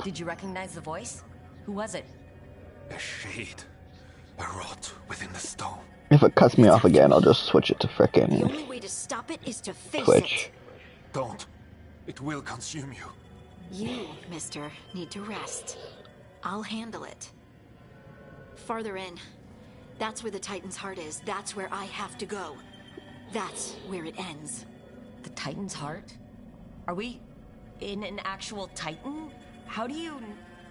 Did you recognize the voice? Who was it? A shade. A rot within the stone. If it cuts me off again, I'll just switch it to The frickin' only way to stop it is to face Twitch. it. Don't. It will consume you. You, mister, need to rest. I'll handle it. Farther in. That's where the Titan's heart is. That's where I have to go. That's where it ends. The Titan's heart? Are we in an actual Titan? How do you...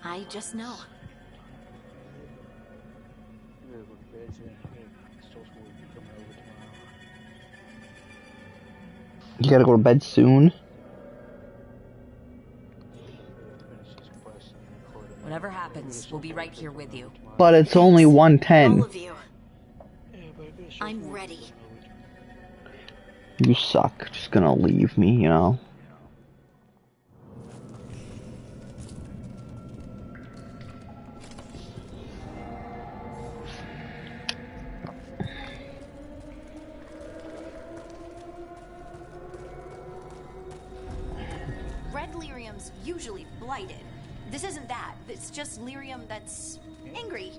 I just know. You gotta go to bed soon. Whatever happens, we'll be right here with you. But it's only All 1:10. of you. I'm ready. You suck. Just gonna leave me, you know? Red lyrium's usually blighted. This isn't that. It's just lyrium that's angry.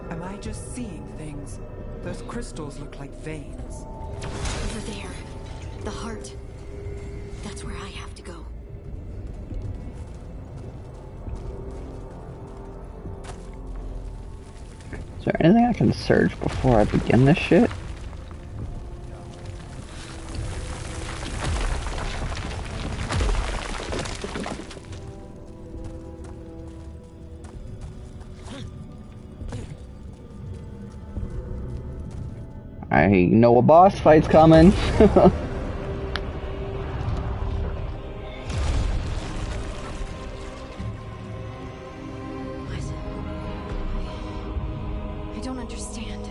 Am I just seeing things? Those crystals look like veins. Over there. The heart. That's where I have to go. Is there anything I can search before I begin this shit? I know a boss fight's coming. I don't understand.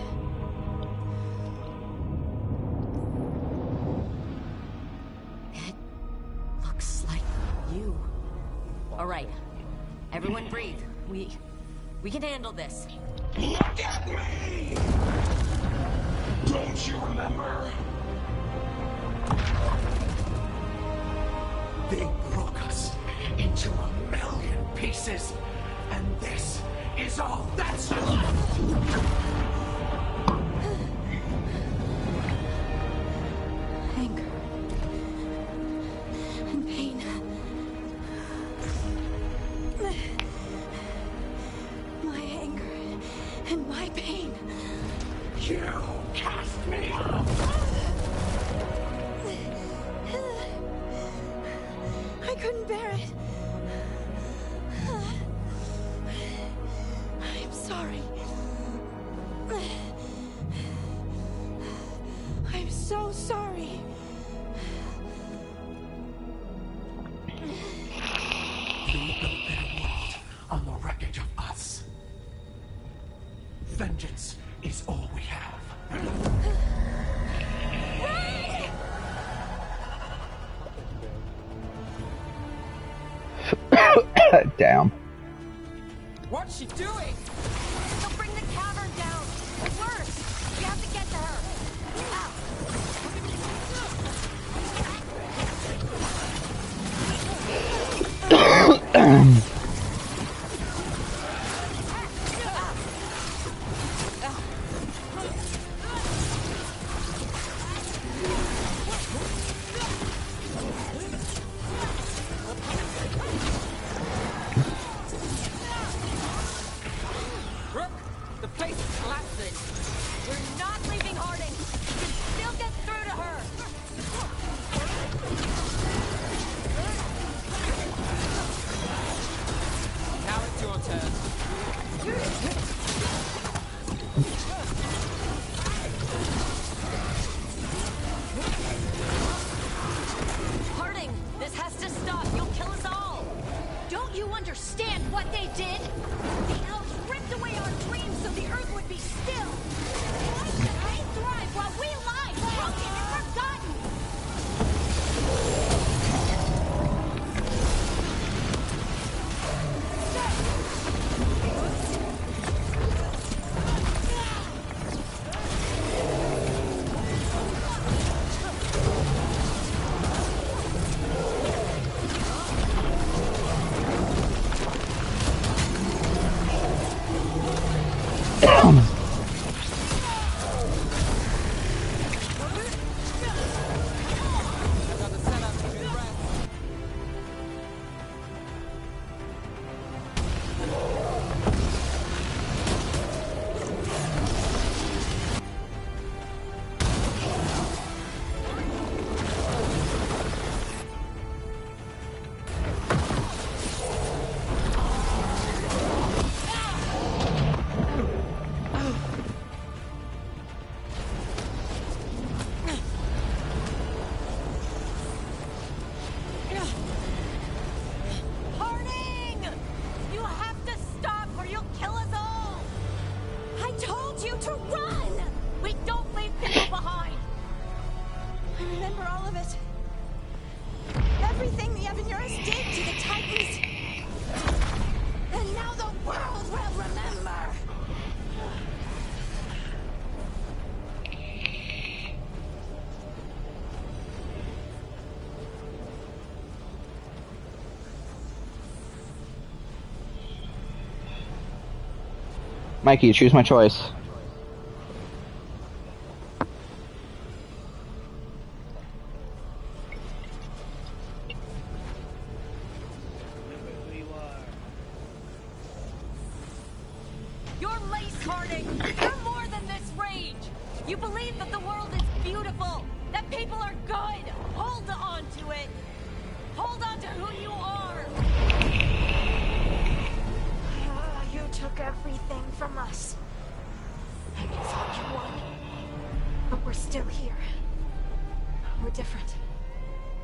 It looks like you. All right. Everyone breathe. We can handle this. Look at me! Don't you remember? They broke us into 1,000,000 pieces, and this is all that's left. Anger. And pain. My anger and my pain. You cast me out. I couldn't bear it. I'm sorry. I'm so sorry. They built their world on the wreckage of us. Vengeance is all we have. Damn. What's she doing? They'll bring the cavern down. Or worse, we have to get to her. Brooke, the place is collapsing. We're not leaving Harding. We can still get through to her. Now it's your turn. Harding, this has to stop. You'll kill us all. Don't you understand what they did? The elves ripped away our dreams so the earth would be still. Why should they thrive while we lie broken and forgotten? Mikey, choose my choice. You're lace-hearted! You're more than this rage! You believe that the world is beautiful! That people are good! Hold on to it! Hold on to who you are! You took everything from us. And you thought you won. But we're still here. We're different.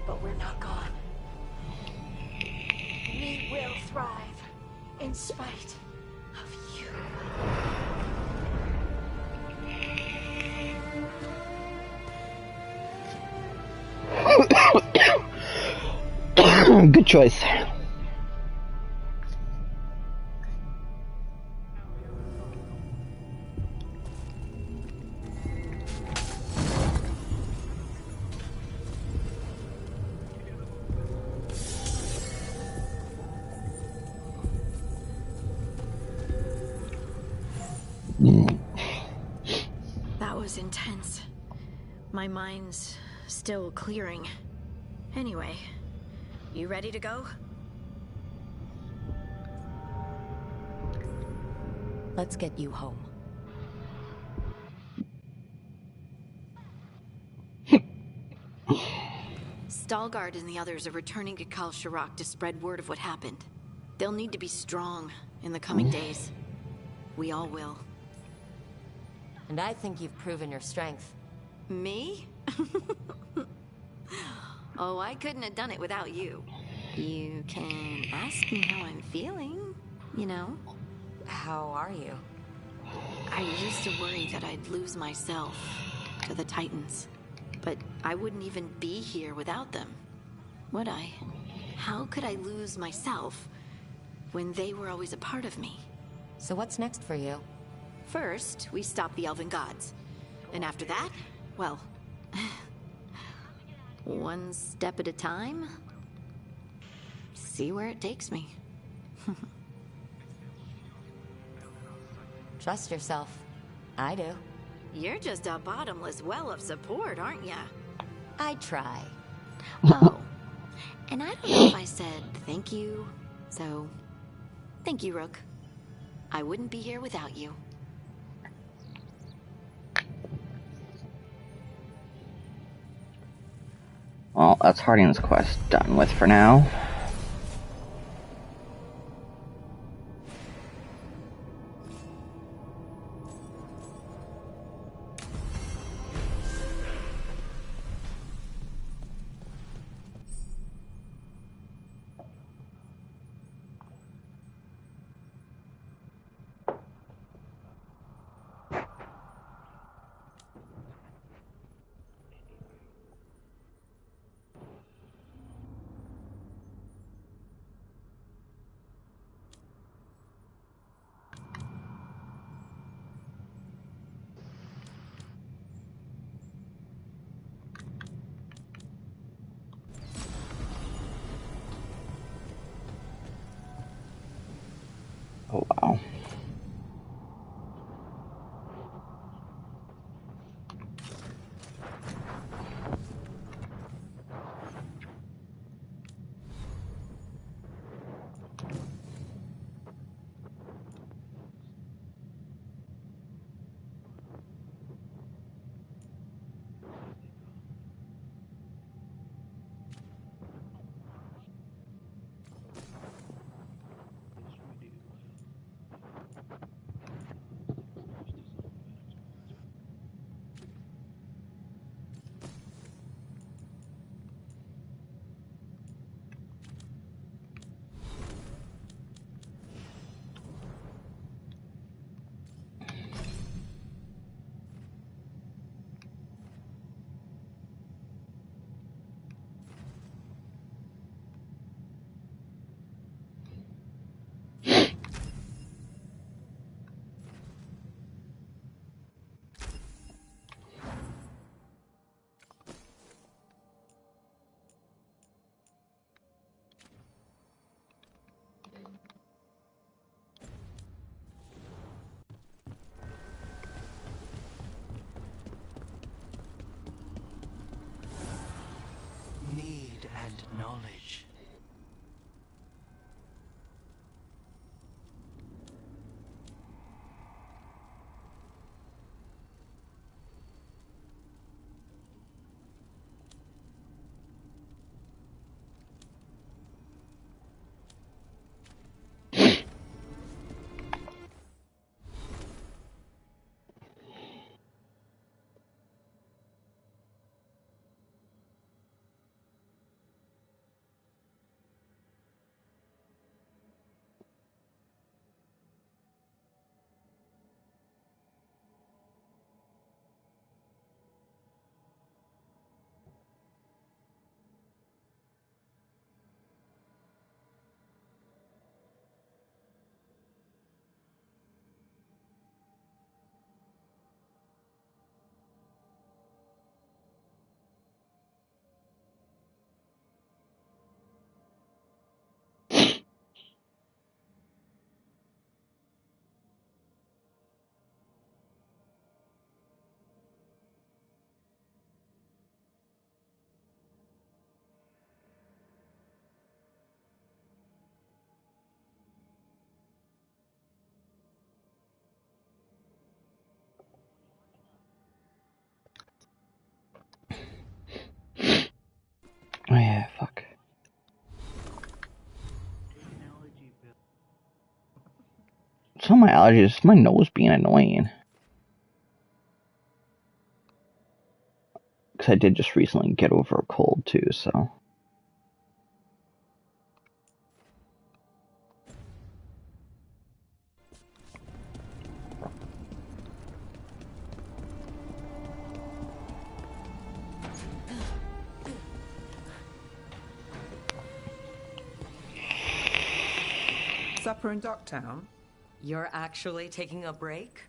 But we're not gone. We will thrive. In spite of you. Good choice. That was intense. My mind's still clearing. Anyway, you ready to go? Let's get you home. Stalgard and the others are returning to Kal Shirak to spread word of what happened. They'll need to be strong in the coming days. We all will. And I think you've proven your strength. Me? Oh, I couldn't have done it without you. You can ask me how I'm feeling, you know? How are you? I used to worry that I'd lose myself to the Titans. But I wouldn't even be here without them, would I? How could I lose myself when they were always a part of me? So what's next for you? First, we stop the Elven Gods. And after that, well... one step at a time. See where it takes me. Trust yourself. I do. You're just a bottomless well of support, aren't ya? I try. Oh. And I don't know if I said thank you, so... Thank you, Rook. I wouldn't be here without you. Well, that's Harding's quest done with for now. Oh, wow. knowledge. Oh yeah, fuck. It's not my allergies, it's my nose being annoying. Because I did just recently get over a cold too, so. Supper in Docktown? You're actually taking a break?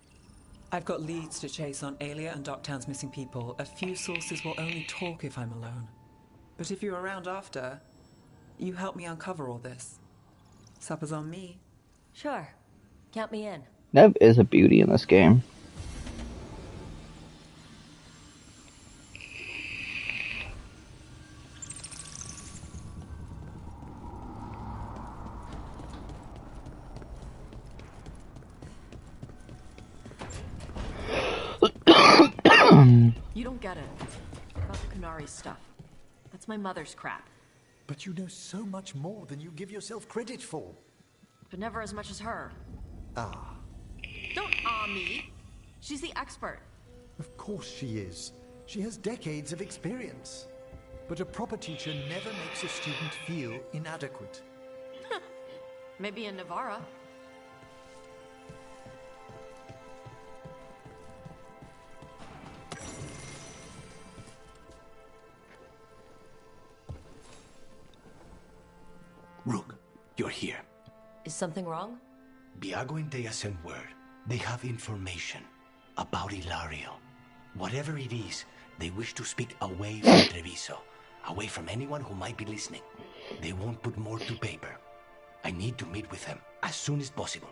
I've got leads to chase on Alia and Docktown's missing people. A few sources will only talk if I'm alone. But if you're around after, you help me uncover all this. Supper's on me. Sure. Count me in. Nev is a beauty in this game. You don't get it. About the Canary stuff. That's my mother's crap. But you know so much more than you give yourself credit for. But never as much as her. Ah. Don't me. She's the expert. Of course she is. She has decades of experience. But a proper teacher never makes a student feel inadequate. Maybe in Navarra. Rook, you're here. Is something wrong? Biago and Dea sent word. They have information about Ilario. Whatever it is, they wish to speak away from Treviso, away from anyone who might be listening. They won't put more to paper. I need to meet with them as soon as possible.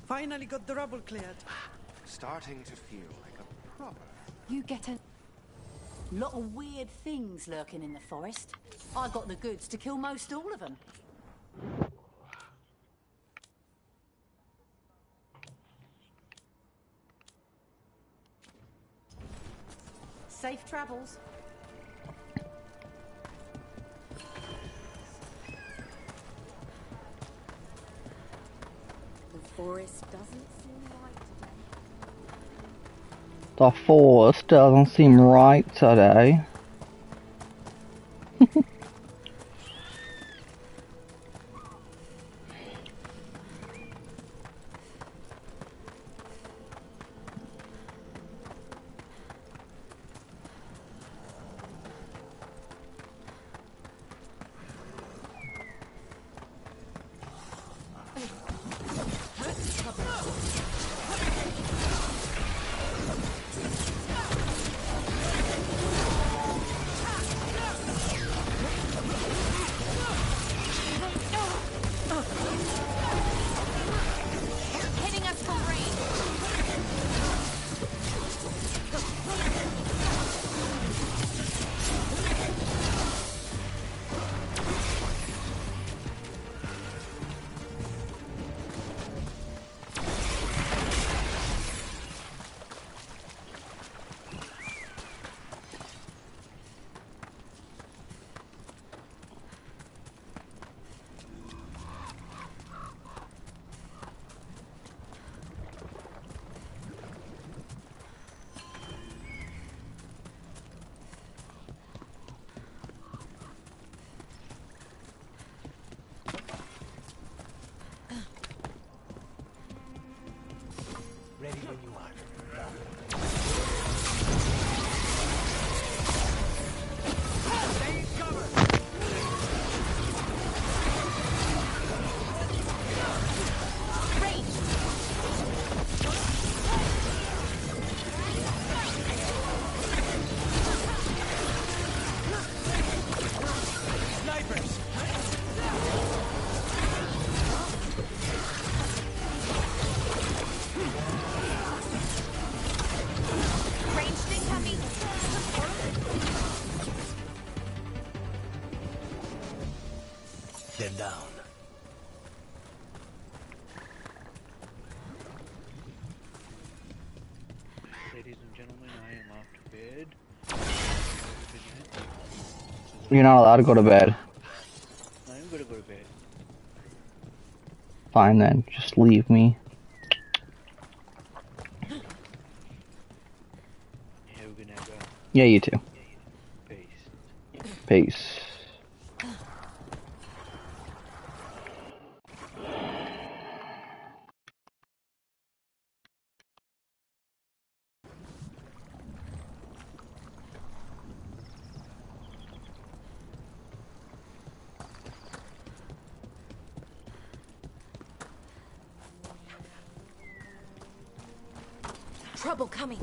Finally got the rubble cleared. Starting to feel like a proper. You get a lot of weird things lurking in the forest. I got the goods to kill most all of them. Safe travels. The forest doesn't seem right today. The forest doesn't seem right today. Hitting us from range. Ready when you are. Stay in cover! Snipers! Ranged incoming. They're down. Ladies and gentlemen, I am off to bed. You're not allowed to go to bed. I'm gonna go to bed. Fine then, just leave me. Have a good night, bro. Yeah, you too. Peace. Peace. Trouble coming.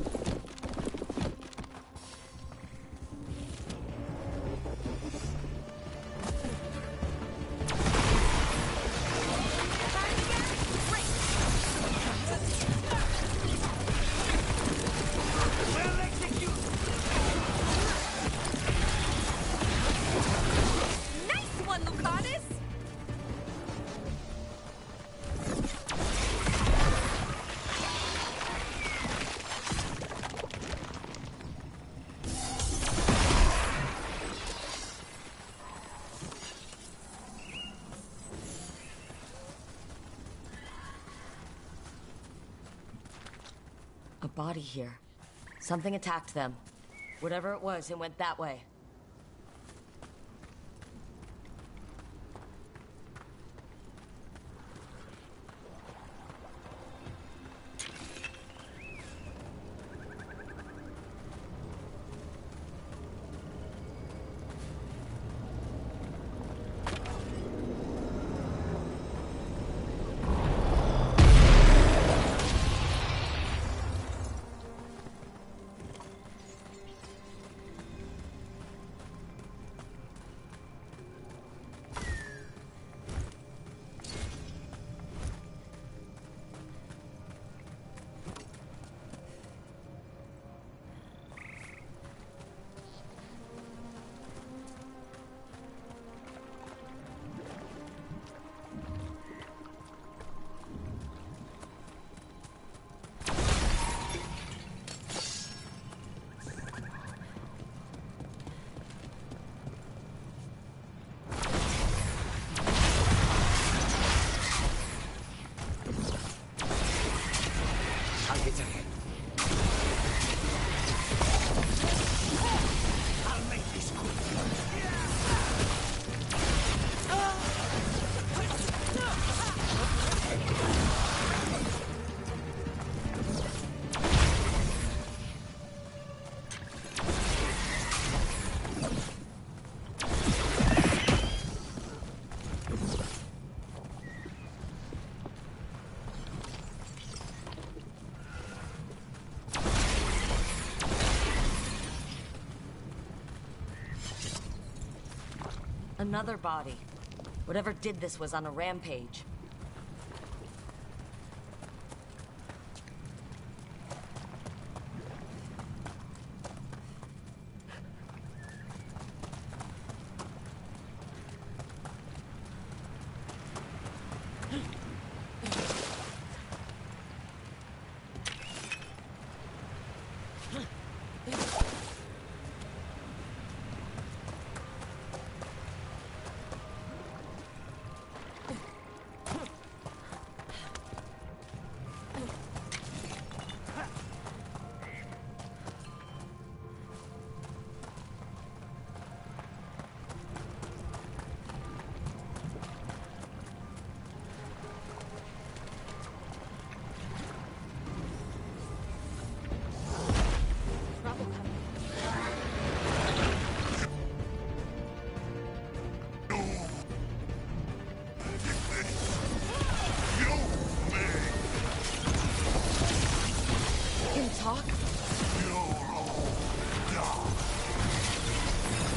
Nice one, Lucanus! A body here. Something attacked them. Whatever it was, it went that way. Another body. Whatever did this was on a rampage.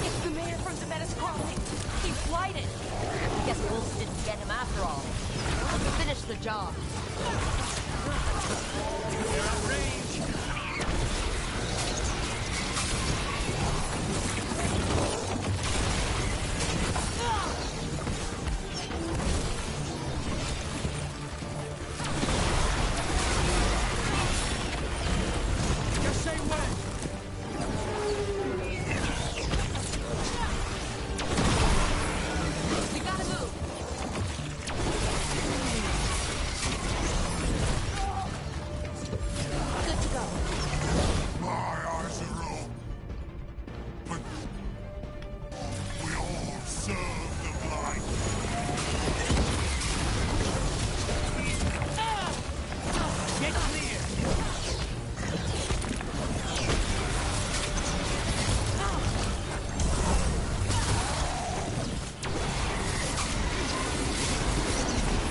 It's the mayor from Zemetta's Crossing. He's flighted. I guess wolves didn't get him after all. Finish the job. They're out of range. Just say when. We gotta move. Good to go. My eyes are open, but we all serve the blind. Get clear.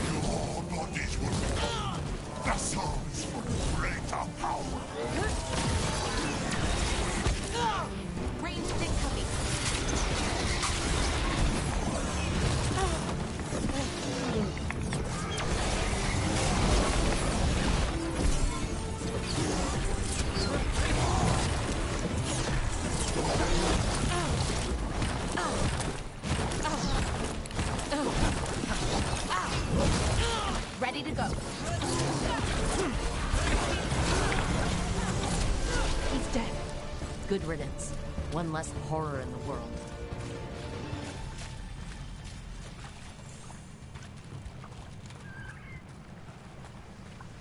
Your bodies will become vessels for greater power. Ranged incoming. Ready to go. He's dead. Good riddance. One less horror in the world.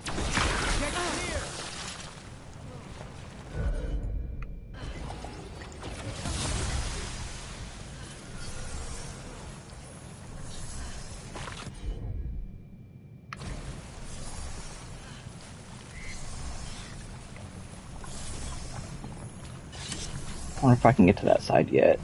Get clear. I wonder if I can get to that side yet.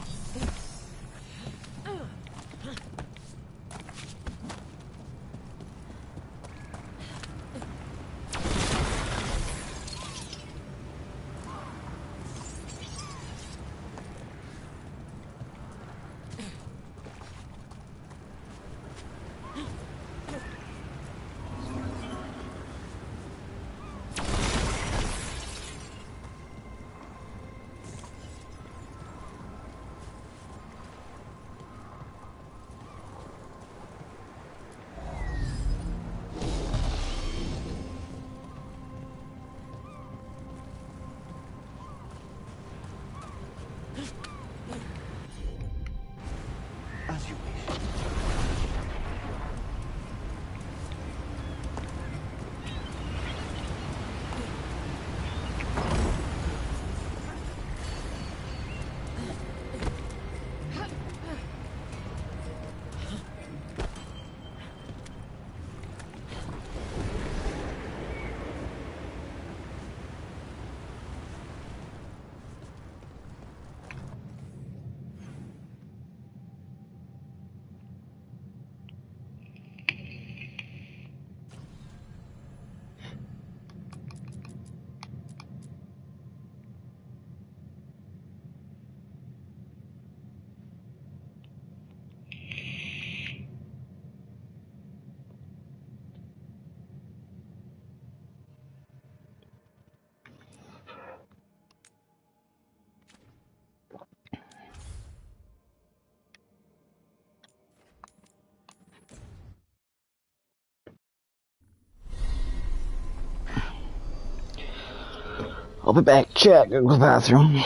I'll be back. Check. Go to the bathroom.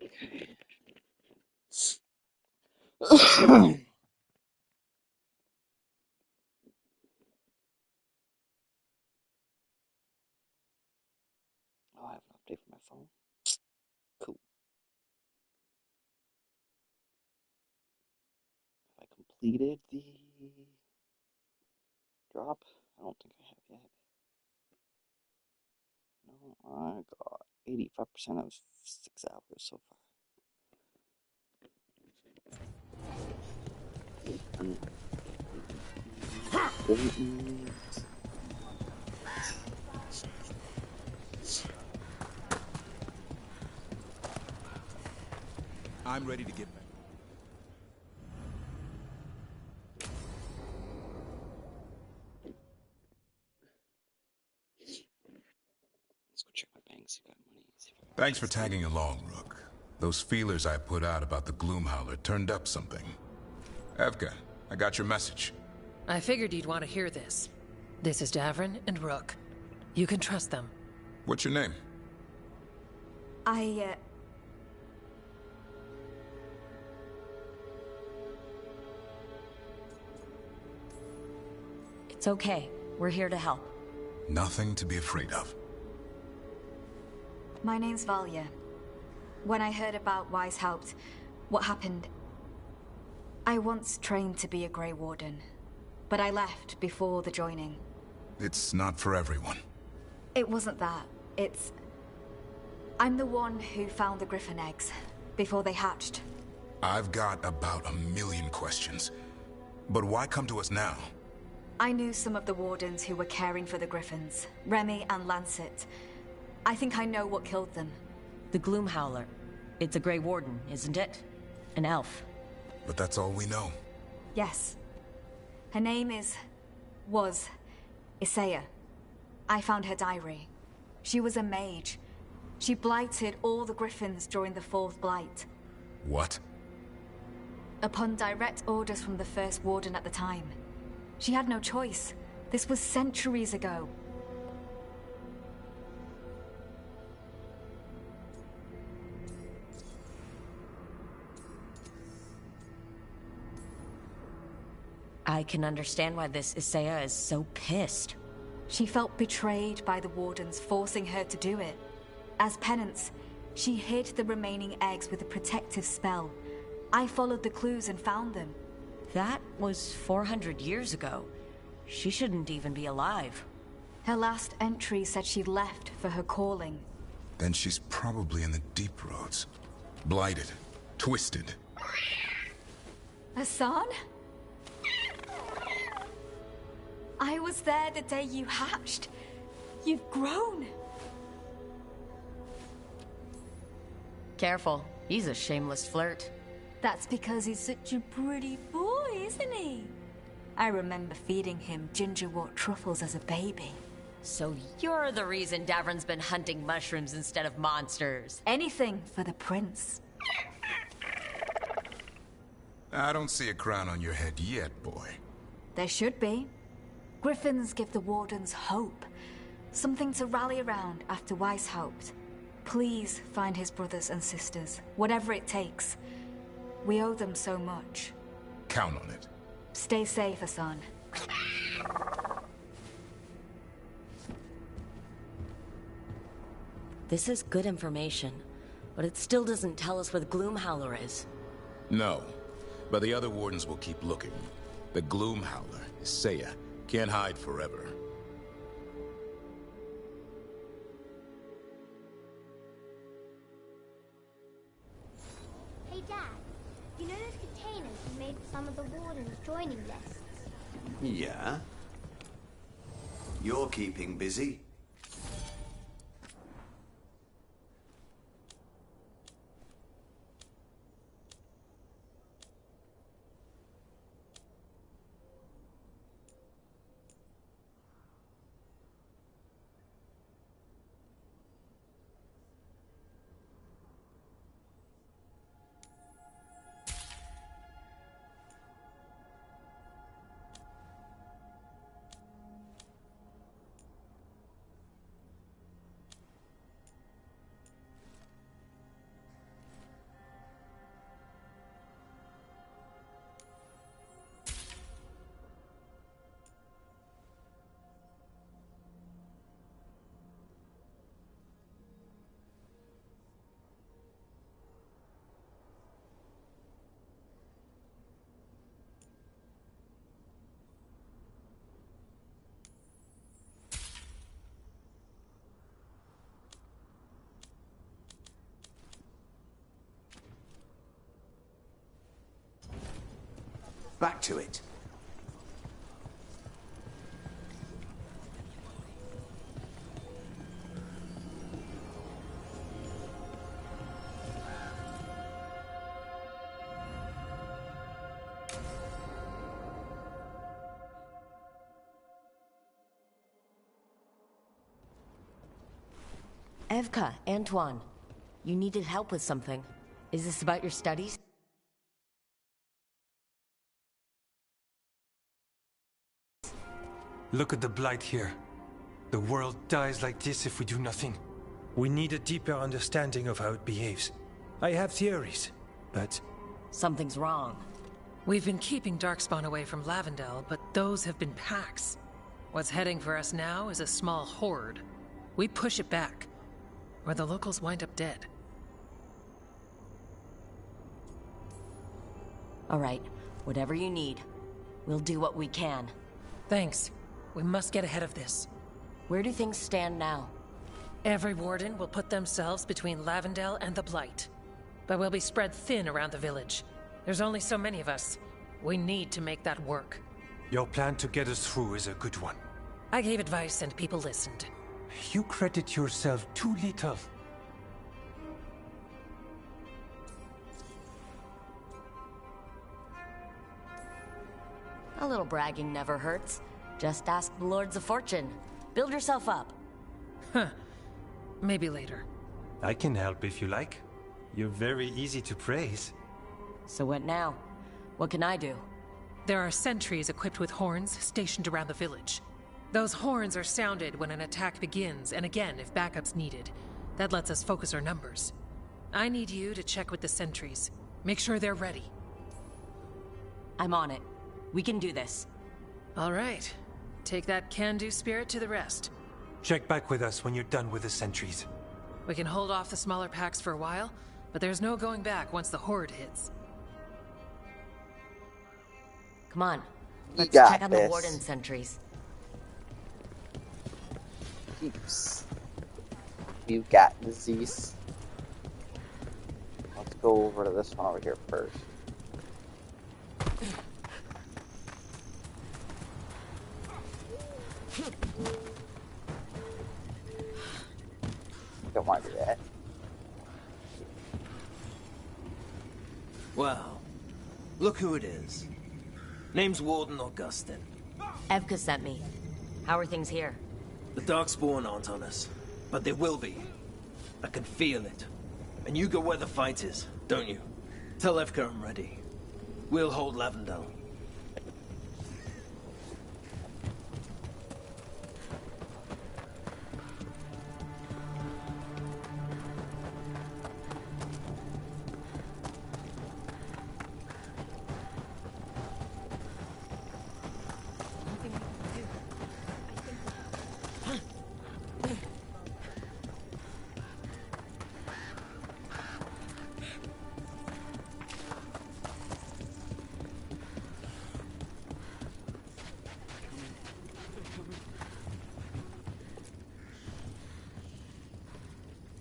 Oh, I have an update for my phone. Cool. Have I completed the drop? I don't think I have yet. No, I got 85% of 6 hours so far. I'm ready to get back. Let's go check my bank, see if I got money. Thanks for tagging along, Rook. Those feelers I put out about the Gloomhowler turned up something. Evka, I got your message. I figured you'd want to hear this. This is Davrin and Rook. You can trust them. What's your name? It's okay. We're here to help. Nothing to be afraid of. My name's Valia. When I heard about Weishaupt, what happened... I once trained to be a Grey Warden, but I left before the joining. It's not for everyone. It wasn't that. It's... I'm the one who found the Griffin eggs, before they hatched. I've got about 1,000,000 questions. But why come to us now? I knew some of the Wardens who were caring for the Griffins, Remy and Lancet. I think I know what killed them. The Gloomhowler. It's a Grey Warden, isn't it? An elf. But that's all we know. Yes. Her name was Isaiah. I found her diary. She was a mage. She blighted all the Griffins during the Fourth Blight. What? Upon direct orders from the First Warden at the time. She had no choice. This was centuries ago. I can understand why this Isaiah is so pissed. She felt betrayed by the Wardens, forcing her to do it. As penance, she hid the remaining eggs with a protective spell. I followed the clues and found them. That was 400 years ago. She shouldn't even be alive. Her last entry said she left for her calling. Then she's probably in the deep roads. Blighted. Twisted. Hassan? I was there the day you hatched. You've grown. Careful. He's a shameless flirt. That's because he's such a pretty boy, isn't he? I remember feeding him gingerwort truffles as a baby. So you're the reason Davrin's been hunting mushrooms instead of monsters. Anything for the prince. I don't see a crown on your head yet, boy. There should be. Griffins give the Wardens hope. Something to rally around after Weishaupt. Please find his brothers and sisters, whatever it takes. We owe them so much. Count on it. Stay safe, Hassan. This is good information, but it still doesn't tell us where the Gloomhowler is. No, but the other wardens will keep looking. The Gloomhowler, Isaiah, can't hide forever. Hey, Dad. You know those containers we made for some of the Wardens' joining lists? Yeah? You're keeping busy. Back to it. Evka, Antoine, you needed help with something. Is this about your studies? Look at the blight here. The world dies like this if we do nothing. We need a deeper understanding of how it behaves. I have theories, but... Something's wrong. We've been keeping Darkspawn away from Lavendel, but those have been packs. What's heading for us now is a small horde. We push it back, or the locals wind up dead. All right, whatever you need. We'll do what we can. Thanks. We must get ahead of this. Where do things stand now? Every warden will put themselves between Lavendel and the Blight. But we'll be spread thin around the village. There's only so many of us. We need to make that work. Your plan to get us through is a good one. I gave advice and people listened. You credit yourself too little. A little bragging never hurts. Just ask the Lords of Fortune. Build yourself up. Huh. Maybe later. I can help if you like. You're very easy to praise. So what now? What can I do? There are sentries equipped with horns stationed around the village. Those horns are sounded when an attack begins, and again if backup's needed. That lets us focus our numbers. I need you to check with the sentries. Make sure they're ready. I'm on it. We can do this. All right. Take that can-do spirit to the rest. Check back with us when you're done with the sentries. We can hold off the smaller packs for a while, but there's no going back once the horde hits. Come on. Let's got check on this. the warden sentries. Keeps. You got disease. Let's go over to this one over here first. Don't want to do that. Well, look who it is. Name's Warden Augustin. Evka sent me. How are things here? The Darkspawn aren't on us, but they will be. I can feel it. And you go where the fight is, don't you? Tell Evka I'm ready. We'll hold Lavendel.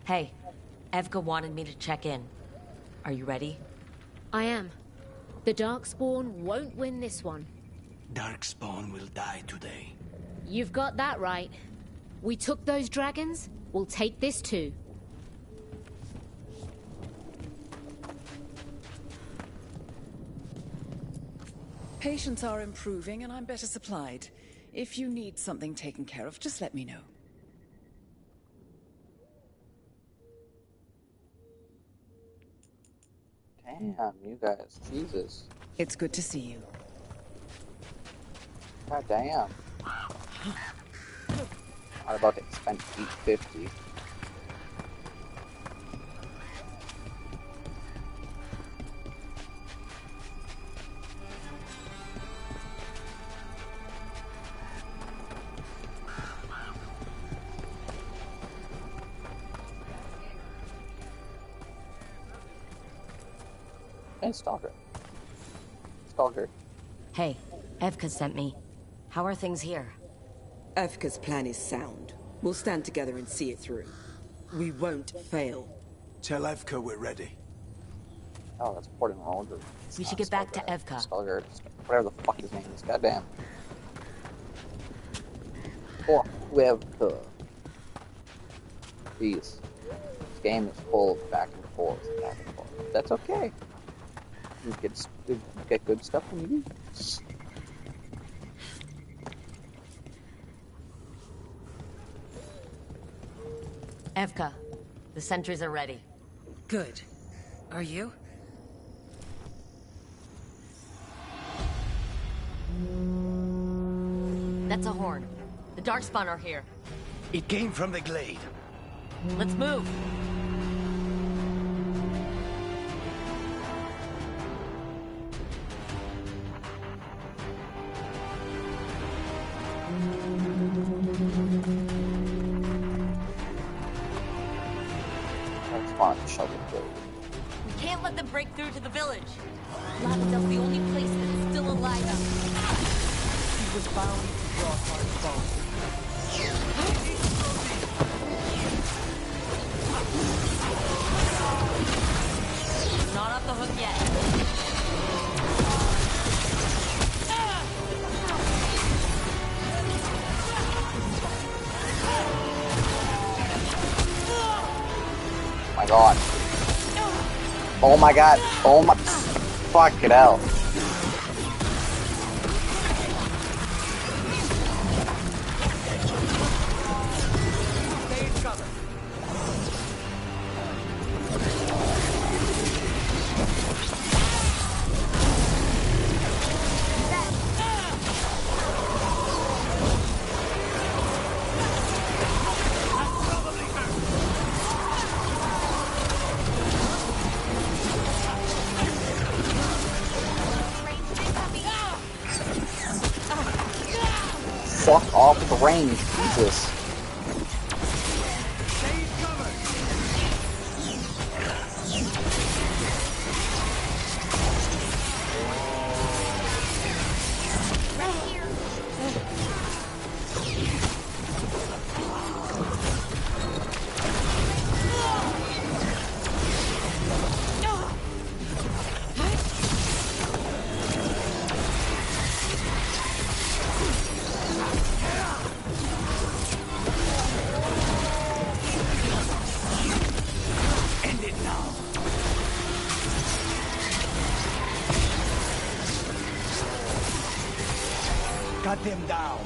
Hey, Evka wanted me to check in. Are you ready? I am. The Darkspawn won't win this one. Darkspawn will die today. You've got that right. We took those dragons, we'll take this too. Patients are improving and I'm better supplied. If you need something taken care of, just let me know. Damn, you guys. Jesus. It's good to see you. God damn. I'm about to spend $850. Hey, Stalker. Stalker. Hey, Evka sent me. How are things here? Evka's plan is sound. We'll stand together and see it through. We won't fail. Tell Evka we're ready. Oh, that's Port and Roller. We should get back to Evka. Stalker. Whatever the fuck his name is. Goddamn. Or whoever. Jeez. This game is full of back and forth. That's okay. You get good stuff when you do. Evka, the sentries are ready. Good. Are you? That's a horn. The Darkspawn are here. It came from the glade. Let's move. We can't let them break through to the village. Lavendel's the only place that's still alive out here. He was bound to draw Darkspawn. Not off the hook yet. Oh my god. Oh my god. Oh my. Fuck it out. Fuck off with the range, Jesus. Cut them down.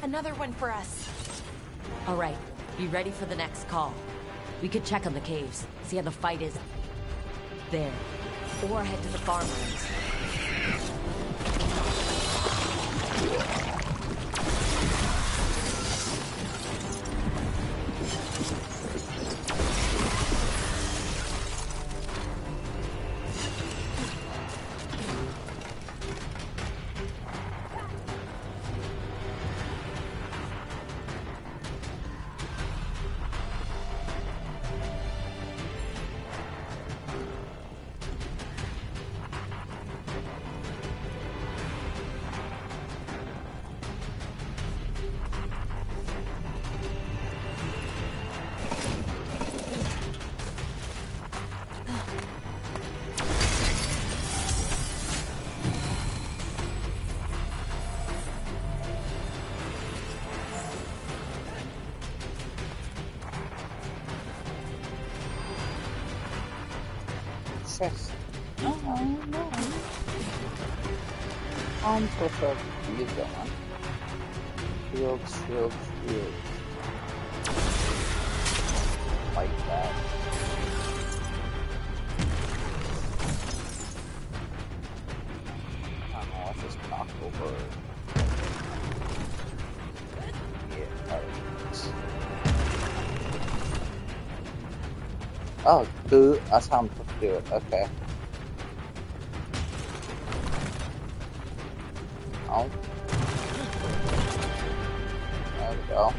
Another one for us. All right, be ready for the next call. We could check on the caves, see how the fight is there, or head to the farmlands. Yes. No. Arms with a lead going. Shields. Like that. I don't know, let's just knock over. Yeah, alright. Oh, that's how I'm supposed to do it. Okay. Oh. There we go.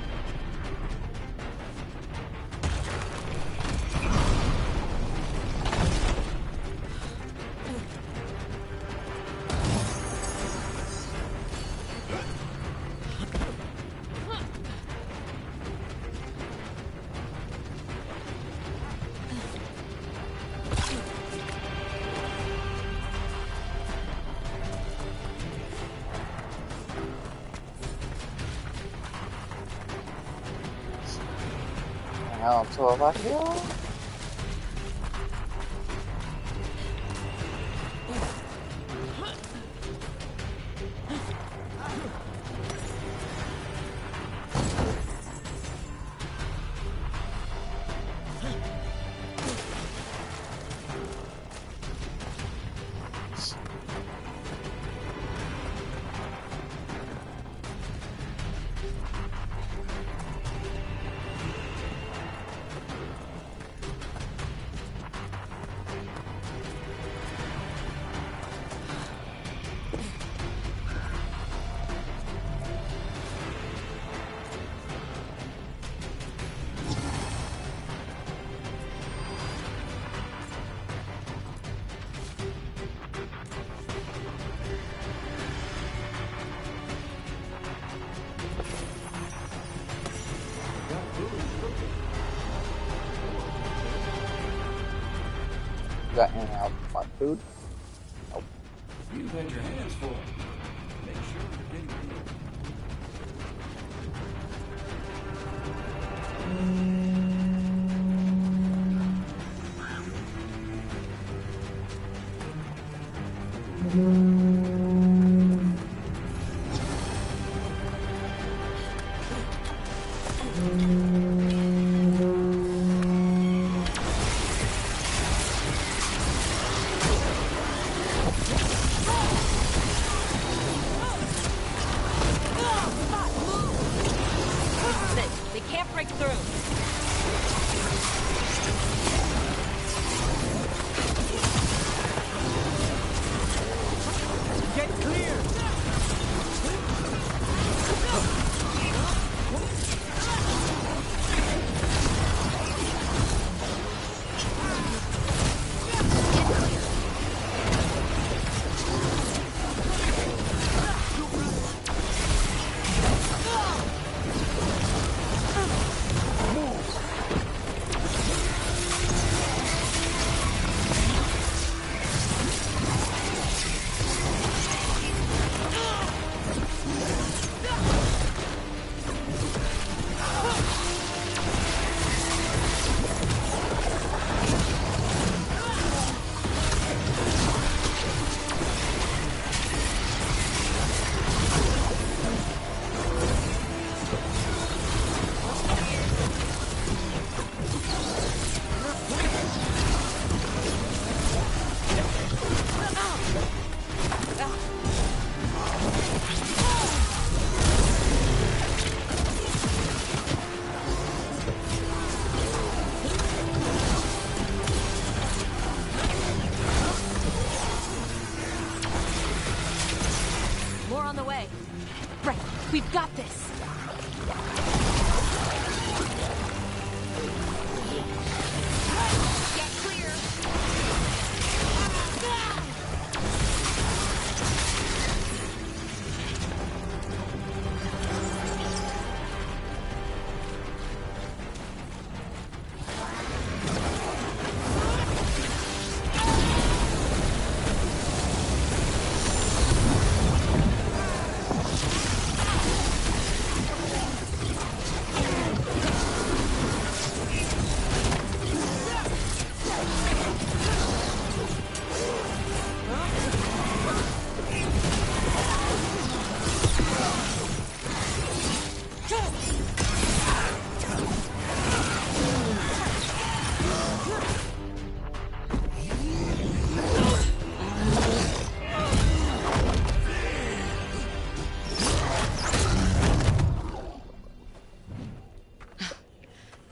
Now it's all about here. Got any else for food? Nope. You've had your hands full. Make sure you're getting They can't break through.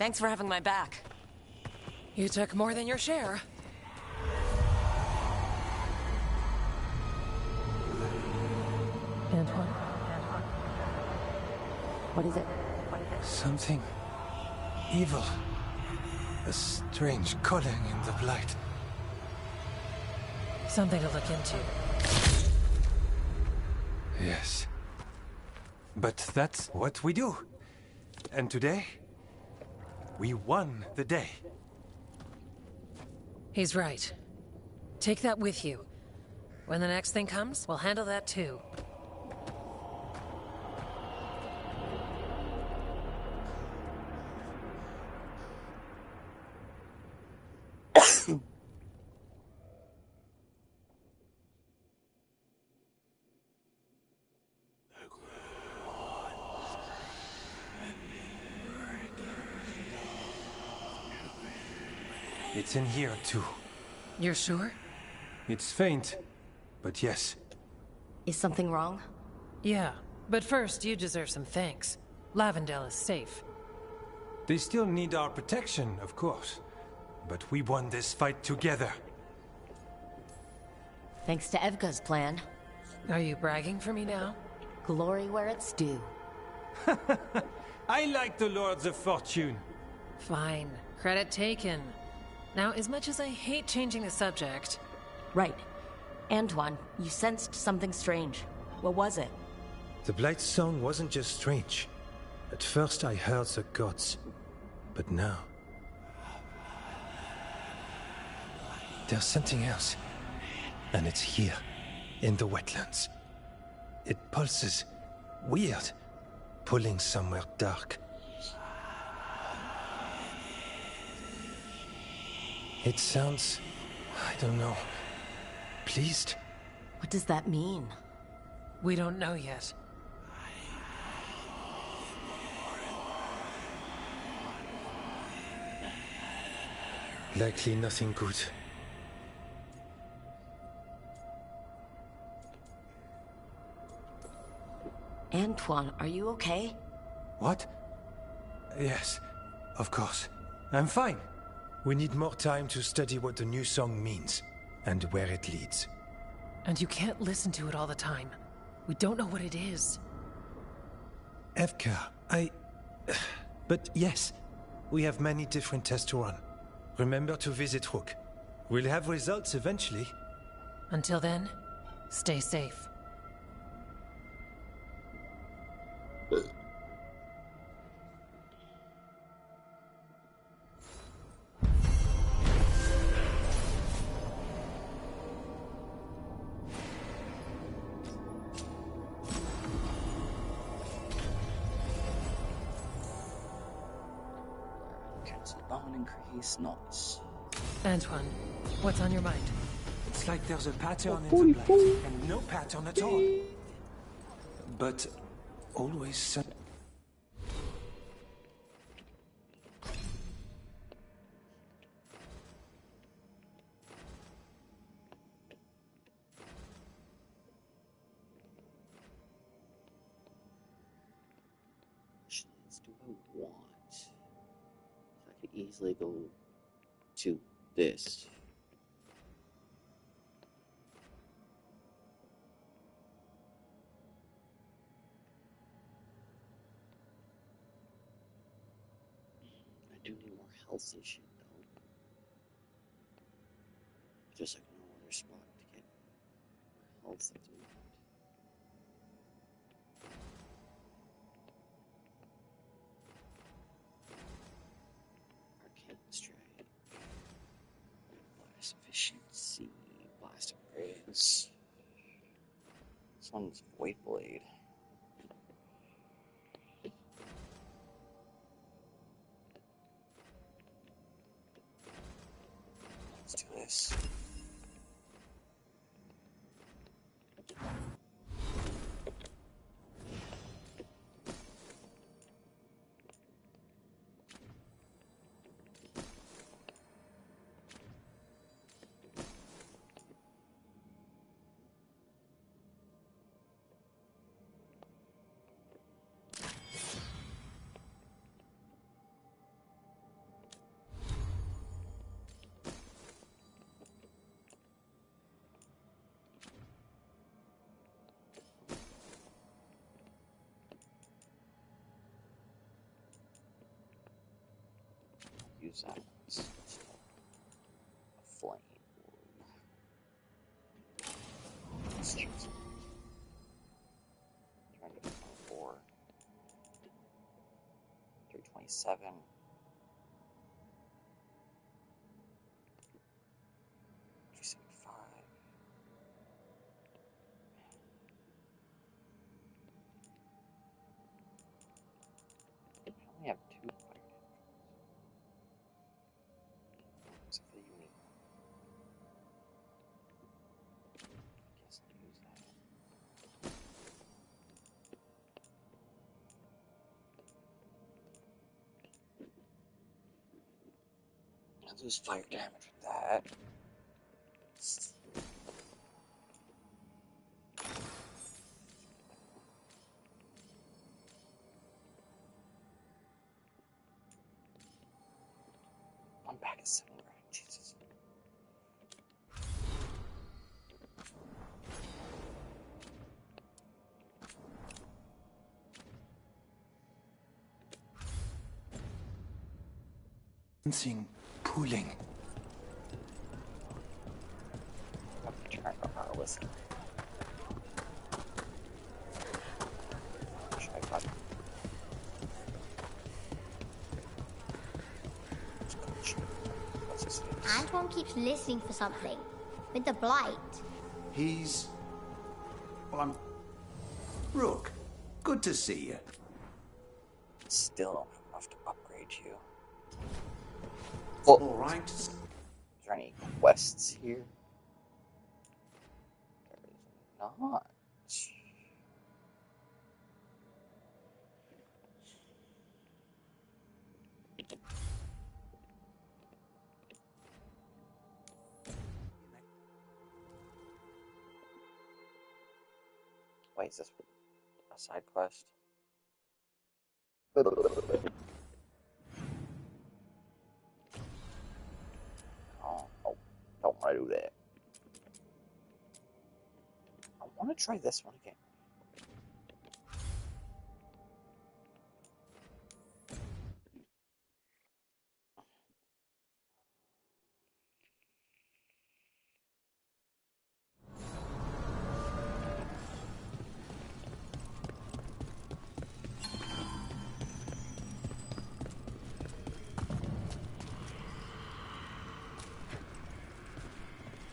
Thanks for having my back. You took more than your share. Antoine? What is it? Something evil. A strange calling in the blight. Something to look into. Yes. But that's what we do. And today, we won the day. He's right. Take that with you. When the next thing comes, we'll handle that too. It's in here, too. You're sure? It's faint, but yes. Is something wrong? Yeah, but first you deserve some thanks. Lavendale is safe. They still need our protection, of course. But we won this fight together. Thanks to Evka's plan. Are you bragging for me now? Glory where it's due. I like the Lords of Fortune. Fine. Credit taken. Now, as much as I hate changing the subject... Right. Antoine, you sensed something strange. What was it? The Blight's song wasn't just strange. At first I heard the gods. But now... there's something else. And it's here, in the wetlands. It pulses. Weird. Pulling somewhere dark. It sounds... I don't know... pleased? What does that mean? We don't know yet. Likely nothing good. Antoine, are you okay? What? Yes, of course. I'm fine. We need more time to study what the new song means, and where it leads. And you can't listen to it all the time. We don't know what it is. Evka, But yes, we have many different tests to run. Remember to visit Rook. We'll have results eventually. Until then, stay safe. Increase, nice. Antoine, what's on your mind? It's like there's a pattern in the blight, and no pattern at all. But always... Do I want? I could easily go to this. I do need more health and shit, though. Just like no other spot to get more health at the moment. Blast efficiency, blast upgrades. This one's Void Blade. Let's do this. use that. It's a flame. Let's choose 324, 327. 375. I only have 2 fire damage. Except for the unique one. I guess I'll use that. I'll lose fire damage with that. I'm back at 7 grand. Jesus. Something pulling. I'm trying to listen. Antoine keeps listening for something. With the blight. He's... Well, I'm... Rook, good to see you. Still don't have enough to upgrade you. Well, alright. Is there any quests here? There is not. Wait, is this a side quest? Oh, don't want to do that. I want to try this one again.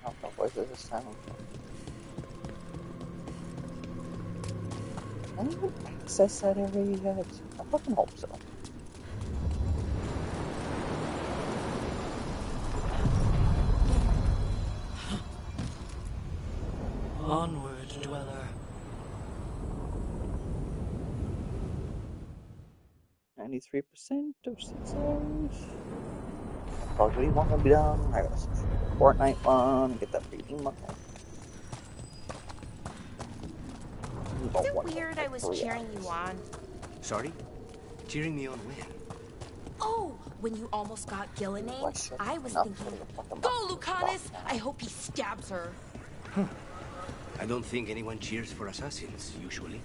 I don't know what voices this time. Can you access that area yet? I fucking hope so. Onward, dweller. 93% of success. Probably one will be done. I gotta switch to the Fortnite one and get that reading money. Is it weird I was cheering you on? Sorry? Cheering me on when? Oh, when you almost got Gillenane, I was thinking, go, Lucanus! I hope he stabs her. I don't think anyone cheers for assassins, usually.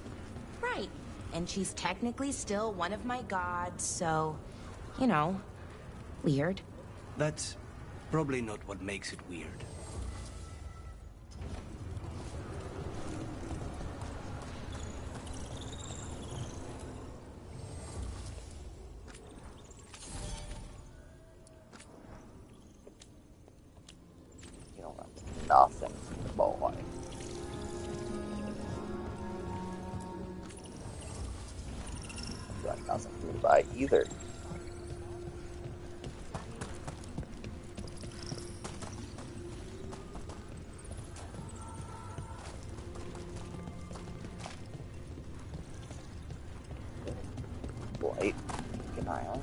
Right. And she's technically still one of my gods, so, you know, weird. That's probably not what makes it weird. You don't have nothing about like. Got nothing to buy either. Blight, keep an eye on.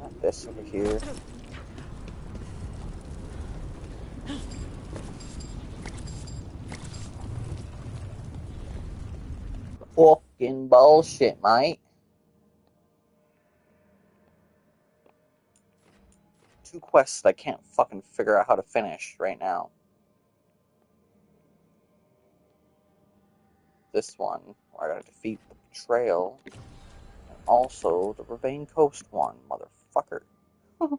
Not this over here. Fucking bullshit, mate. 2 quests that I can't fucking figure out how to finish right now. This one, where I gotta defeat the betrayal, and also the Ravane Coast one, motherfucker. motherfucker. You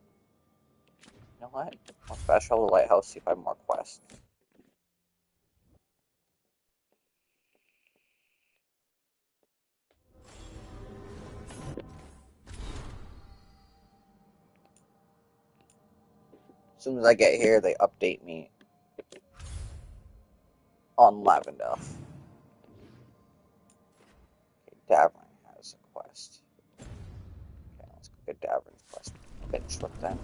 know what? Let's fast travel to the lighthouse, see if I have more quests. As soon as I get here, they update me on Lavendale. Okay, Davern has a quest. Okay, let's go get Davern's quest. Get Trip then.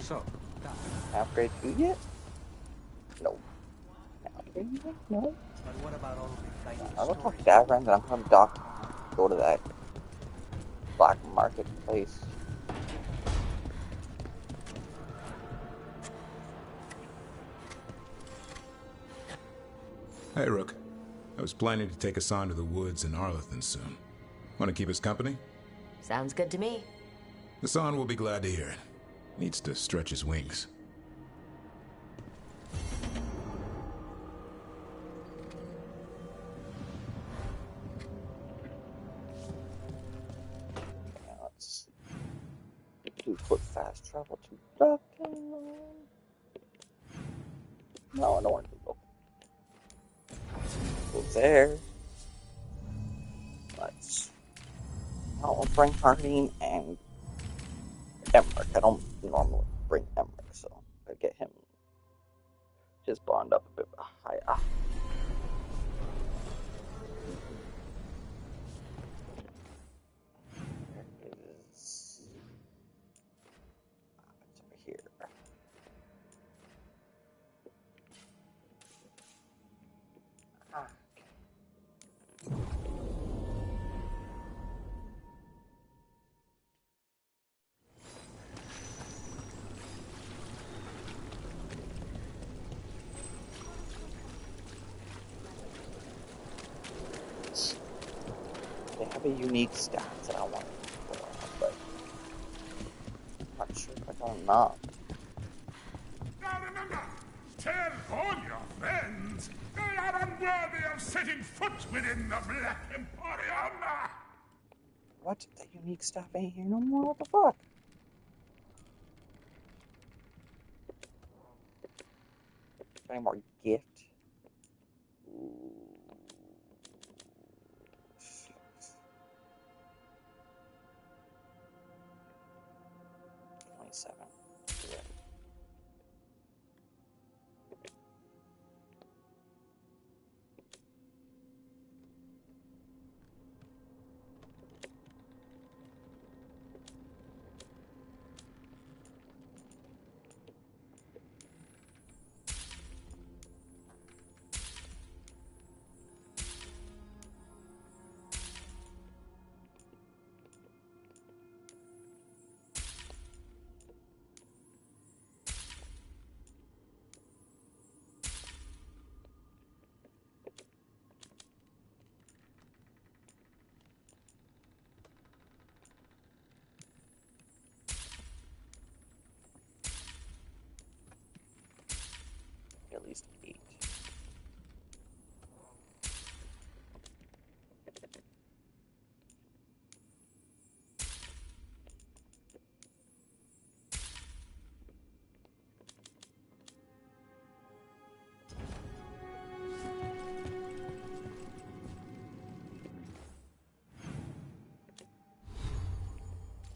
So, Upgrade 2 yet? No. Upgrade yet? No. but what about all the tiny I look stories? like Davern, then I'm gonna dock. Go to that black market place. Hey, Rook. I was planning to take us on to the woods in Arlethan soon. Want to keep us company? Sounds good to me. Hassan will be glad to hear it. Needs to stretch his wings. Yeah, let's do quick fast travel to Ducktown. No, I don't want to go. Go there. Let's. I'll bring Harding and Emmerich. I don't normally bring Emmerich, so I get him his bond up a bit higher. Where is... It's over here. Ah, okay. They have a unique stats that I want to go on, but I'm not sure if I got enough. Now remember, tell all your friends they are unworthy of setting foot within the Black Emporium. What? That unique stuff ain't here no more? What the fuck? Any more gift? Ooh. 27. Yeah. At least 8.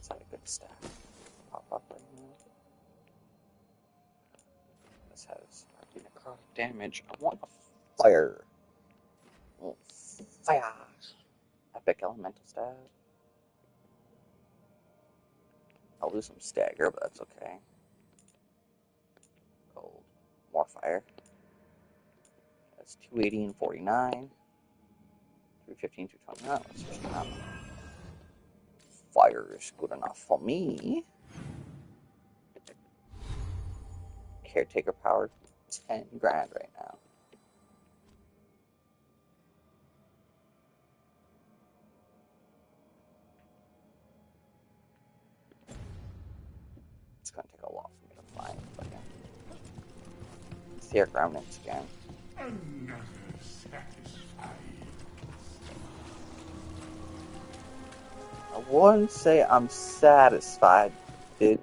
Is that a good stat? Pop up right now. This has necrotic damage. I want a fire. Oh, fire. Epic elemental stab. I'll lose some stagger, but that's okay. Gold. More fire. That's 280 and 49. 315, 229. Let's switch them out. Fire is good enough for me. Caretaker power, 10 grand right now. see our remnants again. Another satisfied. I wouldn't say I'm satisfied, dude.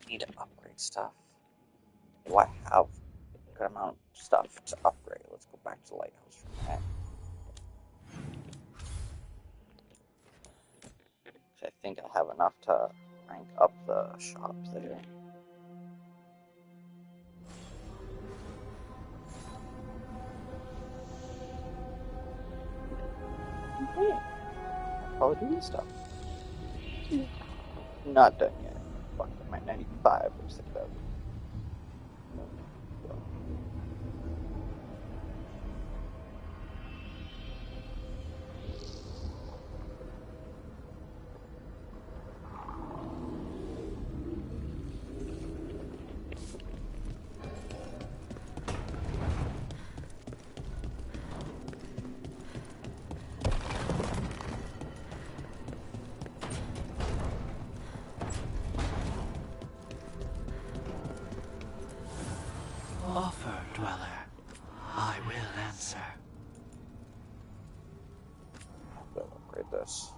Need to upgrade stuff. Do I have a good amount of stuff to upgrade? Let's go back to the lighthouse for a minute. I think I have enough to rank up the shop there. Okay. I'll probably do this stuff. Not done yet. Fuck, I'm at 95. I'm sick of it. Offer, dweller. I will answer. I'll upgrade this.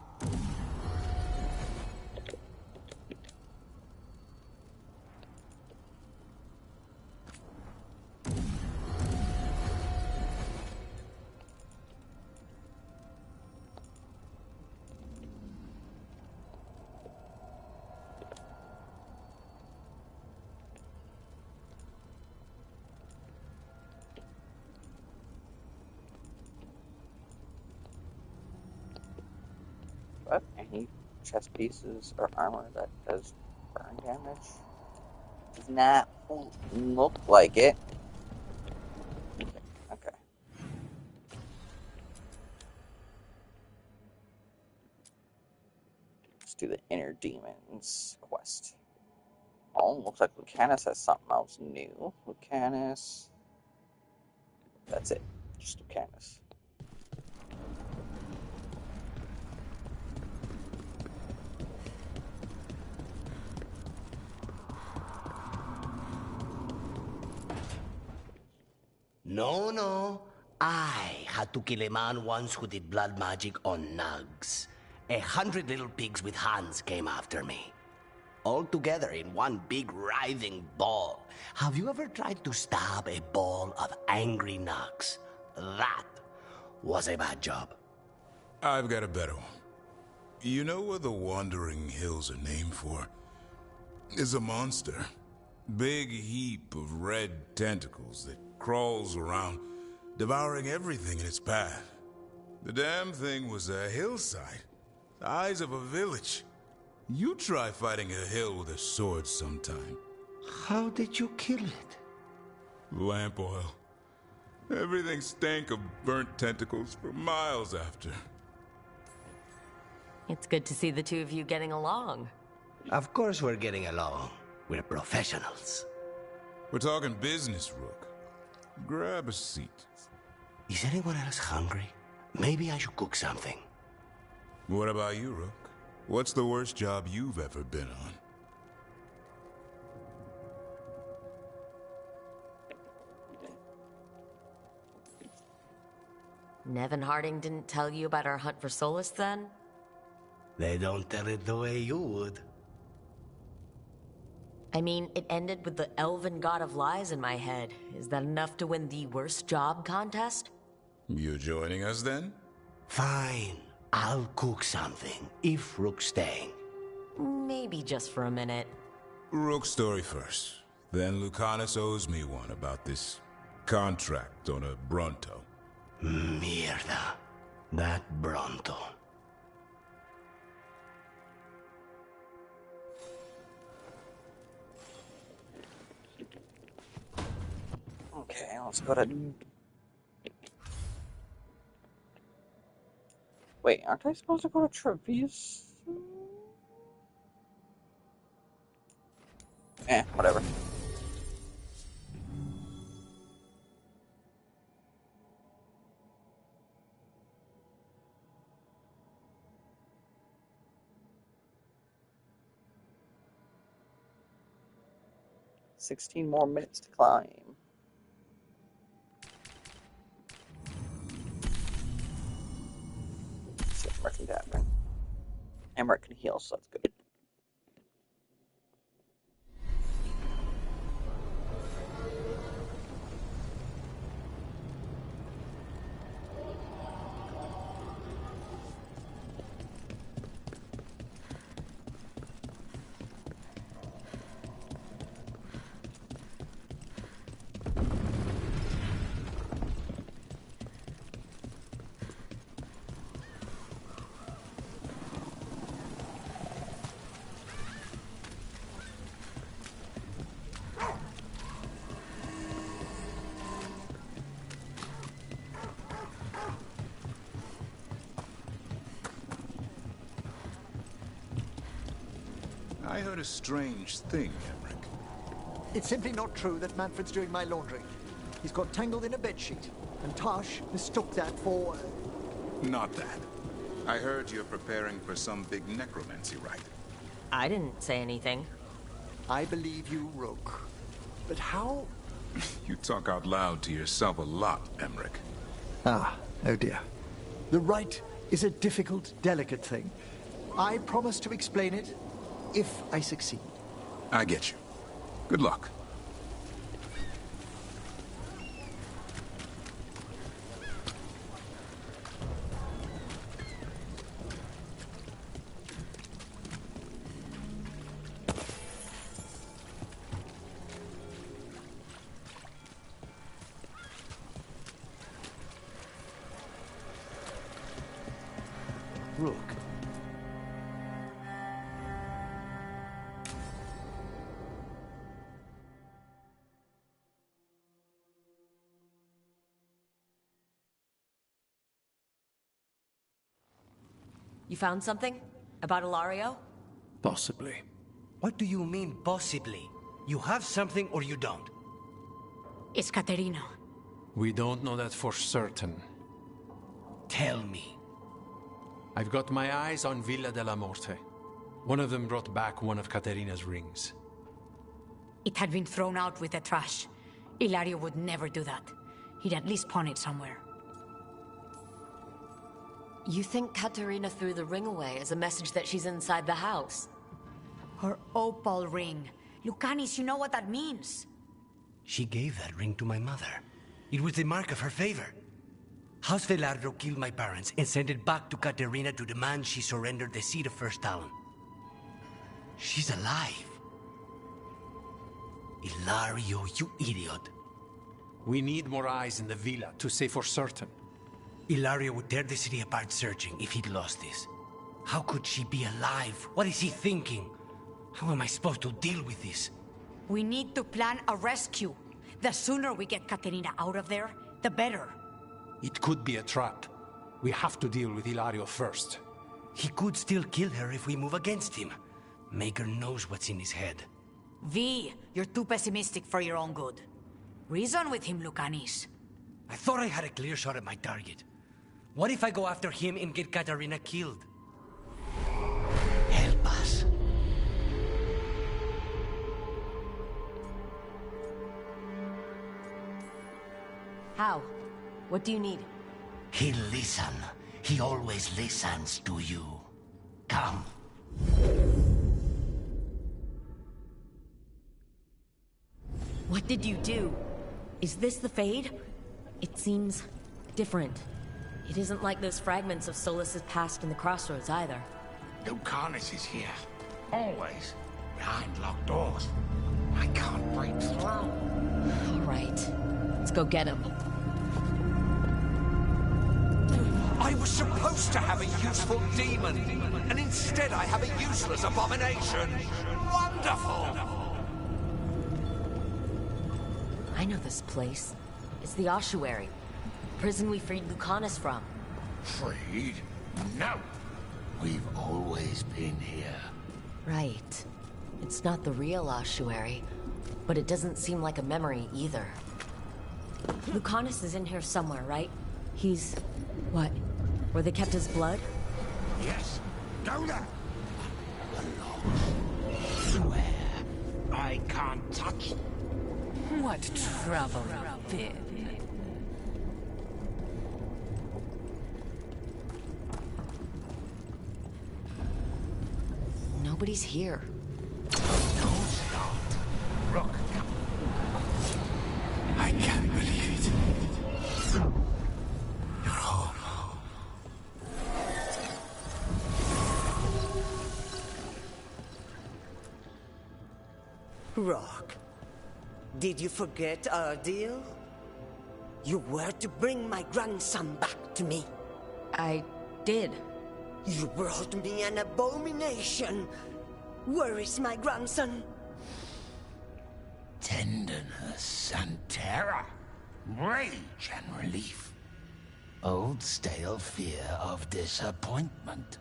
But any chest pieces or armor that does burn damage does not look like it. Okay. Let's do the Inner Demons quest. Oh, looks like Lucanus has something else new. Lucanus. That's it. Just Lucanus. No. I had to kill a man once who did blood magic on nugs. 100 little pigs with hands came after me. All together in one big writhing ball. Have you ever tried to stab a ball of angry nugs? That was a bad job. I've got a better one. You know what the Wandering Hills are named for? It's a monster. Big heap of red tentacles that crawls around, devouring everything in its path. The damn thing was a hillside, the size of a village. You try fighting a hill with a sword sometime. How did you kill it? Lamp oil. Everything stank of burnt tentacles for miles after. It's good to see the two of you getting along. Of course we're getting along. We're professionals. We're talking business, Rook. Grab a seat. Is anyone else hungry? Maybe I should cook something. What about you, Rook? What's the worst job you've ever been on? Nevin Harding didn't tell you about our hunt for Solus, then? They don't tell it the way you would. I mean, it ended with the elven god of lies in my head. Is that enough to win the worst job contest? You joining us, then? Fine. I'll cook something, if Rook's staying. Maybe just for a minute. Rook's story first. Then Lucanus owes me one about this contract on a Bronto. Mierda. That Bronto. Okay, let's go to... Wait, aren't I supposed to go to Treviso? Whatever. 16 more minutes to climb. So Emmerich can damage. Emmerich can heal, so that's good. I heard a strange thing, Emmerich. It's simply not true that Manfred's doing my laundry. He's got tangled in a bedsheet, and Tosh mistook that for... Not that. I heard you're preparing for some big necromancy rite. I didn't say anything. I believe you, Rook. But how... You talk out loud to yourself a lot, Emmerich. Ah, oh dear. The rite is a difficult, delicate thing. I promise to explain it if I succeed. I get you. Good luck. Rook. You found something? About Ilario? Possibly. What do you mean, possibly? You have something or you don't? It's Caterina. We don't know that for certain. Tell me. I've got my eyes on Villa della Morte. One of them brought back one of Caterina's rings. It had been thrown out with the trash. Ilario would never do that. He'd at least pawn it somewhere. You think Caterina threw the ring away as a message that she's inside the house? Her opal ring. Lucanis, you know what that means. She gave that ring to my mother. It was the mark of her favor. House Velardo killed my parents and sent it back to Caterina to demand she surrendered the seat of First Talon. She's alive. Ilario, you idiot. We need more eyes in the villa to say for certain. Ilario would tear the city apart searching if he'd lost this. How could she be alive? What is he thinking? How am I supposed to deal with this? We need to plan a rescue. The sooner we get Caterina out of there, the better. It could be a trap. We have to deal with Ilario first. He could still kill her if we move against him. Maker knows what's in his head. V, you're too pessimistic for your own good. Reason with him, Lucanis. I thought I had a clear shot at my target. What if I go after him and get Caterina killed? Help us. How? What do you need? He'll listen. He always listens to you. Come. What did you do? Is this the Fade? It seems different. It isn't like those fragments of Solas's past in the crossroads either. Lucanis is here. Always. Behind locked doors. I can't break through. All right. Let's go get him. I was supposed to have a useful demon, and instead I have a useless abomination. Wonderful! I know this place. It's the ossuary. Prison we freed Lucanis from. Freed? No. We've always been here. Right. It's not the real ossuary, but it doesn't seem like a memory either. Lucanis is in here somewhere, right? He's... what? Where they kept his blood? Yes. Go there. Along. Where? I can't touch. What trouble you've been. Nobody's here. Don't start. Rook, come. I can't believe it. You're home. Rock, did you forget our deal? You were to bring my grandson back to me. I did. You brought me an abomination. Where is my grandson? Tenderness and terror. Rage and relief. Old stale fear of disappointment.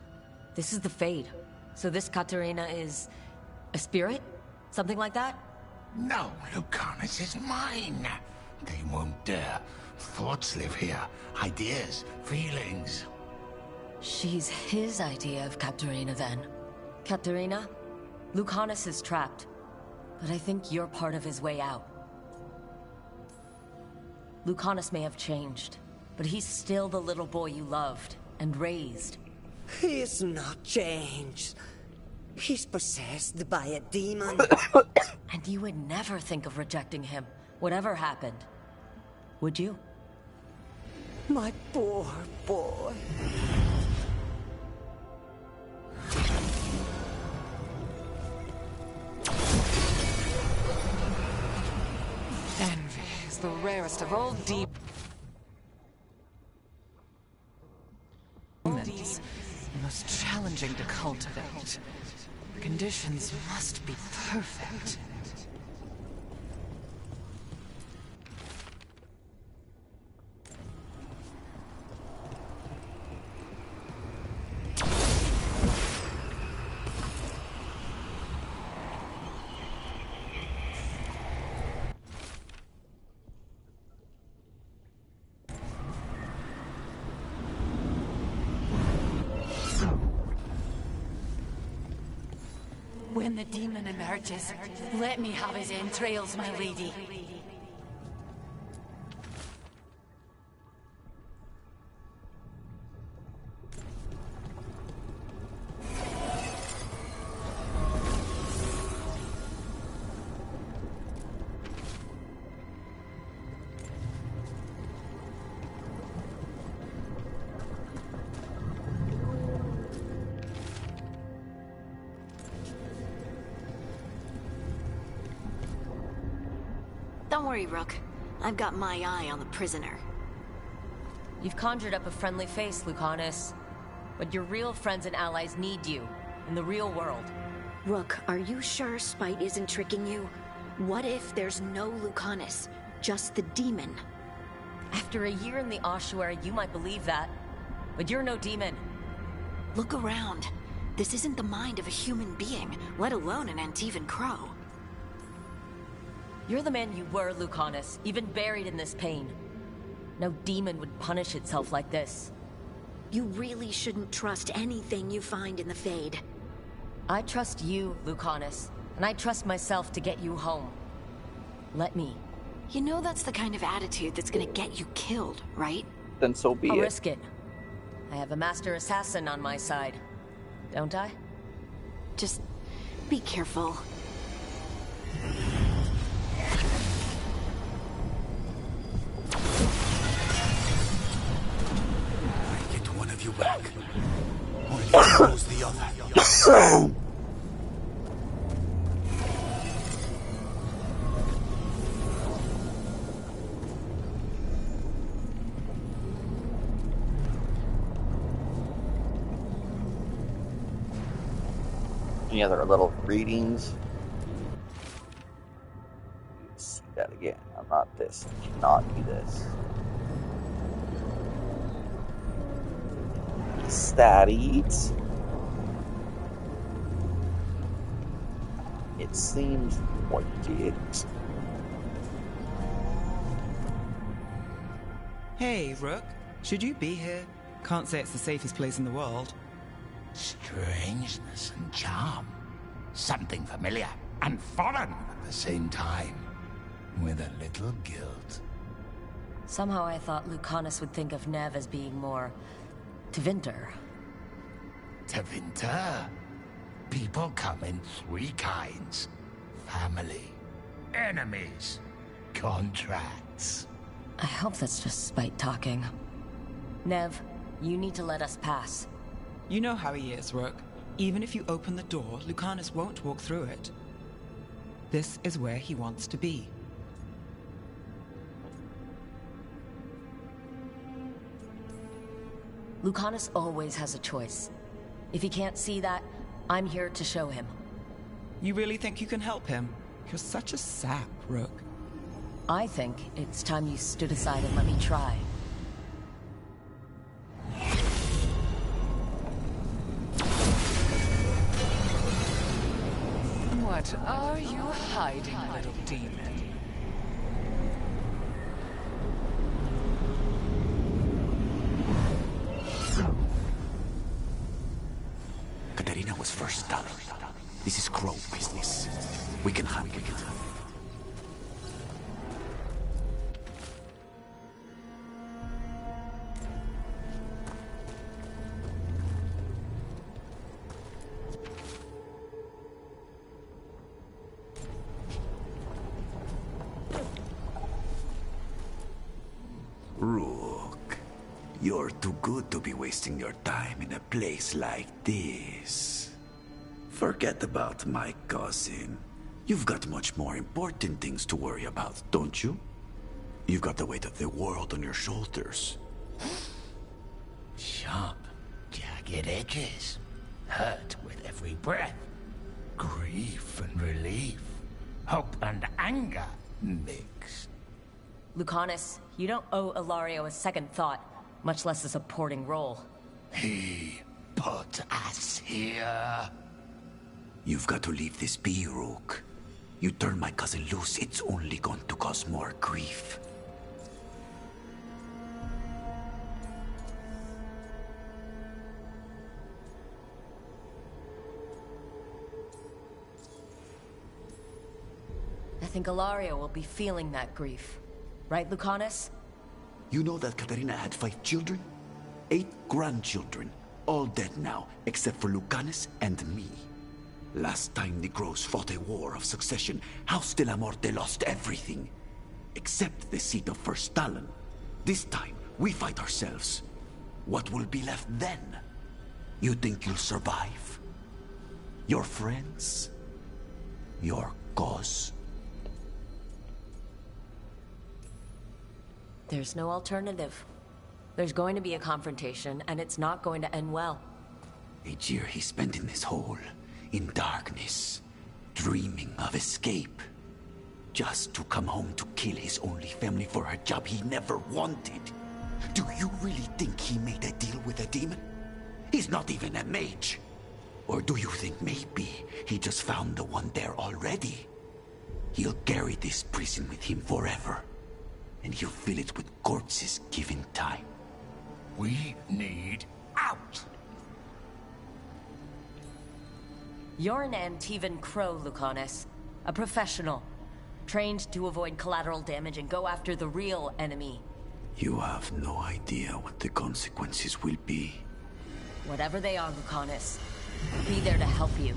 This is the Fade. So this Katerina is a spirit? Something like that? No, Lucanus is mine. They won't dare. Thoughts live here. Ideas, feelings. She's his idea of Katerina then. Katerina, Lucanus is trapped. But I think you're part of his way out. Lucanus may have changed, but he's still the little boy you loved and raised. He's not changed. He's possessed by a demon. And you would never think of rejecting him, whatever happened. Would you? My poor boy. Envy is the rarest of all demons. Most challenging to cultivate. The conditions must be perfect. When the demon emerges, let me have his entrails, my lady. Don't worry, Rook. I've got my eye on the prisoner. You've conjured up a friendly face, Lucanus. But your real friends and allies need you, in the real world. Rook, are you sure Spite isn't tricking you? What if there's no Lucanus, just the demon? After a year in the ossuary, you might believe that. But you're no demon. Look around. This isn't the mind of a human being, let alone an Antivan Crow. You're the man you were, Lucanus, even buried in this pain. No demon would punish itself like this. You really shouldn't trust anything you find in the Fade. I trust you, Lucanus, and I trust myself to get you home. Let me. You know that's the kind of attitude that's gonna get you killed, right? Then so be I'll it. risk it. I have a master assassin on my side. Don't I? Just be careful. Get one of you back. Or you lose the other. Any other little readings? Let's see that again. I'm not this. I cannot be this. Studies. It seems like it. Hey, Rook. Should you be here? Can't say it's the safest place in the world. Strangeness and charm. Something familiar. and foreign at the same time, with a little guilt. Somehow I thought Lucanus would think of Nev as being more... Tevinter. Tevinter? People come in three kinds. Family, enemies, contracts. I hope that's just spite talking. Nev, you need to let us pass. You know how he is, Rook. Even if you open the door, Lucanus won't walk through it. This is where he wants to be. Lucanus always has a choice. If he can't see that, I'm here to show him. You really think you can help him? You're such a sap, Rook. I think it's time you stood aside and let me try. What are you hiding, little demon? Katerina was first done. This is Crow business. We can handle it. Rook, you're too good to be wasting your time in a place like this. Forget about my cousin. You've got much more important things to worry about, don't you? You've got the weight of the world on your shoulders. Sharp, jagged edges. Hurt with every breath. Grief and relief. Hope and anger mixed. Lucanus, you don't owe Ilario a second thought, much less a supporting role. He put us here. You've got to leave this be, Rook. You turn my cousin loose, it's only going to cause more grief. I think Ilario will be feeling that grief. Right, Lucanus? You know that Katerina had 5 children? 8 grandchildren. All dead now, except for Lucanus and me. Last time the Crows fought a war of succession, House de la Morte lost everything. Except the seat of First Talon. This time, we fight ourselves. What will be left then? You think you'll survive? Your friends? Your cause? There's no alternative. There's going to be a confrontation, and it's not going to end well. A year he spent in this hole, in darkness, dreaming of escape. Just to come home to kill his only family for a job he never wanted. Do you really think he made a deal with a demon? He's not even a mage. Or do you think maybe he just found the one there already? He'll carry this prison with him forever. And he'll fill it with corpses given time. We need out! You're an Antivan Crow, Lucanus. A professional. Trained to avoid collateral damage and go after the real enemy. You have no idea what the consequences will be. Whatever they are, Lucanus, I'll be there to help you.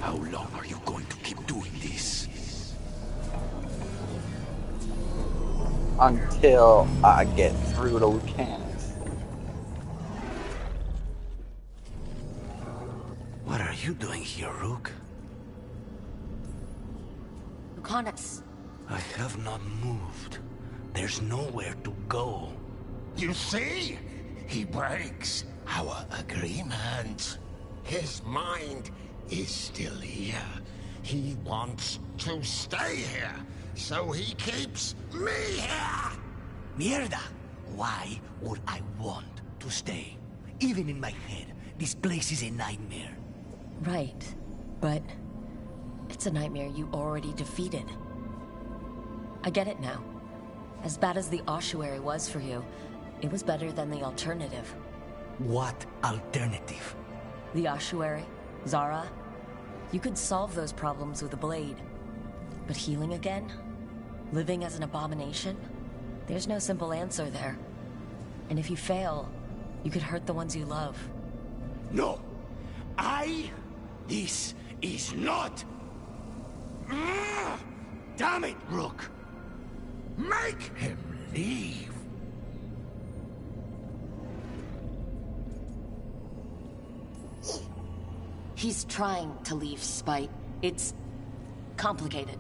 How long are you going to keep doing this? Until I get through to Lucanus. What are you doing here, Rook? Lucanus. I have not moved. There's nowhere to go. You see? He breaks our agreement. His mind is still here. He wants to stay here, so he keeps me here! Mierda! Why would I want to stay? Even in my head, this place is a nightmare. Right, but it's a nightmare you already defeated. I get it now. As bad as the ossuary was for you, it was better than the alternative. What alternative? The ossuary, Zara. You could solve those problems with a blade. But healing again? Living as an abomination? There's no simple answer there. And if you fail, you could hurt the ones you love. No! This is not... Damn it, Rook! Make him leave. He's trying to leave, Spite. It's complicated.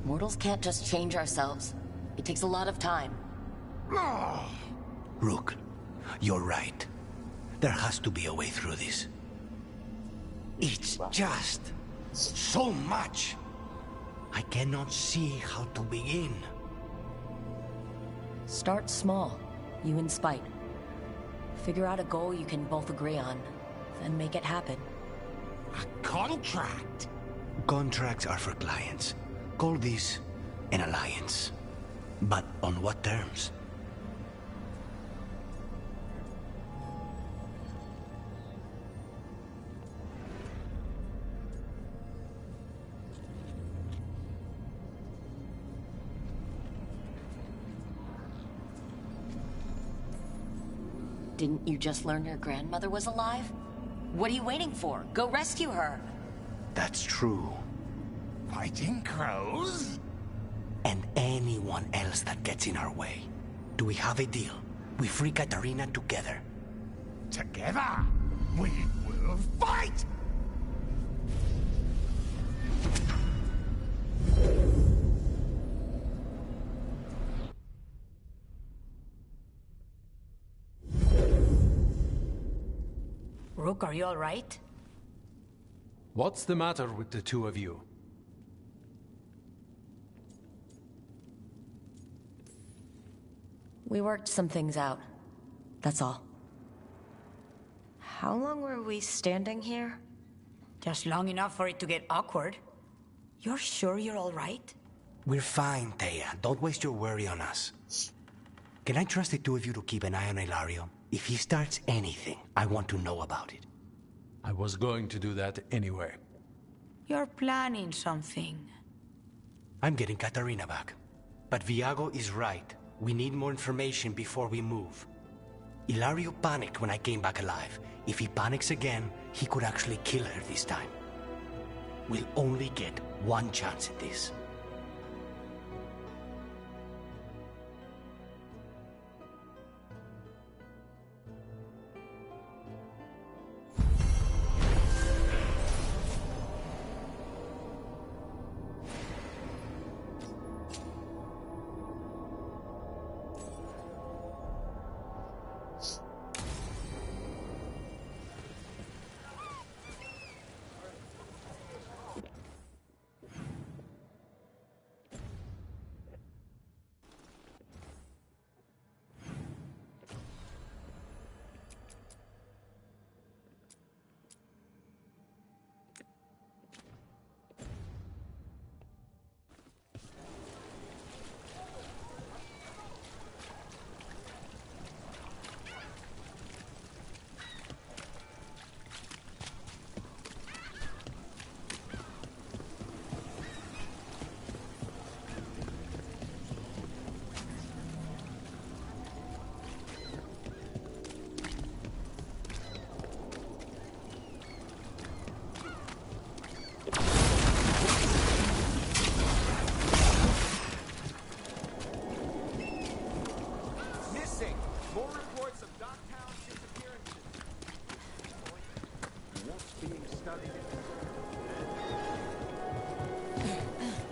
Mortals can't just change ourselves. It takes a lot of time. Rook, you're right. There has to be a way through this. It's just so much. I cannot see how to begin. Start small, you and Spite. Figure out a goal you can both agree on, then make it happen. A contract? Contracts are for clients. Call this an alliance. But on what terms? Didn't you just learn your grandmother was alive? What are you waiting for? Go rescue her! That's true. Fighting crows? And anyone else that gets in our way. Do we have a deal? We free Katarina together. Together? We will fight! Rook, are you all right? What's the matter with the two of you? We worked some things out. That's all. How long were we standing here? Just long enough for it to get awkward. You're sure you're all right? We're fine, Thea. Don't waste your worry on us. Can I trust the two of you to keep an eye on Ilario? If he starts anything, I want to know about it. I was going to do that anyway. You're planning something. I'm getting Katarina back. But Viago is right. We need more information before we move. Ilario panicked when I came back alive. If he panics again, he could actually kill her this time. We'll only get one chance at this.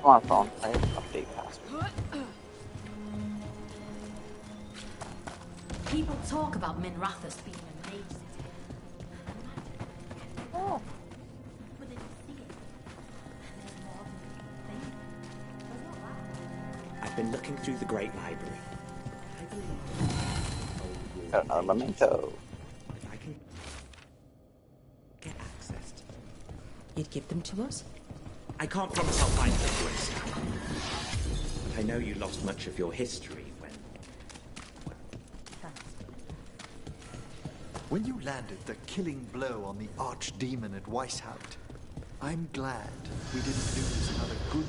Come on, phone. I have to update password. People talk about Minrathous being a mage city. Oh. But then you see it. And there's more than you think. I've been looking through the Great Library. Got another memento. If I can get access to them. You'd give them to us? I can't promise I'll find the place. I know you lost much of your history when... When you landed the killing blow on the archdemon at Weishaupt, I'm glad we didn't lose another good...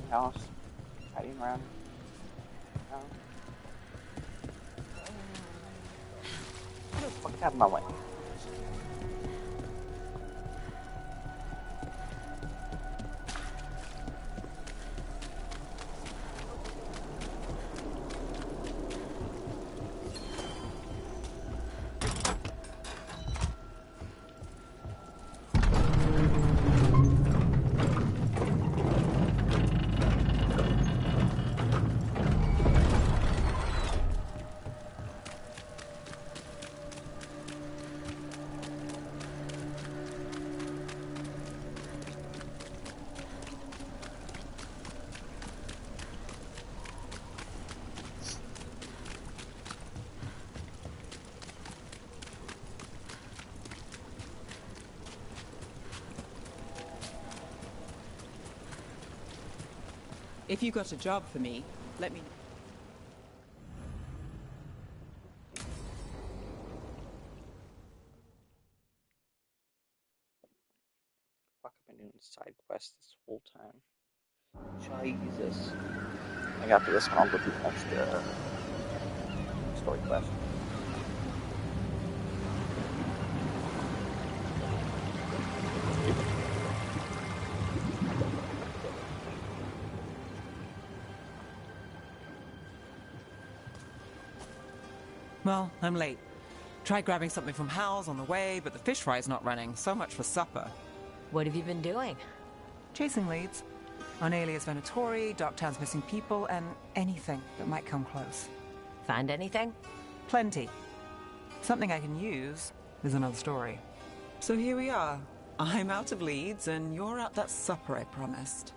House, hiding around. Get the fuck out of my way. If you got a job for me, let me know. Fuck, I've been doing side quests this whole time. Jesus. I got to this one, I'll go through the next story quest. Well, I'm late. Tried grabbing something from Hal's on the way, but the fish fry's not running. So much for supper. What have you been doing? Chasing leads. On Alias Venatori, Darktown's missing people, and anything that might come close. Find anything? Plenty. Something I can use is another story. So here we are. I'm out of leads, and you're at that supper I promised.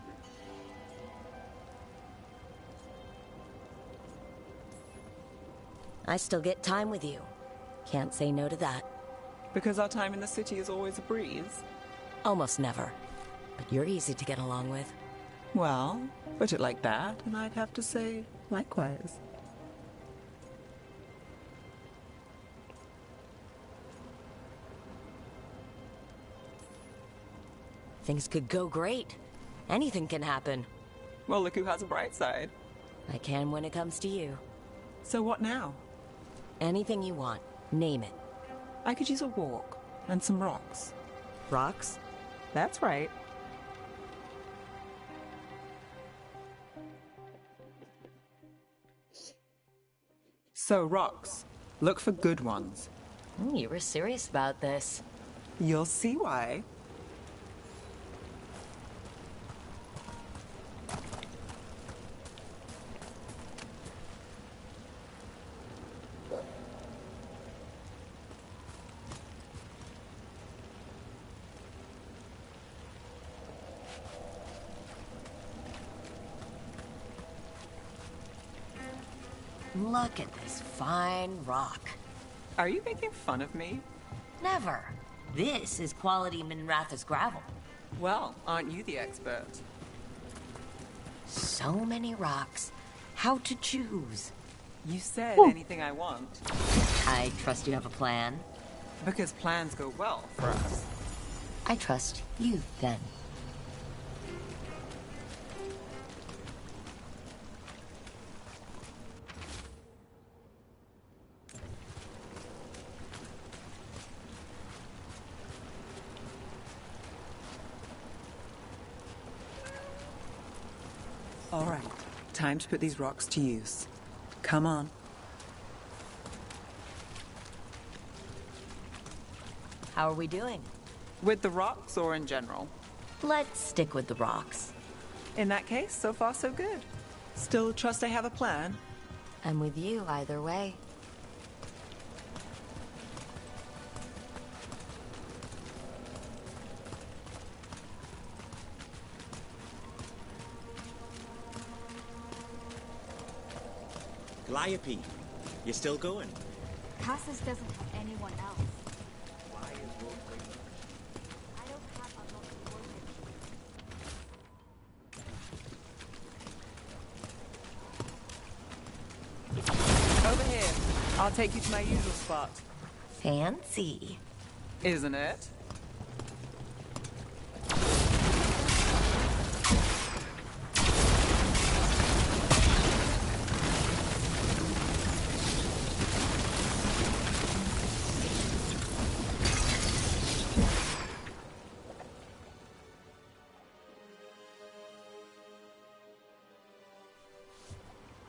I still get time with you. Can't say no to that. Because our time in the city is always a breeze? Almost never. But you're easy to get along with. Well, put it like that, and I'd have to say likewise. Things could go great. Anything can happen. Well, look who has a bright side. I can when it comes to you. So what now? Anything you want. Name it. I could use a walk and some rocks. Rocks? That's right. So, rocks. Look for good ones. You were serious about this. You'll see why. Look at this fine rock. Are you making fun of me? Never. This is quality Minrathous gravel. Well, aren't you the expert? So many rocks. How to choose? You said anything I want. I trust you have a plan. Because plans go well for us. I trust you, then. All right, time to put these rocks to use. Come on. How are we doing? With the rocks or in general? Let's stick with the rocks. In that case, so far so good. Still trust I have a plan? I'm with you either way. Calliope, you still going? Cassis doesn't have anyone else. I don't have unlocked orders. Over here. I'll take you to my usual spot. Fancy. Isn't it?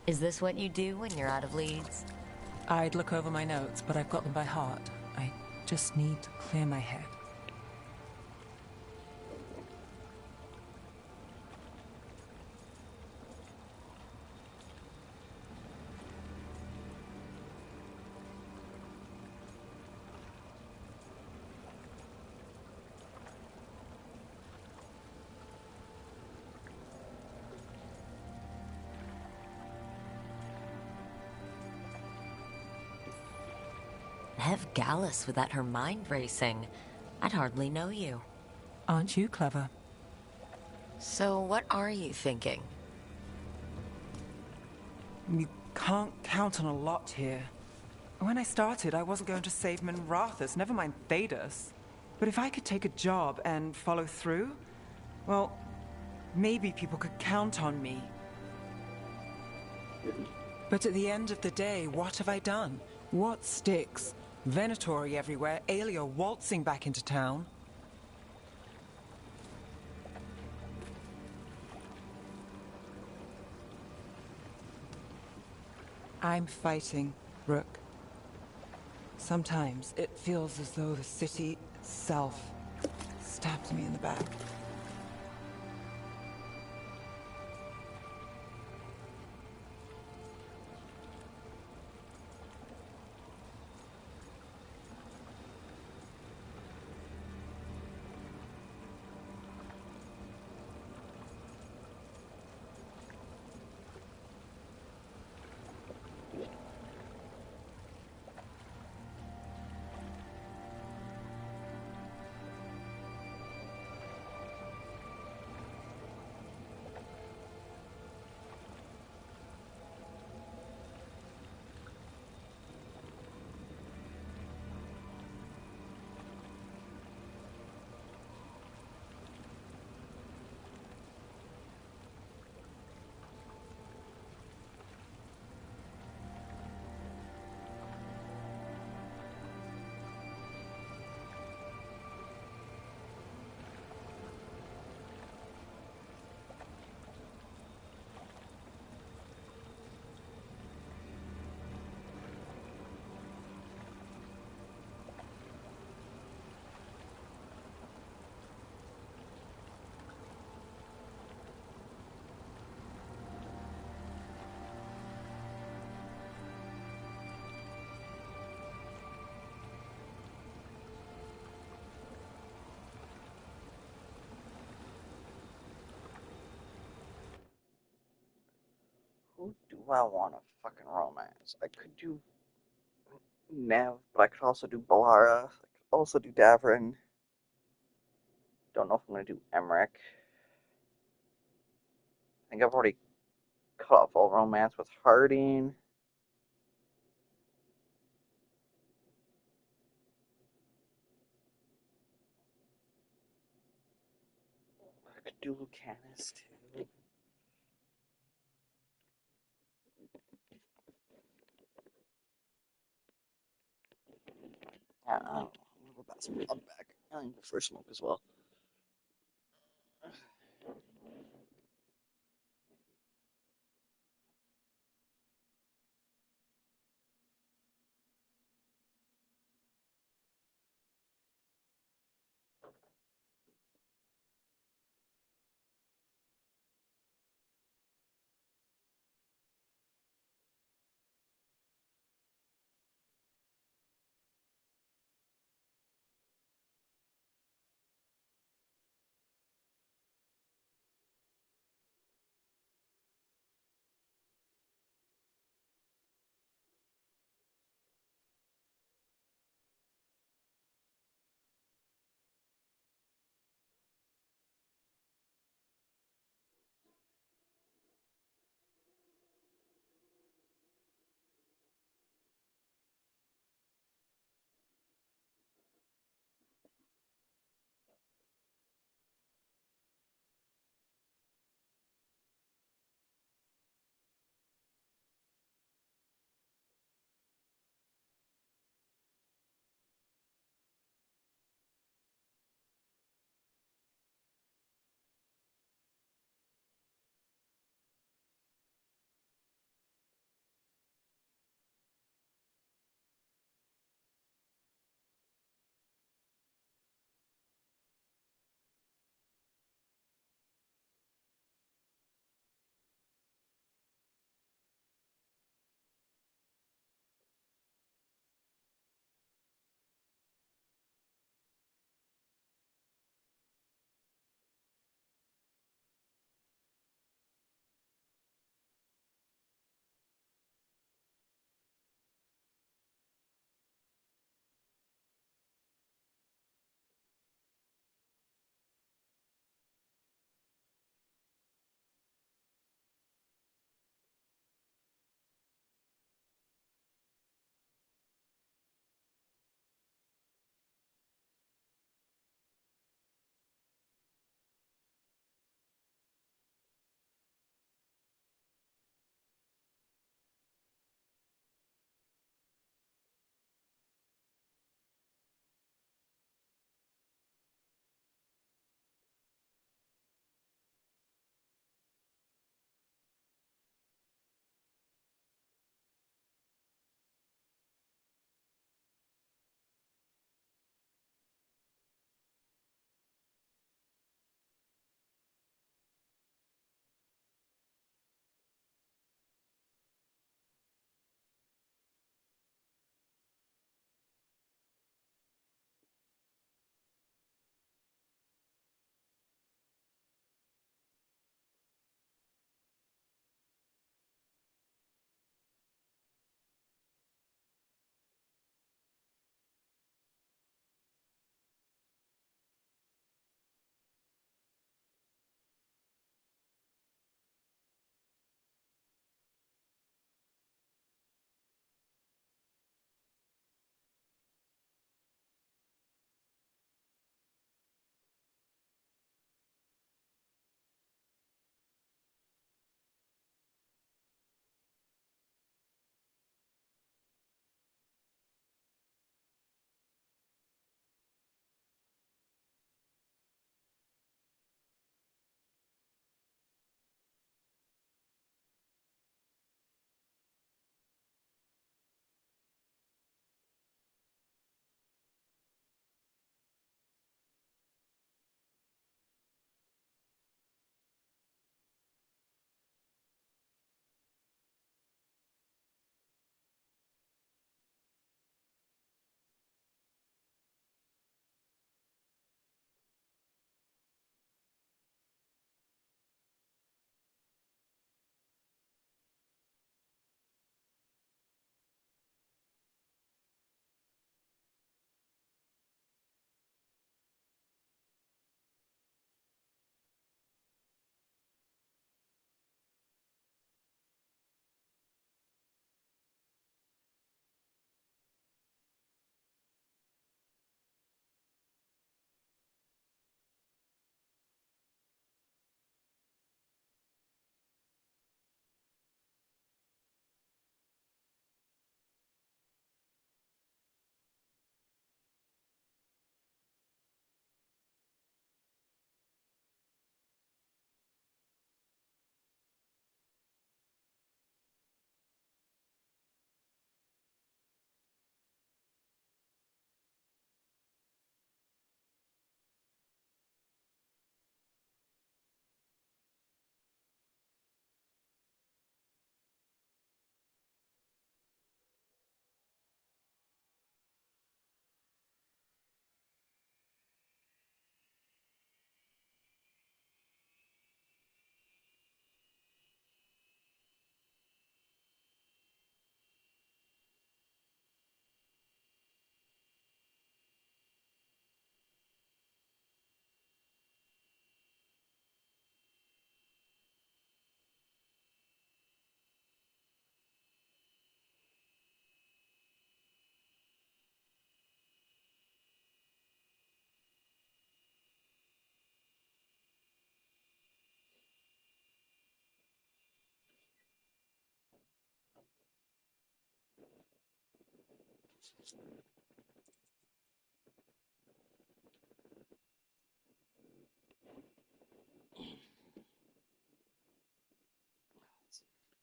Is this what you do when you're out of leads? I'd look over my notes, but I've got them by heart. I just need to clear my head. Nev Gallus without her mind racing. I'd hardly know you. Aren't you clever? So what are you thinking? You can't count on a lot here. When I started, I wasn't going to save Minrathus, never mind Thedas. But if I could take a job and follow through, well, maybe people could count on me. But at the end of the day, what have I done? What sticks? Venatori everywhere, Aelia waltzing back into town. I'm fighting, Rook. Sometimes it feels as though the city itself stabs me in the back. Who do I want to fucking romance? I could do Nev, but I could also do Balara. I could also do Davrin. Don't know if I'm going to do Emmerich. I think I've already cut off all romance with Harding. I could do Lucanus too. I don't know. I'm going to go back some blood back. I can go for a smoke as well.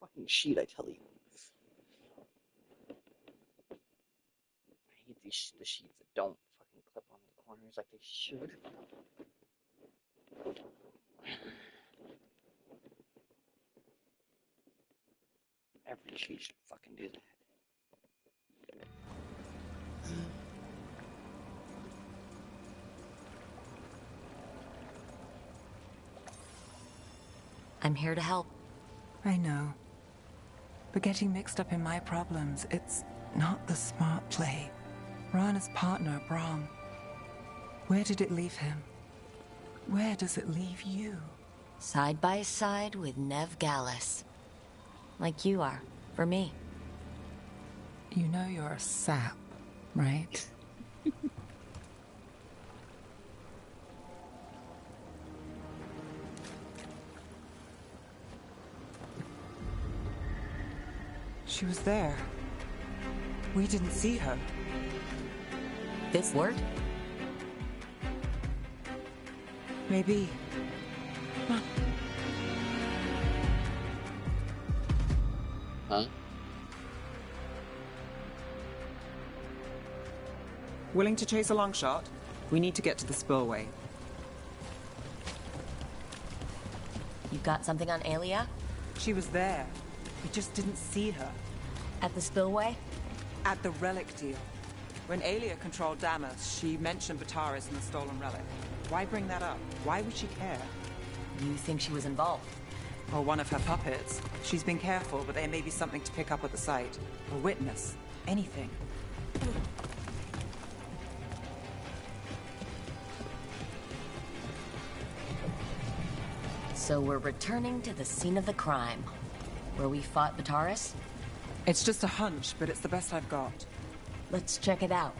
Fucking sheet, I tell you. I hate the sheets that don't fucking clip onto the corners like they should. Every sheet should fucking do that. I'm here to help. I know. But getting mixed up in my problems, it's not the smart play. Rana's partner, Brahm. Where did it leave him? Where does it leave you? Side by side with Nev Gallus. Like you are, for me. You know you're a sap, right? She was there. We didn't see her. This word? Maybe. Huh? Huh? Willing to chase a long shot? We need to get to the spillway. You got something on Aelia? She was there. We just didn't see her. At the spillway? At the relic deal. When Aelia controlled Damas, she mentioned Bataris and the stolen relic. Why bring that up? Why would she care? You think she was involved? Or one of her puppets. She's been careful, but there may be something to pick up at the site. A witness. Anything. So we're returning to the scene of the crime, where we fought Bataris? It's just a hunch, but it's the best I've got. Let's check it out.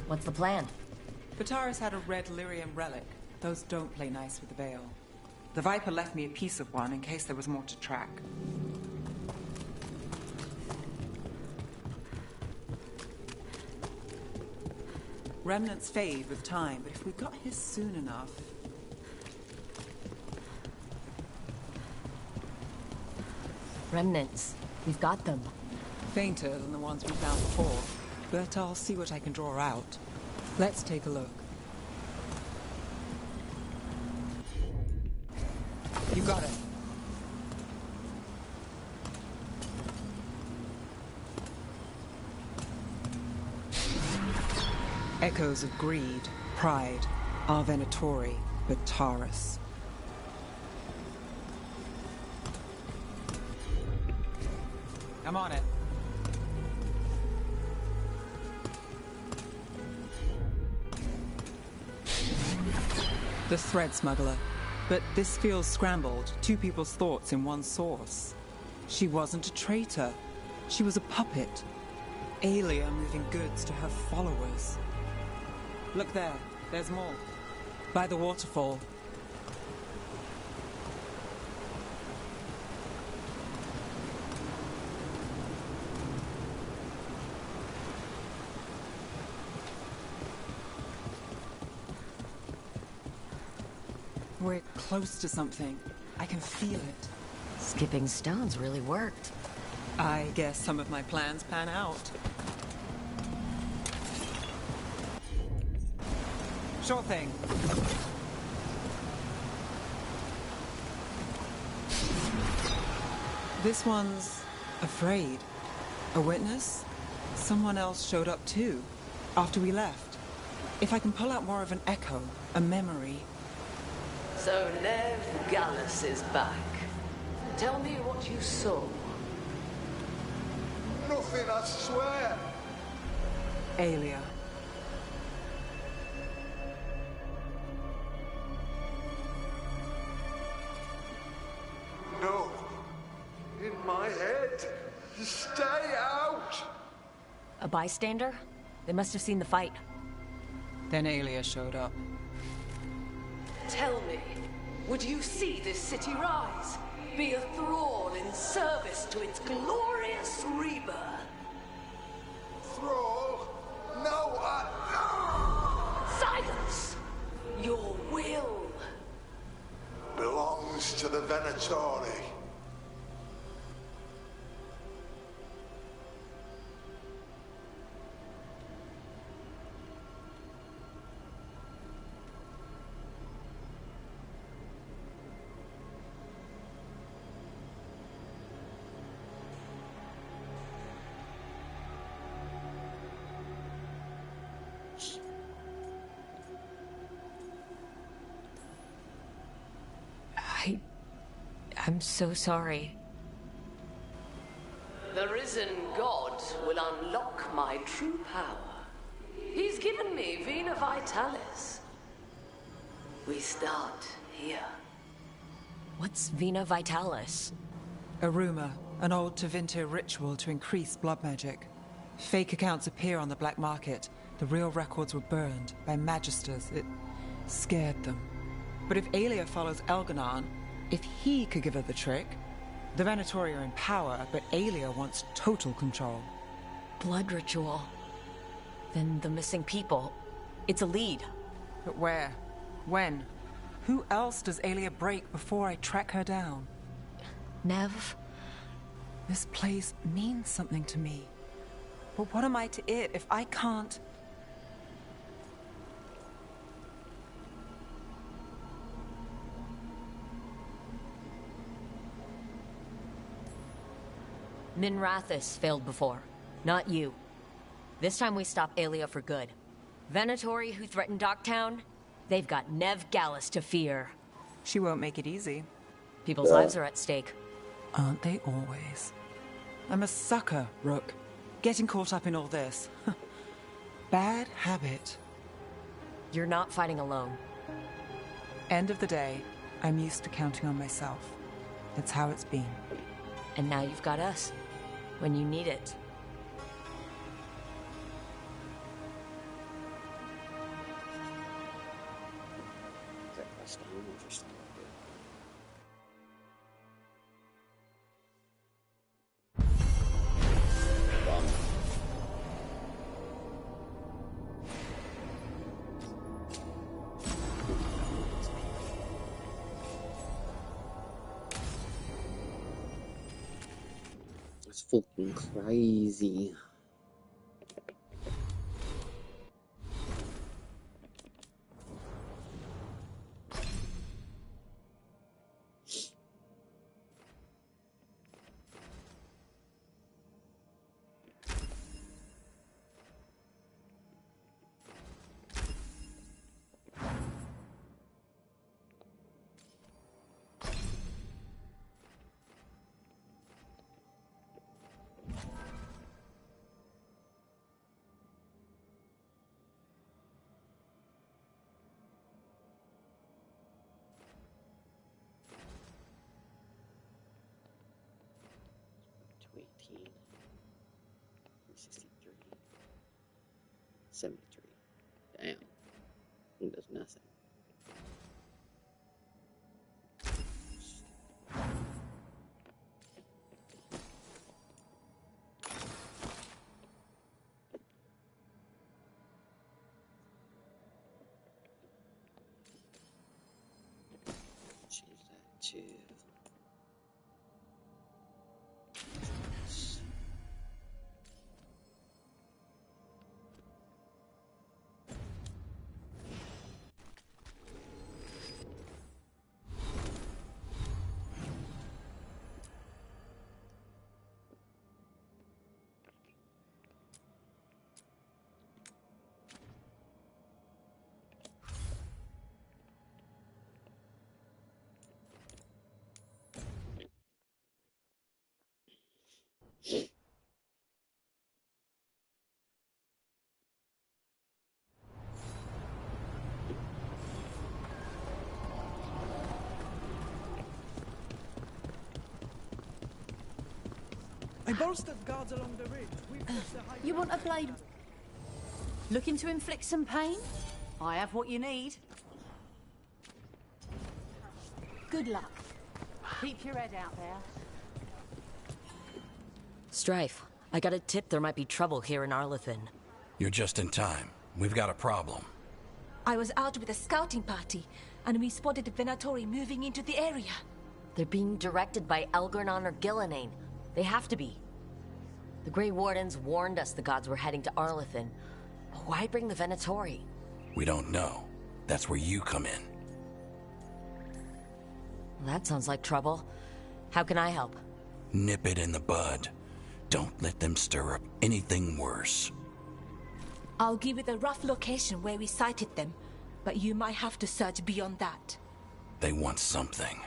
What's the plan? Bataris had a red lyrium relic. Those don't play nice with the Veil. The Viper left me a piece of one in case there was more to track. Remnants fade with time, but if we got here soon enough... Remnants. We've got them. Fainter than the ones we found before, but I'll see what I can draw out. Let's take a look. You got it. Echoes of greed, pride, our Venatori, Bataris. I'm on it. The thread smuggler. But this feels scrambled. Two people's thoughts in one source. She wasn't a traitor. She was a puppet. Aelia moving goods to her followers. Look there. There's more. By the waterfall. We're close to something. I can feel it. Skipping stones really worked. I guess some of my plans pan out. Sure thing. This one's afraid. A witness? Someone else showed up too, after we left. If I can pull out more of an echo, a memory... So Nev Gallus is back. Tell me what you saw. Nothing, I swear. Aelia. No. In my head. Stay out. A bystander? They must have seen the fight. Then Aelia showed up. Tell me, would you see this city rise? be a thrall in service to its glorious rebirth. Thrall? No, Silence! Your will belongs to the Venatori. I'm so sorry. The risen god will unlock my true power. He's given me Vena Vitalis. We start here. What's Vena Vitalis? A rumor, an old Tevinter ritual to increase blood magic. Fake accounts appear on the black market. The real records were burned by magisters. It scared them. But if Aelia follows Elganon, if he could give her the trick, the Venatori are in power, but Aelia wants total control. Blood ritual. Then the missing people. It's a lead. But where? When? Who else does Aelia break before I track her down? Nev? This place means something to me. But what am I to it if I can't... Minrathis failed before. Not you. This time we stop Aelia for good. Venatori, who threatened Docktown, they've got Nev Gallus to fear. She won't make it easy. People's lives are at stake. Aren't they always? I'm a sucker, Rook. Getting caught up in all this. Bad habit. You're not fighting alone. End of the day, I'm used to counting on myself. That's how it's been. And now you've got us. When you need it. It's fucking crazy. To 18, 63, 73. Damn. He does nothing. Change that to... I bolstered guards along the ridge. You want a blade? Looking to inflict some pain? I have what you need. Good luck. Keep your head out there. Strife, I got a tip there might be trouble here in Arlethan. You're just in time. We've got a problem. I was out with a scouting party, and we spotted the Venatori moving into the area. They're being directed by Elgernon or Gillenane. They have to be. The Grey Wardens warned us the gods were heading to Arlethan. Why bring the Venatori? We don't know. That's where you come in. Well, that sounds like trouble. How can I help? Nip it in the bud. Don't let them stir up anything worse. I'll give you the rough location where we sighted them, but you might have to search beyond that. They want something,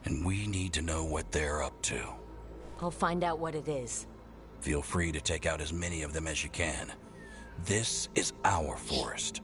and we need to know what they're up to. I'll find out what it is. Feel free to take out as many of them as you can. This is our forest.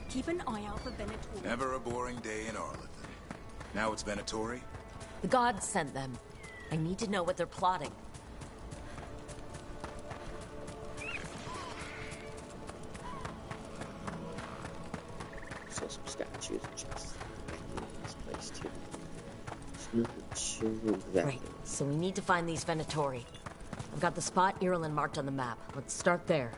Keep an eye out for Venatori. Never a boring day in Arlethan. Now it's Venatori? The gods sent them. I need to know what they're plotting. So some statues just in this place too. Just not sure exactly. Right, so we need to find these Venatori. I've got the spot Irulan marked on the map. Let's start there.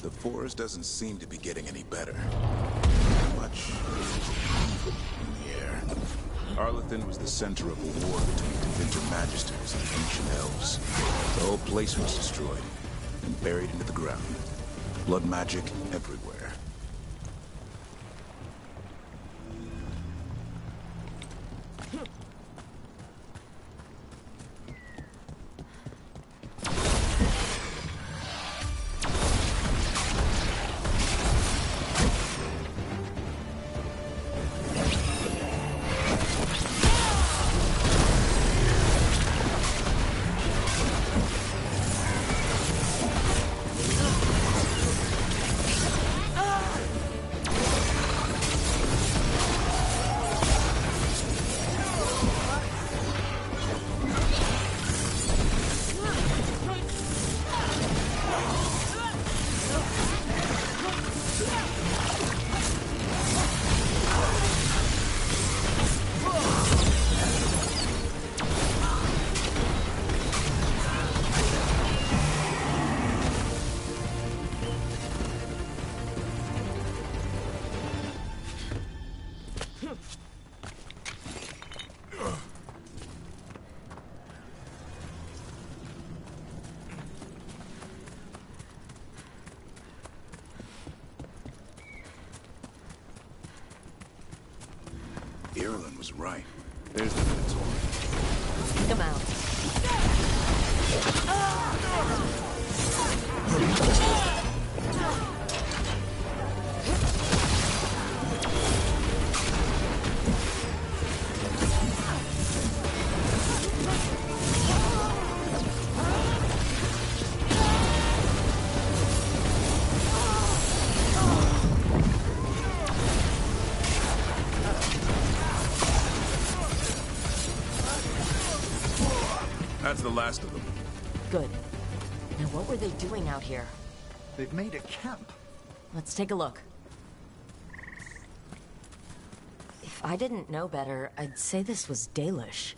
The forest doesn't seem to be getting any better. Much here. Arlethan was the center of a war between Tevinter Magisters and ancient elves. The whole place was destroyed and buried into the ground. Blood magic everywhere. Irulan was right. There's the Venatori. Take him out. That's the last of them. Good. Now what were they doing out here? They've made a camp. Let's take a look. If I didn't know better, I'd say this was Dalish.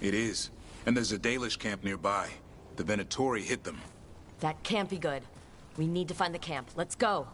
It is. And there's a Dalish camp nearby. The Venatori hit them. That can't be good. We need to find the camp. Let's go.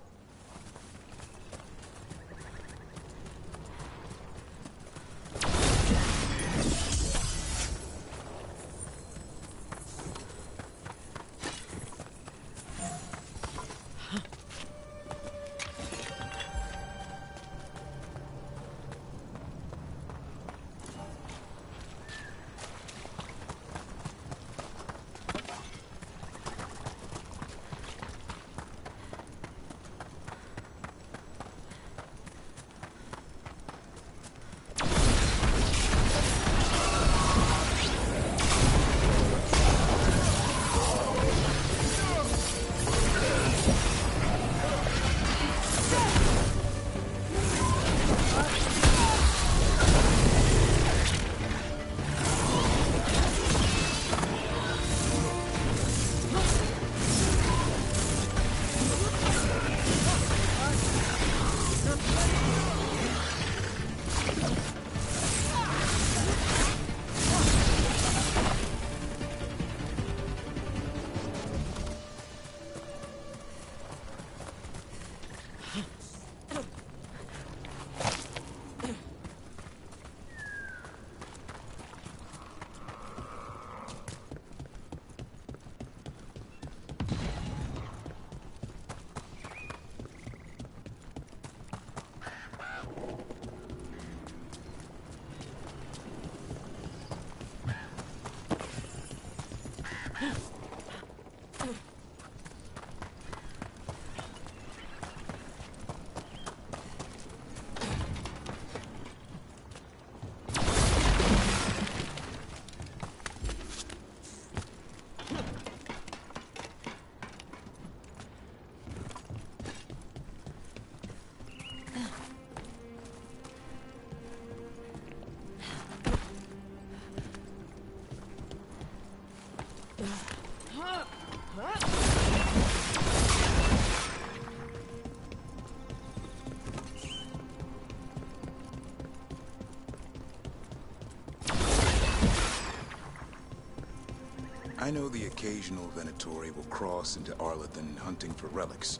I know the occasional Venatori will cross into Arlathan hunting for relics.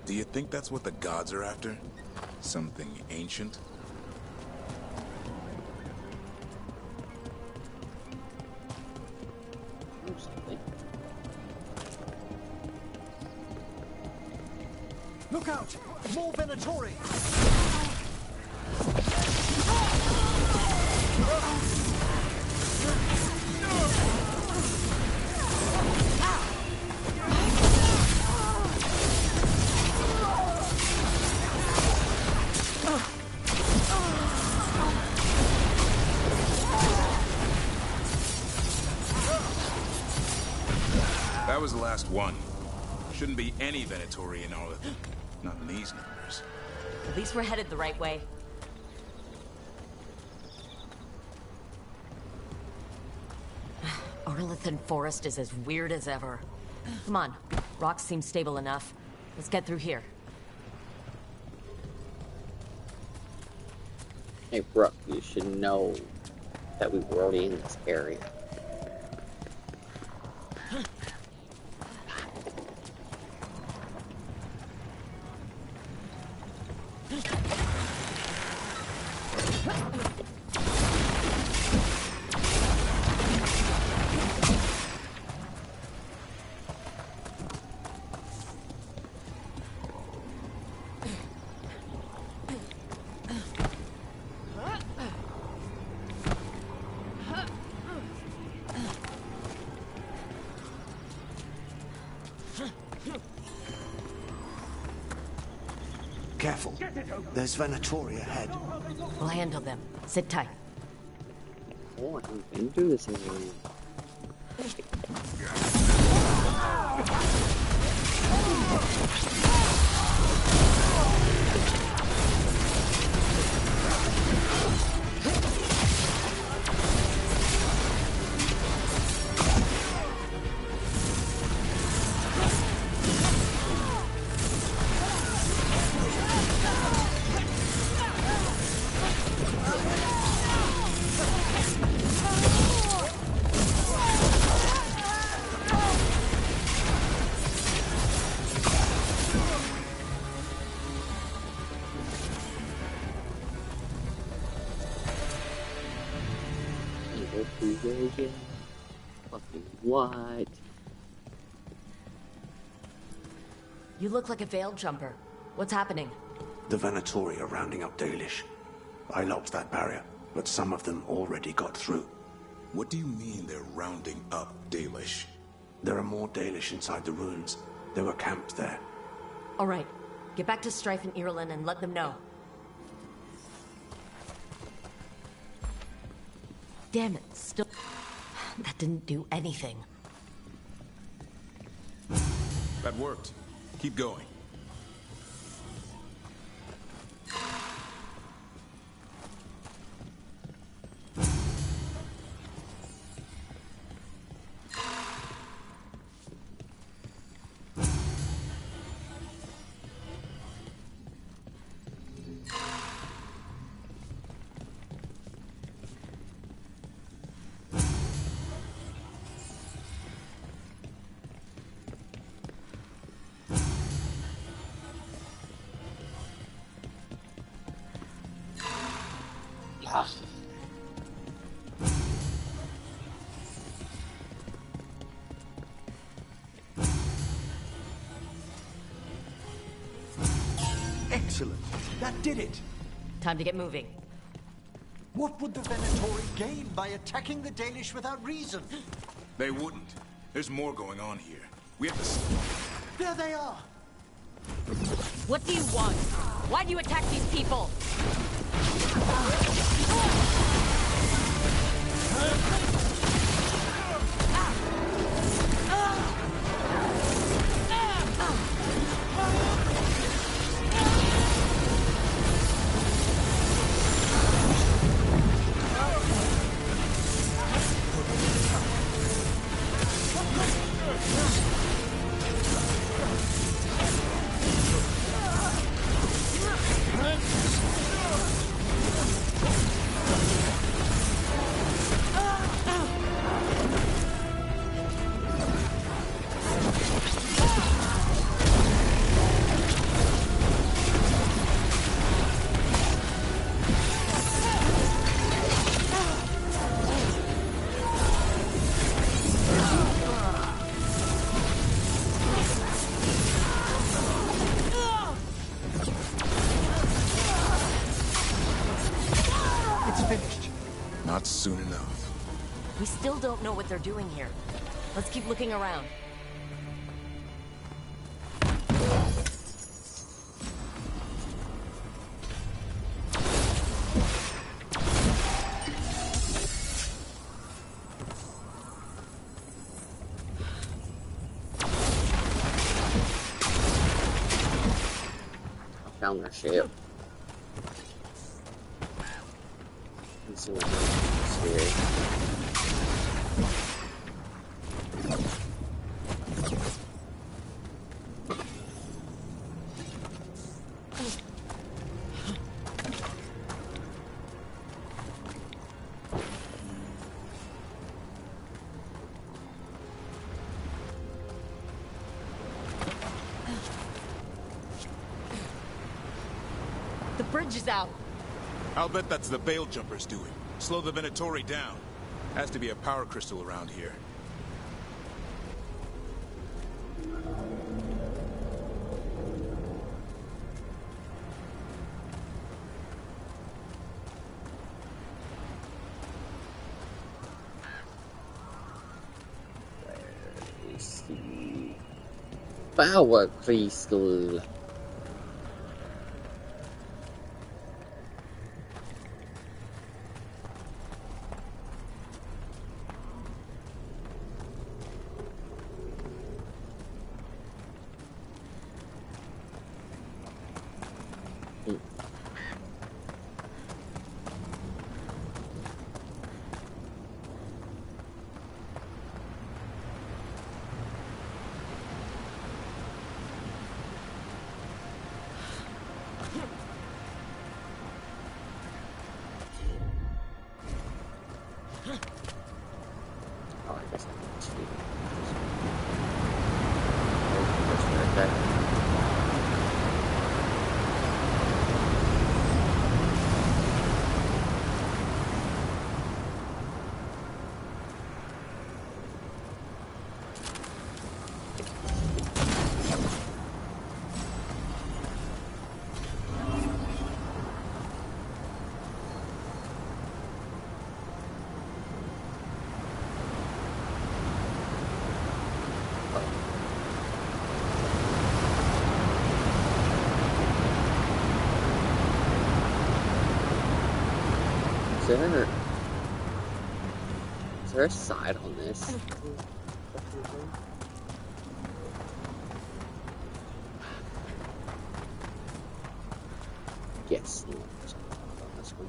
Do you think that's what the gods are after? Something ancient? Look out! More Venatori! That was the last one. Shouldn't be any Venatori in Arlathan. Not in these numbers. At least we're headed the right way. Arlathan Forest is as weird as ever. Come on, rocks seem stable enough. Let's get through here. Hey, Brooke, you should know that we were already in this area. Careful. There's Venatori ahead. We'll handle them. Sit tight. Oh, I haven't been through this area. yeah. Fucking what? You look like a veiled jumper. What's happening? The Venatori are rounding up Dalish. I locked that barrier, but some of them already got through. What do you mean they're rounding up Dalish? There are more Dalish inside the ruins. They were camped there. All right. Get back to Strife and Irulan and let them know. Damn it, still... That didn't do anything. That worked. Keep going. Excellent. That did it. Time to get moving. What would the Venatori gain by attacking the Dalish without reason? They wouldn't. There's more going on here. We have to... There they are! What do you want? Why do you attack these people? Not soon enough. We still don't know what they're doing here. Let's keep looking around. Found their ship. Let's see what happens here. The bridge is out. I'll bet that's the Veil Jumpers doing. Slow the Venatori down. Has to be a power crystal around here. Let's see. Power crystal. Is there a side on this? Yes, no, there's a side on this one.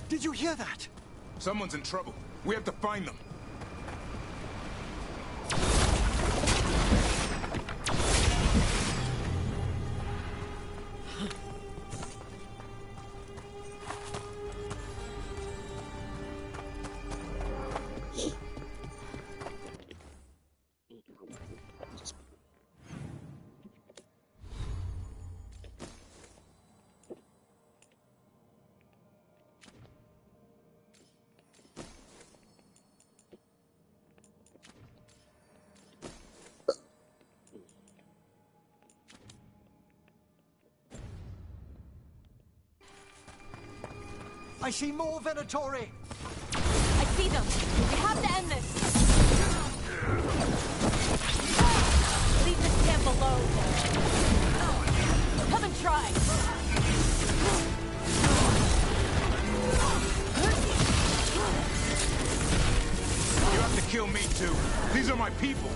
Did you hear that? Someone's in trouble. We have to find them. I see more Venatori! I see them! We have to end this! Leave this camp alone! Come and try! You have to kill me too. These are my people.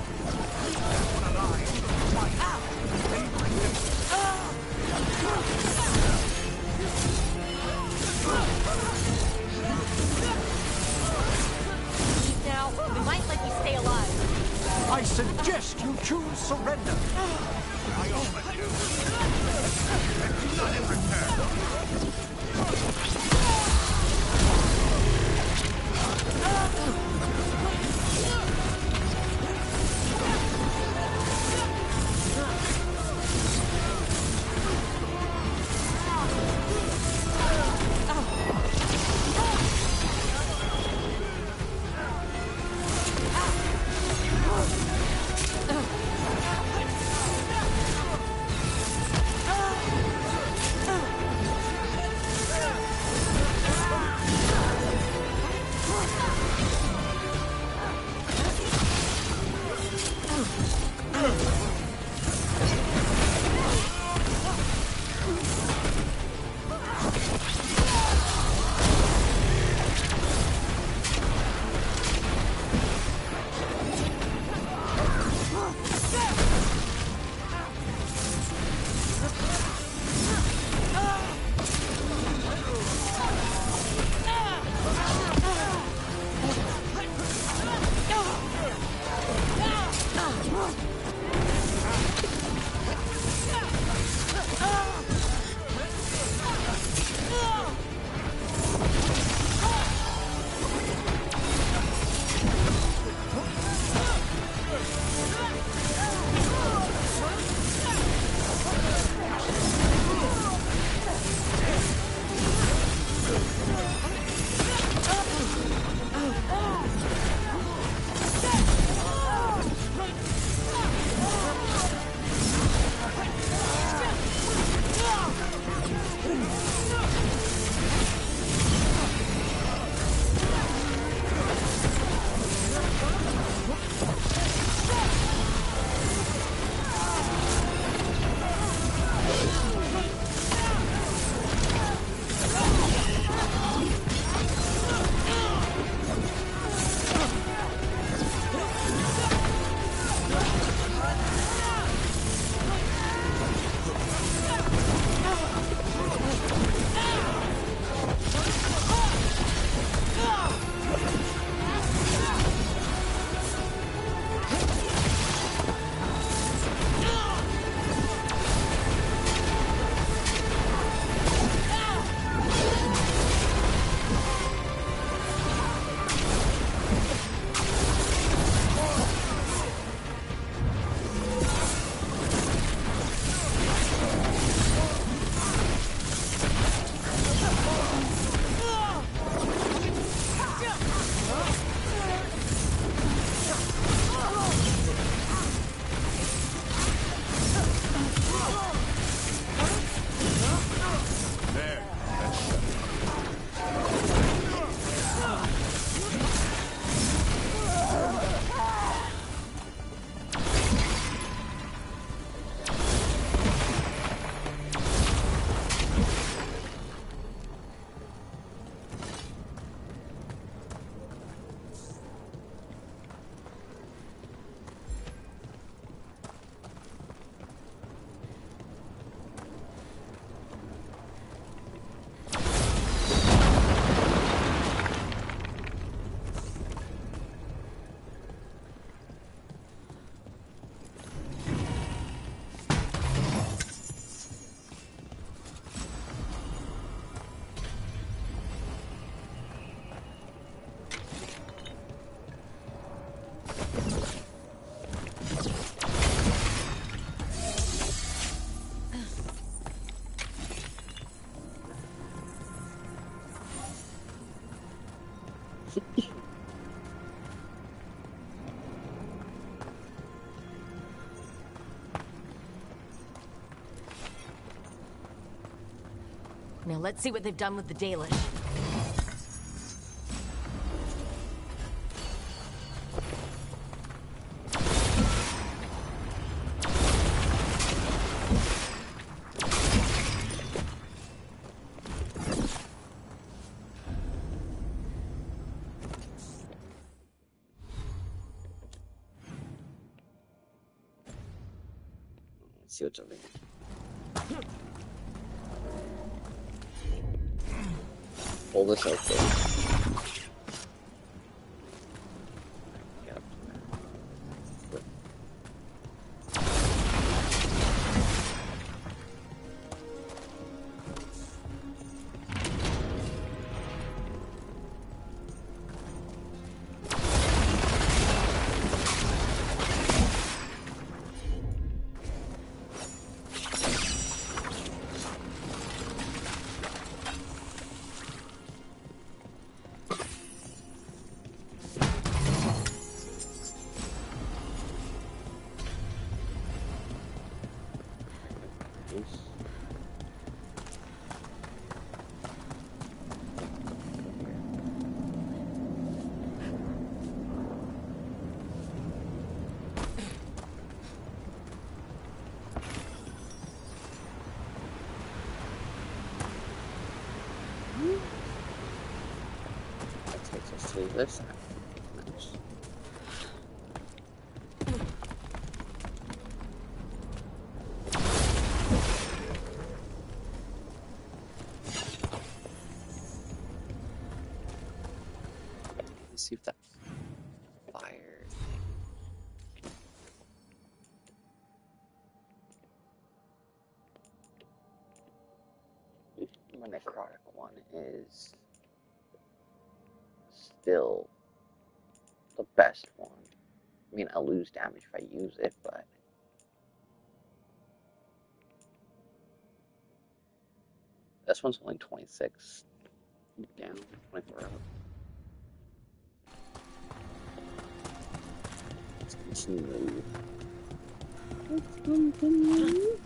Now, we might let you stay alive. I suggest you choose surrender. I offer you. And none in return. Now let's see what they've done with the Dalish. Let's see what's over here. Pull this out, please. This side. Nice. Let's see if that fire thing. My necrotic one is still the best one. I mean, I'll lose damage if I use it, but this one's only 26 down, 24 up. Let's continue. Let's continue.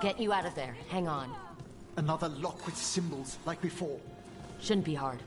Get you out of there. Hang on. Another lock with symbols, like before. Shouldn't be hard.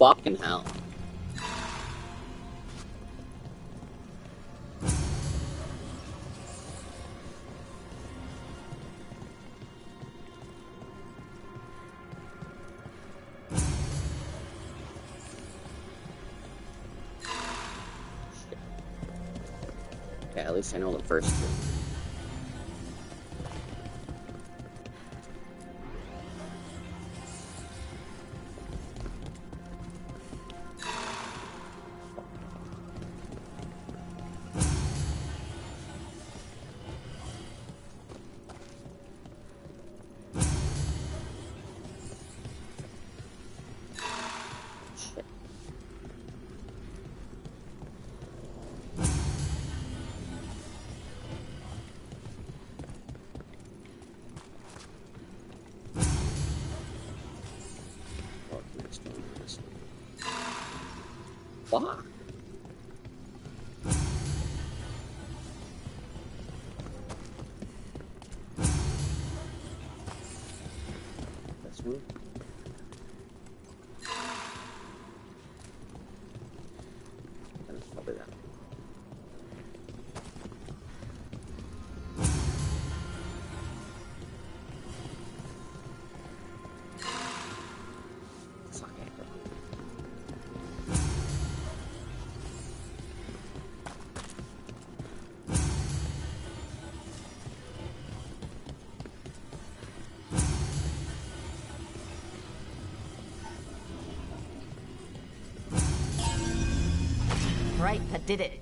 Fucking hell. Okay, at least I know the first two. Fuck. Right, that did it.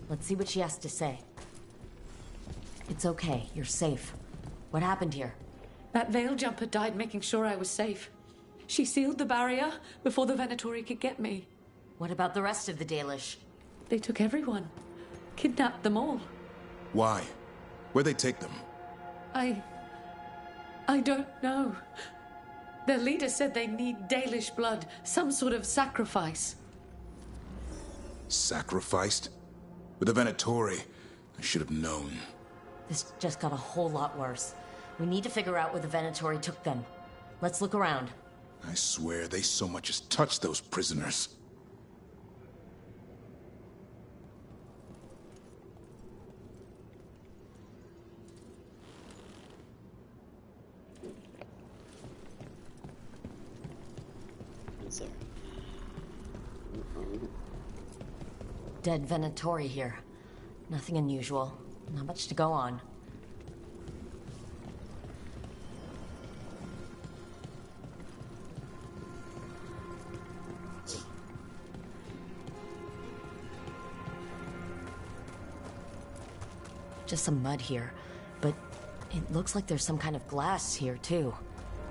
Let's see what she has to say. It's okay, you're safe. What happened here? That veil jumper died making sure I was safe. She sealed the barrier before the Venatori could get me. What about the rest of the Dalish? They took everyone. Kidnapped them all. Why? Where'd they take them? I don't know. Their leader said they need Dalish blood, some sort of sacrifice. Sacrificed? With the Venatori, I should have known. This just got a whole lot worse. We need to figure out where the Venatori took them. Let's look around. I swear they so much as touched those prisoners. Is there? Dead Venatori here. Nothing unusual. Not much to go on. Just some mud here, but it looks like there's some kind of glass here too.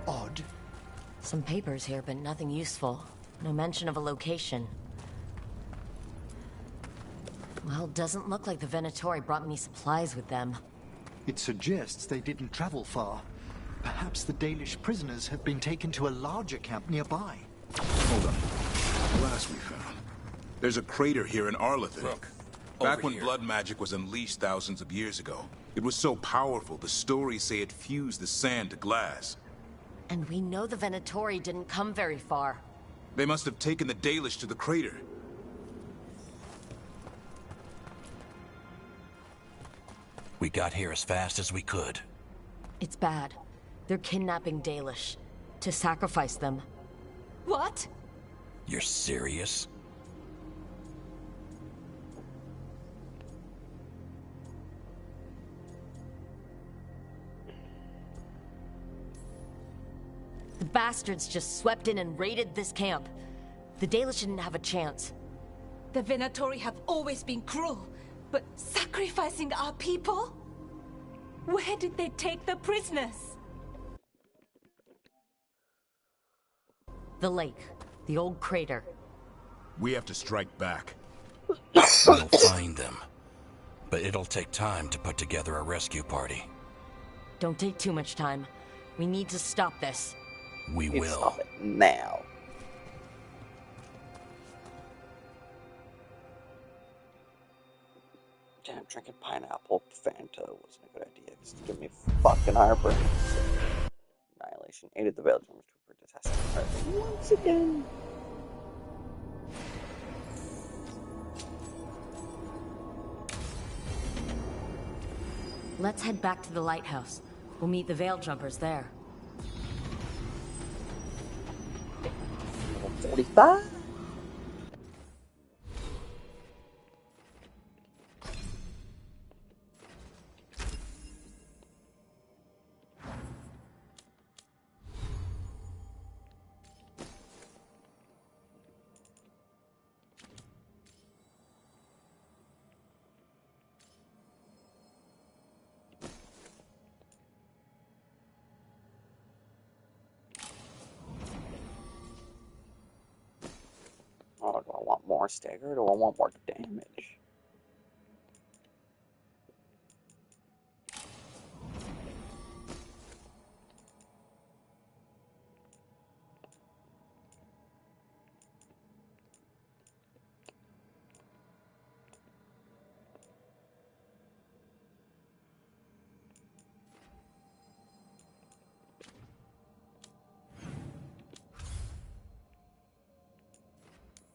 Odd. Some papers here, but nothing useful. No mention of a location. Well, doesn't look like the Venatori brought any supplies with them. It suggests they didn't travel far. Perhaps the Dalish prisoners have been taken to a larger camp nearby. Hold on. Glass we found. There's a crater here in Arlethan. Look. Back Over when here. blood magic was unleashed thousands of years ago, it was so powerful, the stories say it fused the sand to glass. And we know the Venatori didn't come very far. They must have taken the Dalish to the crater. We got here as fast as we could. It's bad. They're kidnapping Dalish. To sacrifice them. What? You're serious? The bastards just swept in and raided this camp. The Dalish didn't have a chance. The Venatori have always been cruel, but sacrificing our people? Where did they take the prisoners? The lake. The old crater. We have to strike back. We'll find them. But it'll take time to put together a rescue party. Don't take too much time. We need to stop this. We You will. stop it now. Damn, drinking pineapple Fanta wasn't a good idea because it's giving me fucking heartburn. Annihilation aided the Belgians to avert disaster once again. Let's head back to the lighthouse. We'll meet the Veil Jumpers there. 45? Oh, do I want more stagger or do I want more damage?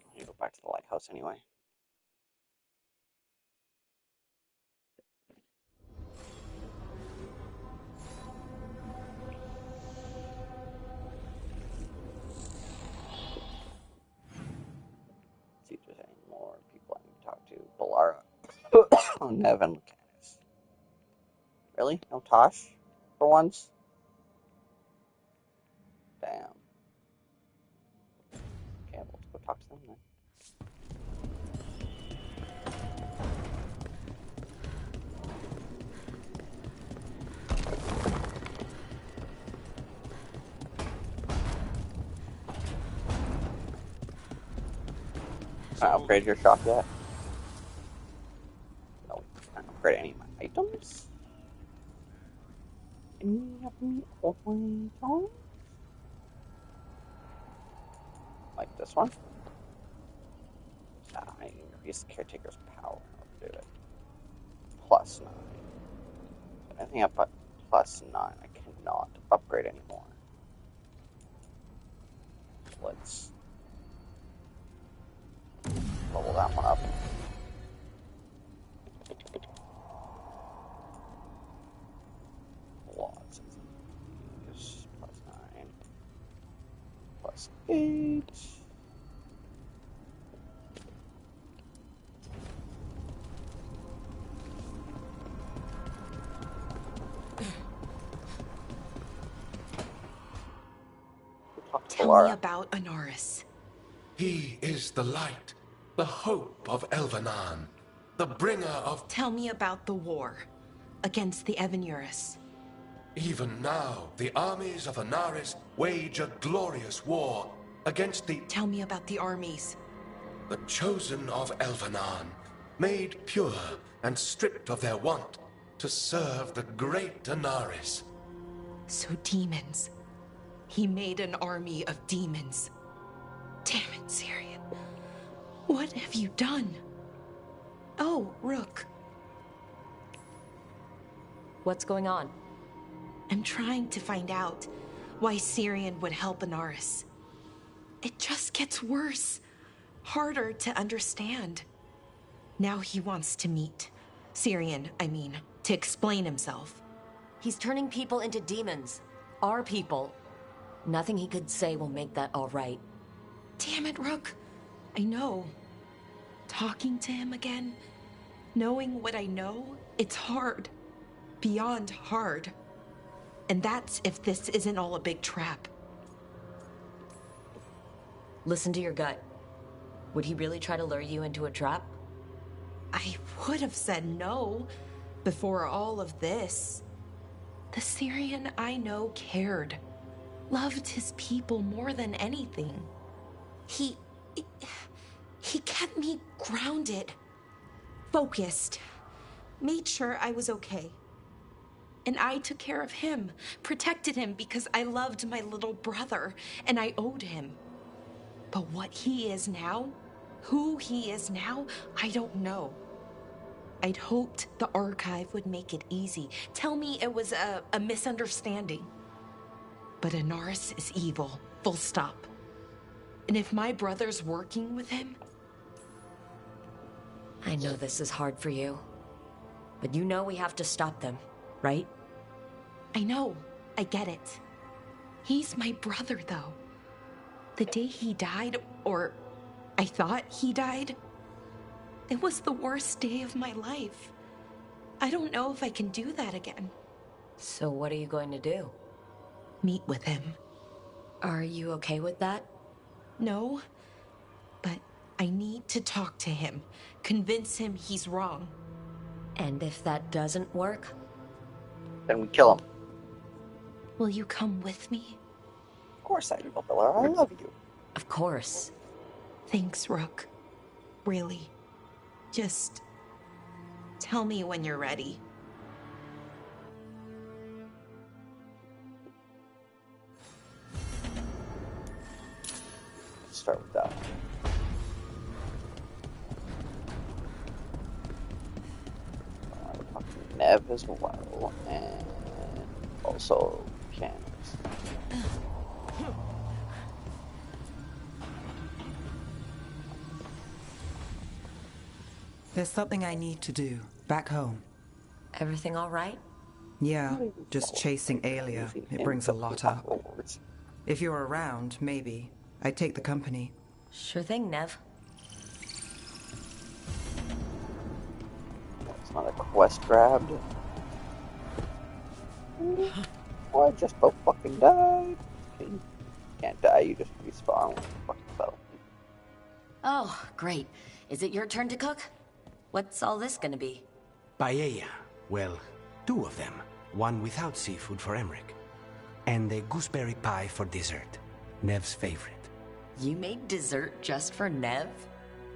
I need to go back to the lighthouse anyway. See if there's any more people I need to talk to. Balara. Oh, Nevin Lucanus. Really? No Tosh? For once? Damn. Okay, well, let's go talk to them then. Can I upgrade your shop yet? No, can't upgrade any of my items. Any of me items? Like this one? I increase the caretaker's power. I'll do it. +9. Anything up at +9, I cannot upgrade anymore. So let's level that one up. Lots of these. +9. +8. Tell me about Anaris. He is the light, the hope of Elvenan, the bringer of... Tell me about the war against the Evenuris. Even now, the armies of Anaris wage a glorious war against the... Tell me about the armies. The chosen of Elvenan, made pure and stripped of their want to serve the great Anaris. So demons. He made an army of demons. Damn it, Syrian. What have you done? Oh, Rook. What's going on? I'm trying to find out why Syrian would help Anaris. It just gets worse. Harder to understand. Now he wants to meet. Syrian, I mean, to explain himself. He's turning people into demons. Our people. Nothing he could say will make that all right. Damn it, Rook. I know. Talking to him again, knowing what I know, it's hard. Beyond hard. And that's if this isn't all a big trap. Listen to your gut. Would he really try to lure you into a trap? I would have said no before all of this. The Syrian I know cared. Loved his people more than anything. He kept me grounded, focused, made sure I was okay. And I took care of him, protected him because I loved my little brother and I owed him. But what he is now, who he is now, I don't know. I'd hoped the archive would make it easy. Tell me it was a misunderstanding. But Anaris is evil, full stop. And if my brother's working with him... I know this is hard for you. But you know we have to stop them, right? I know. I get it. He's my brother, though. The day he died, or I thought he died, it was the worst day of my life. I don't know if I can do that again. So what are you going to do? Meet with him. Are you okay with that? No, but I need to talk to him. Convince him he's wrong. And if that doesn't work? Then we kill him. Will you come with me? Of course I will, Bella. I love you. Of course. Thanks, Rook. Really. Just tell me when you're ready. Let's start with that. I will talk to Nev as well, and also Candace. There's something I need to do back home. Everything all right? Yeah, just chasing Aelia. It brings a lot up. If you're around, maybe. I'd take the company. Sure thing, Nev. It's not a quest grabbed. Oh, I just about fucking died. You can't die, you just respawn when you fucking fell. Oh, great. Is it your turn to cook? What's all this gonna be? Paella. Well, 2 of them. One without seafood for Emmerich. And a gooseberry pie for dessert. Nev's favorite. You made dessert just for Nev?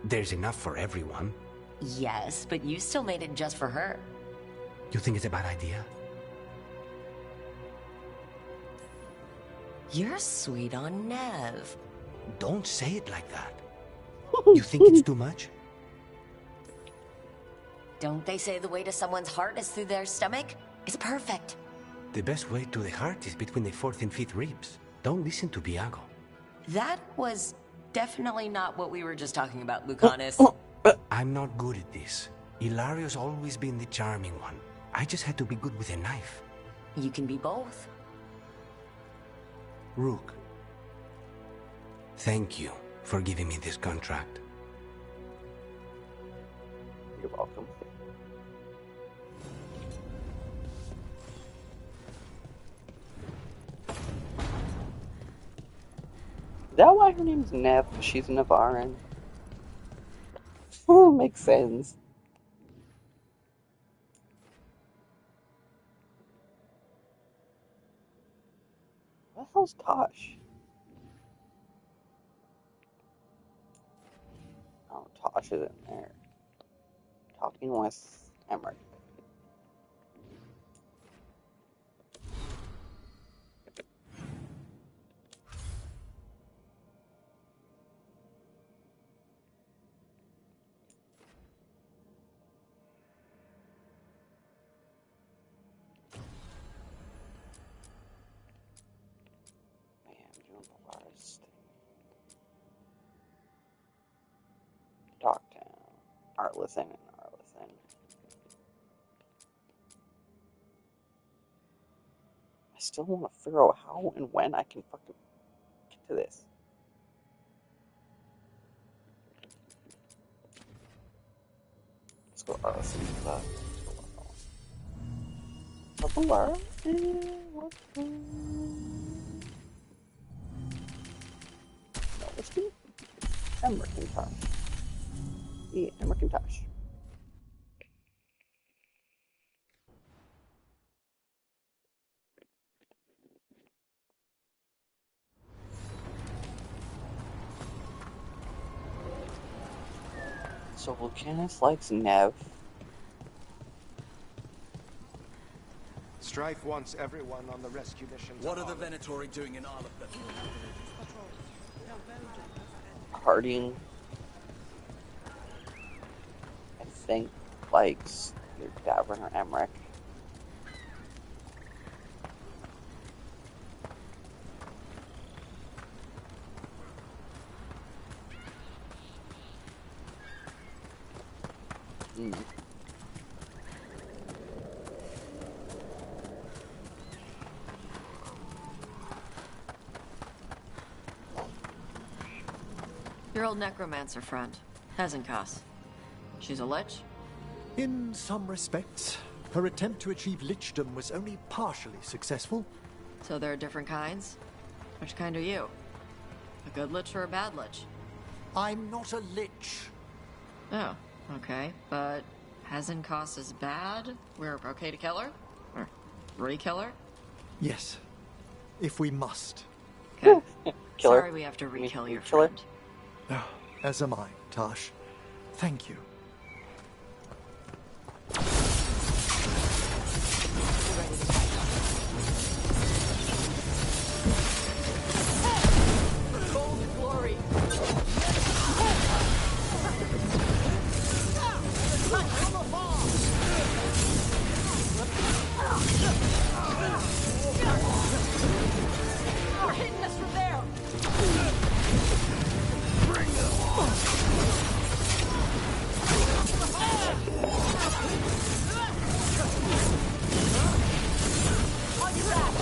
There's enough for everyone. Yes, but you still made it just for her. You think it's a bad idea? You're sweet on Nev. Don't say it like that. You think it's too much? Don't they say the way to someone's heart is through their stomach? It's perfect. The best way to the heart is between the fourth and fifth ribs. Don't listen to Viago. That was definitely not what we were just talking about, Lucanus. I'm not good at this. Hilario's always been the charming one. I just had to be good with a knife. You can be both. Rook, thank you for giving me this contract. You're welcome. Is that why her name's Nev? She's a Navaran. Oh, makes sense. What the hell's Tosh? Oh, Tosh is in there. Talking with Emmerich. Dogtown, Arlithan, and Arlithan. I still want to figure out how and when I can fucking get to this. Let's go Arlithan. Let's go Lara. No, let's do Emmerich. Yeah, Emmerich. So Lucanus likes Nev. Strife wants everyone on the rescue mission. What are the Venatori doing in Arlington? Harding, I think, likes your Davern or Emmerich. Your old necromancer friend, Hezenkas. She's a lich? In some respects, her attempt to achieve lichdom was only partially successful. So there are different kinds? Which kind are you? A good lich or a bad lich? I'm not a lich. Oh, okay. But Hezenkas is bad? We're okay to kill her? Or re-kill her? Yes, if we must. Okay. Kill her. Sorry we have to re-kill your friend. Oh, as am I, Tosh. Thank you. Golden glory! You're hitting us from there! On your back!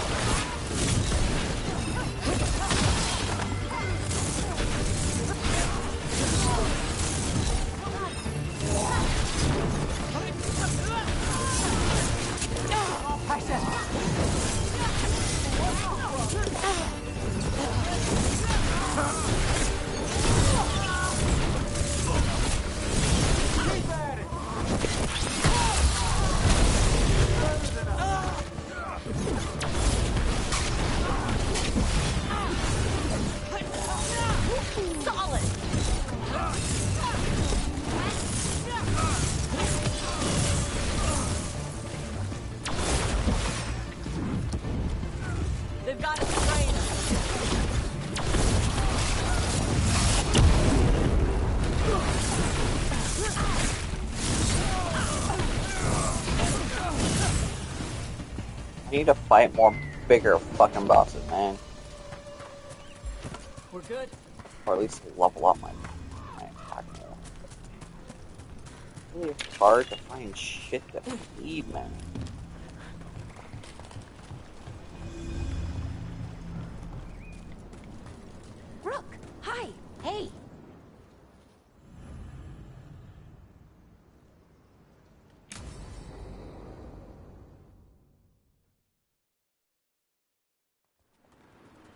need to fight more bigger fucking bosses, man. We're good. Or at least level up my attack more. It's really hard to find shit that we need, man. Rook, hi. Hey.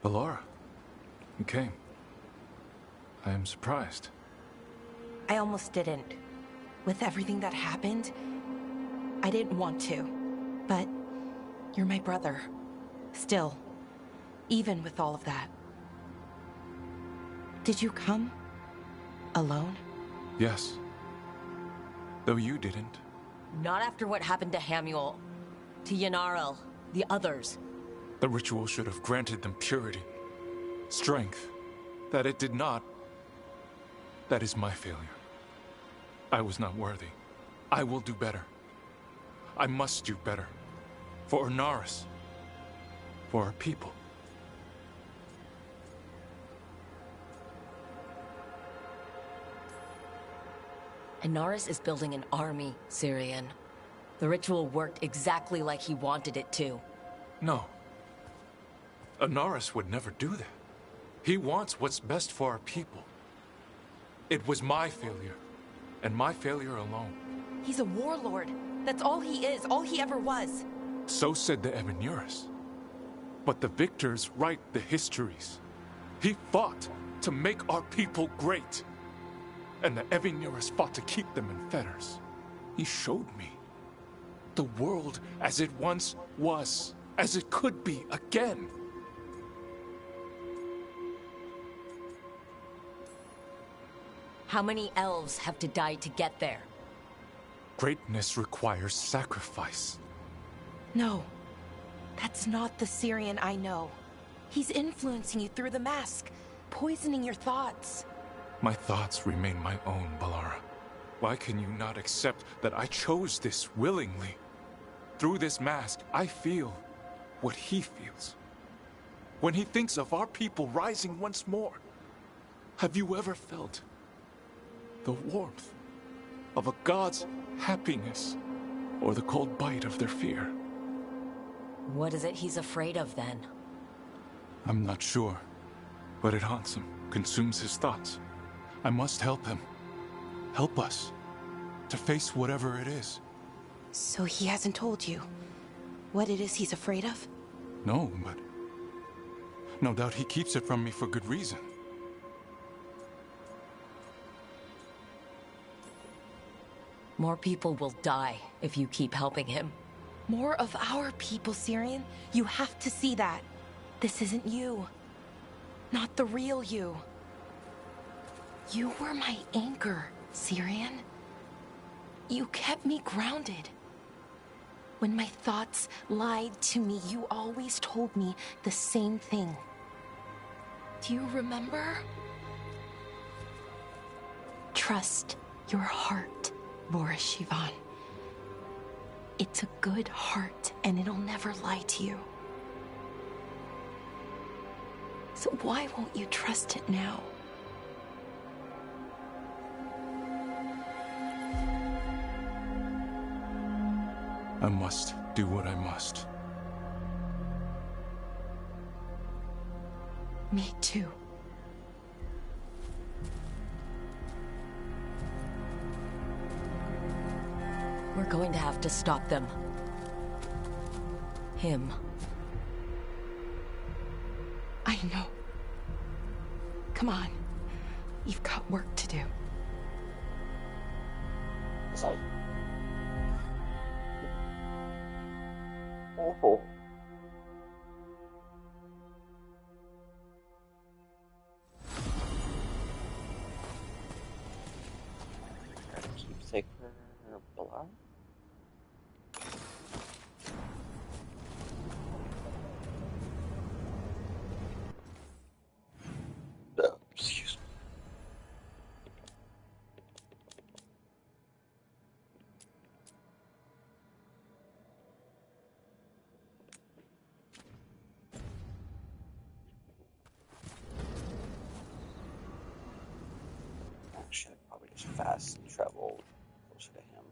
Ballora, you came. I am surprised. I almost didn't. With everything that happened, I didn't want to. But you're my brother. Still. Even with all of that. Did you come? Alone? Yes. Though you didn't. Not after what happened to Hamuel, to Yanarel, the others. The ritual should have granted them purity, strength. That it did not. That is my failure. I was not worthy. I will do better. I must do better. For Inaris. For our people. Inaris is building an army, Syrian. The ritual worked exactly like he wanted it to. No. Inaris would never do that. He wants what's best for our people. It was my failure, and my failure alone. He's a warlord. That's all he is, all he ever was. So said the Evinuris. But the victors write the histories. He fought to make our people great. And the Evinuris fought to keep them in fetters. He showed me the world as it once was, as it could be again. How many elves have to die to get there? Greatness requires sacrifice. No. That's not the Syrian I know. He's influencing you through the mask, poisoning your thoughts. My thoughts remain my own, Ballora. Why can you not accept that I chose this willingly? Through this mask, I feel what he feels. When he thinks of our people rising once more, have you ever felt the warmth of a god's happiness or the cold bite of their fear? What is it he's afraid of then? I'm not sure, but it haunts him, consumes his thoughts. I must help him. Help us to face whatever it is. So he hasn't told you what it is he's afraid of? No, but no doubt he keeps it from me for good reason. More people will die if you keep helping him. More of our people, Syrian. You have to see that. This isn't you. Not the real you. You were my anchor, Syrian. You kept me grounded. When my thoughts lied to me, you always told me the same thing. Do you remember? Trust your heart, Boris Shivan. It's a good heart, and it'll never lie to you. So why won't you trust it now? I must do what I must. Me too. We're going to have to stop them. Him. I know. Come on. You've got work to do. Sorry. Oh. Keepsake for Ballora? Excuse me. Should probably just fast travel closer to him.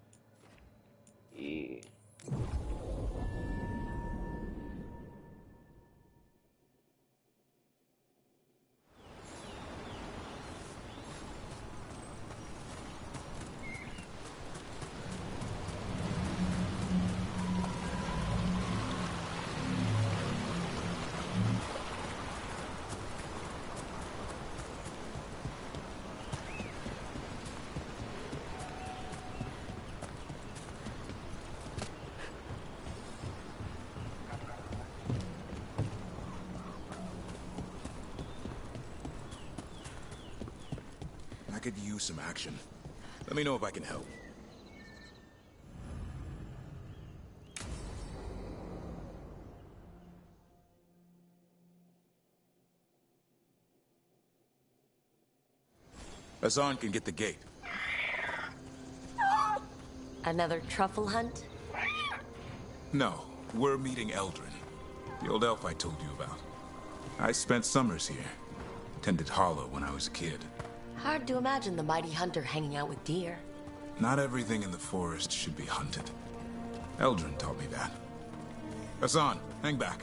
I could use some action. Let me know if I can help. Hassan can get the gate. Another truffle hunt? No, we're meeting Eldrin, the old elf I told you about. I spent summers here. Tended Hollow when I was a kid. Hard to imagine the mighty hunter hanging out with deer. Not everything in the forest should be hunted. Eldrin taught me that. Hassan, hang back.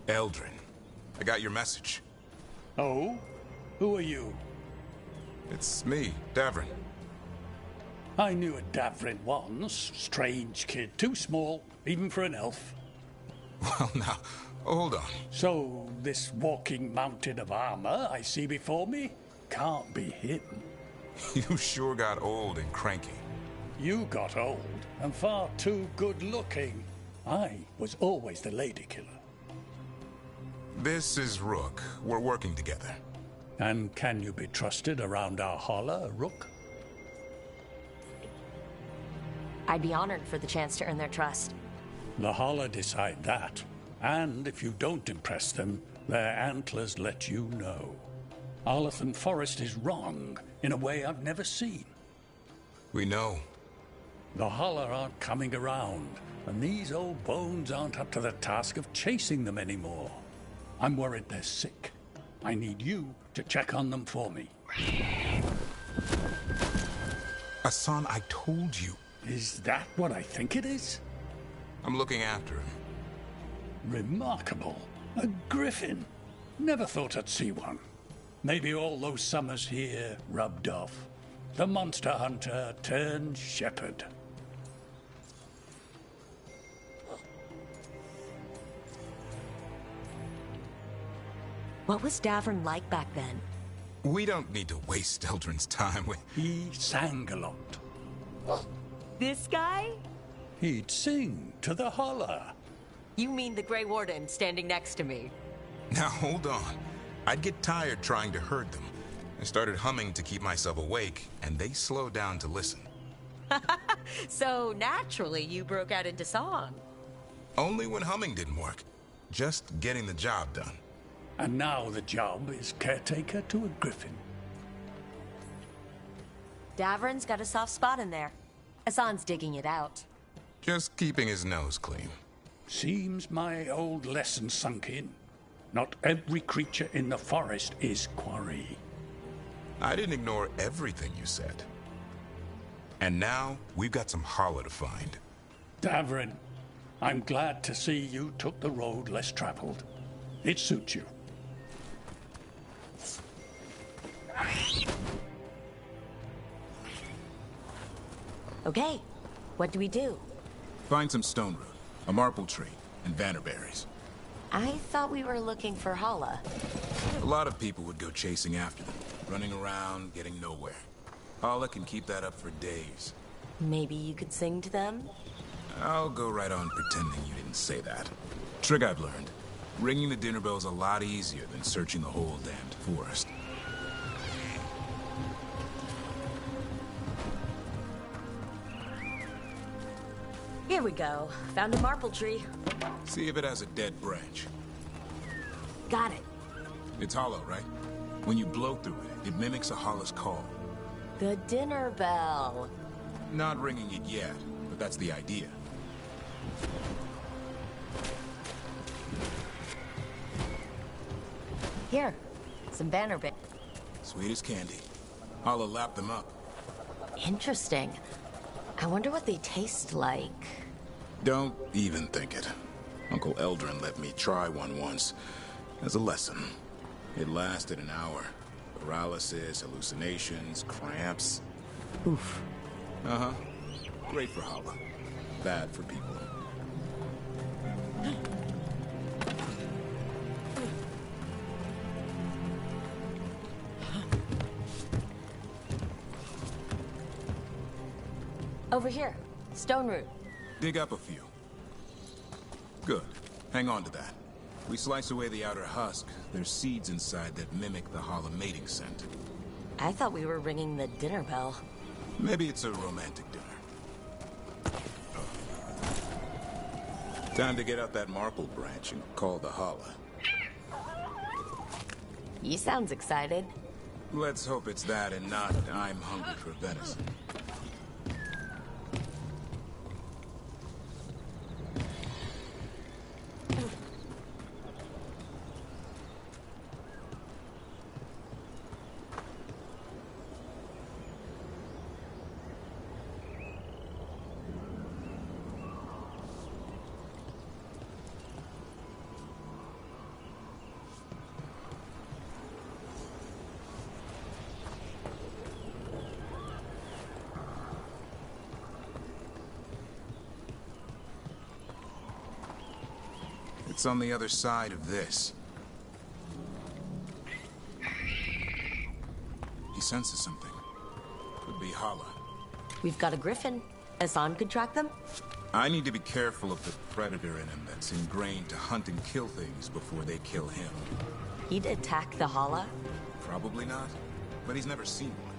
Eldrin, I got your message. Oh? Who are you? It's me, Davrin. I knew a Davrin once. Strange kid. Too small, even for an elf. Well, now, hold on. So, this walking mountain of armor I see before me can't be hidden. You sure got old and cranky. You got old and far too good looking. I was always the lady killer. This is Rook. We're working together. And can you be trusted around our holler, Rook? I'd be honored for the chance to earn their trust. The holler decide that. And if you don't impress them, their antlers let you know. Arlathan Forest is wrong in a way I've never seen. We know. The holler aren't coming around, and these old bones aren't up to the task of chasing them anymore. I'm worried they're sick. I need you to check on them for me. Hassan, I told you. Is that what I think it is? I'm looking after him. Remarkable. A griffin. Never thought I'd see one. Maybe all those summers here rubbed off. The monster hunter turned shepherd. What was Davrin like back then? We don't need to waste Eldrin's time with... He sang a lot. This guy? He'd sing to the holler. You mean the Grey Warden standing next to me? Now, hold on. I'd get tired trying to herd them. I started humming to keep myself awake, and they slowed down to listen. So, naturally, you broke out into song. Only when humming didn't work. Just getting the job done. And now the job is caretaker to a griffin. Davrin's got a soft spot in there. Hassan's digging it out. Just keeping his nose clean. Seems my old lesson sunk in. Not every creature in the forest is quarry. I didn't ignore everything you said. And now, we've got some holler to find. Davrin, I'm glad to see you took the road less traveled. It suits you. Okay, what do we do? Find some stone root. A marple tree and vannerberries. I thought we were looking for Hala. A lot of people would go chasing after them, running around, getting nowhere. Hala can keep that up for days. Maybe you could sing to them? I'll go right on pretending you didn't say that. Trick I've learned. Ringing the dinner bell's a lot easier than searching the whole damned forest. Here we go. Found a marple tree. See if it has a dead branch. Got it. It's hollow, right? When you blow through it, it mimics a Hala's call. The dinner bell. Not ringing it yet, but that's the idea. Here, some vannerberries. Sweet as candy. Hala lapped them up. Interesting. I wonder what they taste like. Don't even think it. Uncle Eldrin let me try one once as a lesson. It lasted an hour. Paralysis, hallucinations, cramps. Oof. Uh-huh. Great for Hala. Bad for people. Over here. Stone root. Dig up a few. Good. Hang on to that. We slice away the outer husk. There's seeds inside that mimic the Hala mating scent. I thought we were ringing the dinner bell. Maybe it's a romantic dinner. Time to get out that marple branch and call the Hala. He sounds excited. Let's hope it's that and not I'm hungry for venison. It's on the other side of this. He senses something. Could be Hala. We've got a griffin. Hassan could track them? I need to be careful of the predator in him that's ingrained to hunt and kill things before they kill him. He'd attack the Hala? Probably not, but he's never seen one.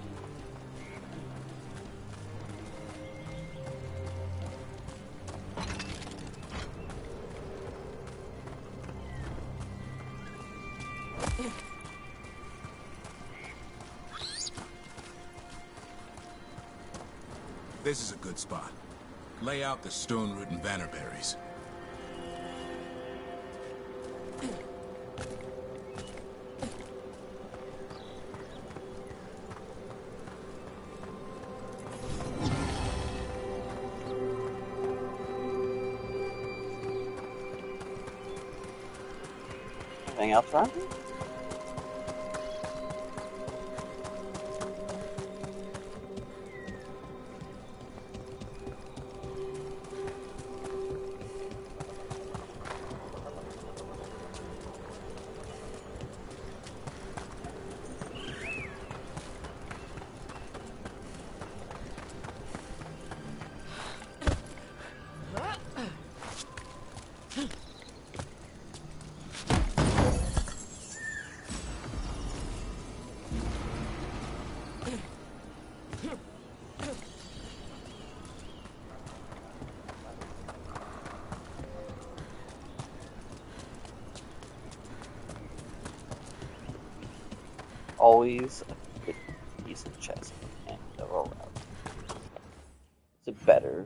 This is a good spot. Lay out the stone root and vannerberries. Anything else around here? Always a good piece of chest and the roll out. Is it better?